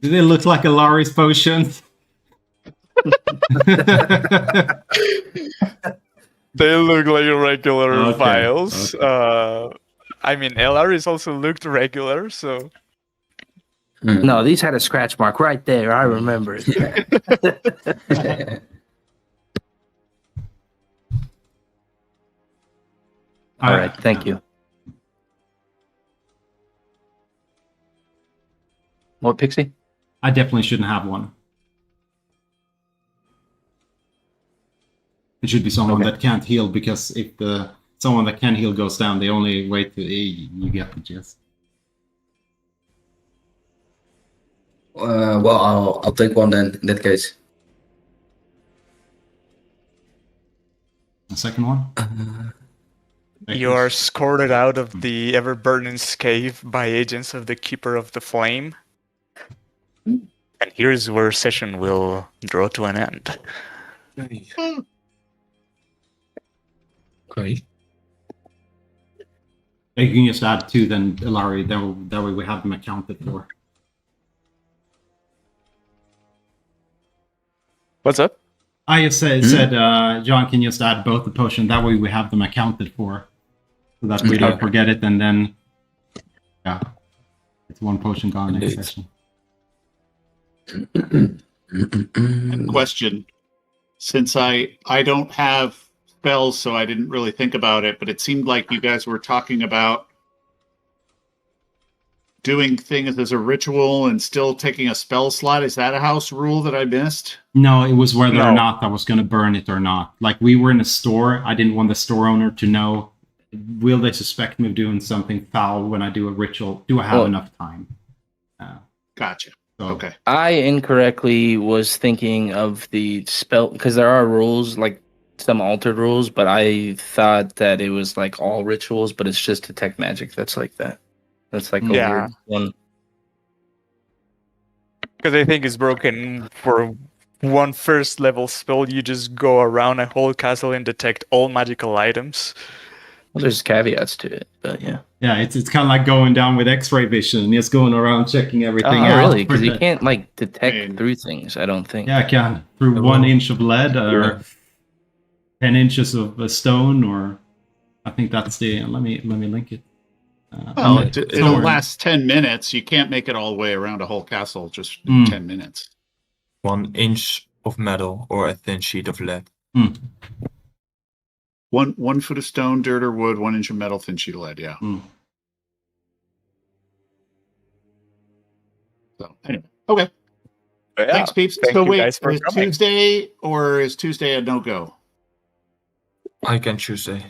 they look like Alari's potions? They look like regular Okay, vials. okay. I mean, Elari's also looked regular, so... No, these had a scratch mark right there. I remember it. All right, thank you. What, Pixie? I definitely shouldn't have one. It should be someone that can't heal, because if someone that can heal goes down, the only way to you get the gist. Well, I'll take one then in that case. The second one? You are escorted out of the ever-burning cave by agents of the Keeper of the Flame. And here's where session will draw to an end. Great. You can just add 2 then, Ilari, that way we have them accounted for. What's up? I just said, John can just add both the potion, that way we have them accounted for. So that we don't forget it, and then, yeah, it's 1 potion gone next session. Question. Since I don't have spells, so I didn't really think about it, but it seemed like you guys were talking about doing things as a ritual and still taking a spell slot. Is that a house rule that I missed? No, it was whether or not I was going to burn it or not. Like, we were in a store. I didn't want the store owner to know, will they suspect me of doing something foul when I do a ritual? Do I have enough time? Gotcha. So, Okay. I incorrectly was thinking of the spell, because there are rules, like some altered rules, but I thought that it was like all rituals, but it's just detect magic that's like that. That's like a weird one. Because I think it's broken for one first level spell. You just go around a whole castle and detect all magical items. Well, there's caveats to it, but yeah. Yeah, it's kind of like going down with X-ray vision, just going around checking everything out. Really? Because you can't like detect through things, I don't think. Yeah, I can. Through 1 inch of lead or 10 inches of a stone, or I think that's the. Let me link it. Well, it'll last 10 minutes. You can't make it all the way around a whole castle just in 10 minutes. 1 inch of metal or a thin sheet of lead. 1 foot of stone, dirt, or wood, 1 inch of metal, thin sheet of lead. Yeah. So anyway, okay. Yeah. Thanks, peeps. Thank so you wait, guys for is coming. Tuesday or is Tuesday a no-go? I can Tuesday.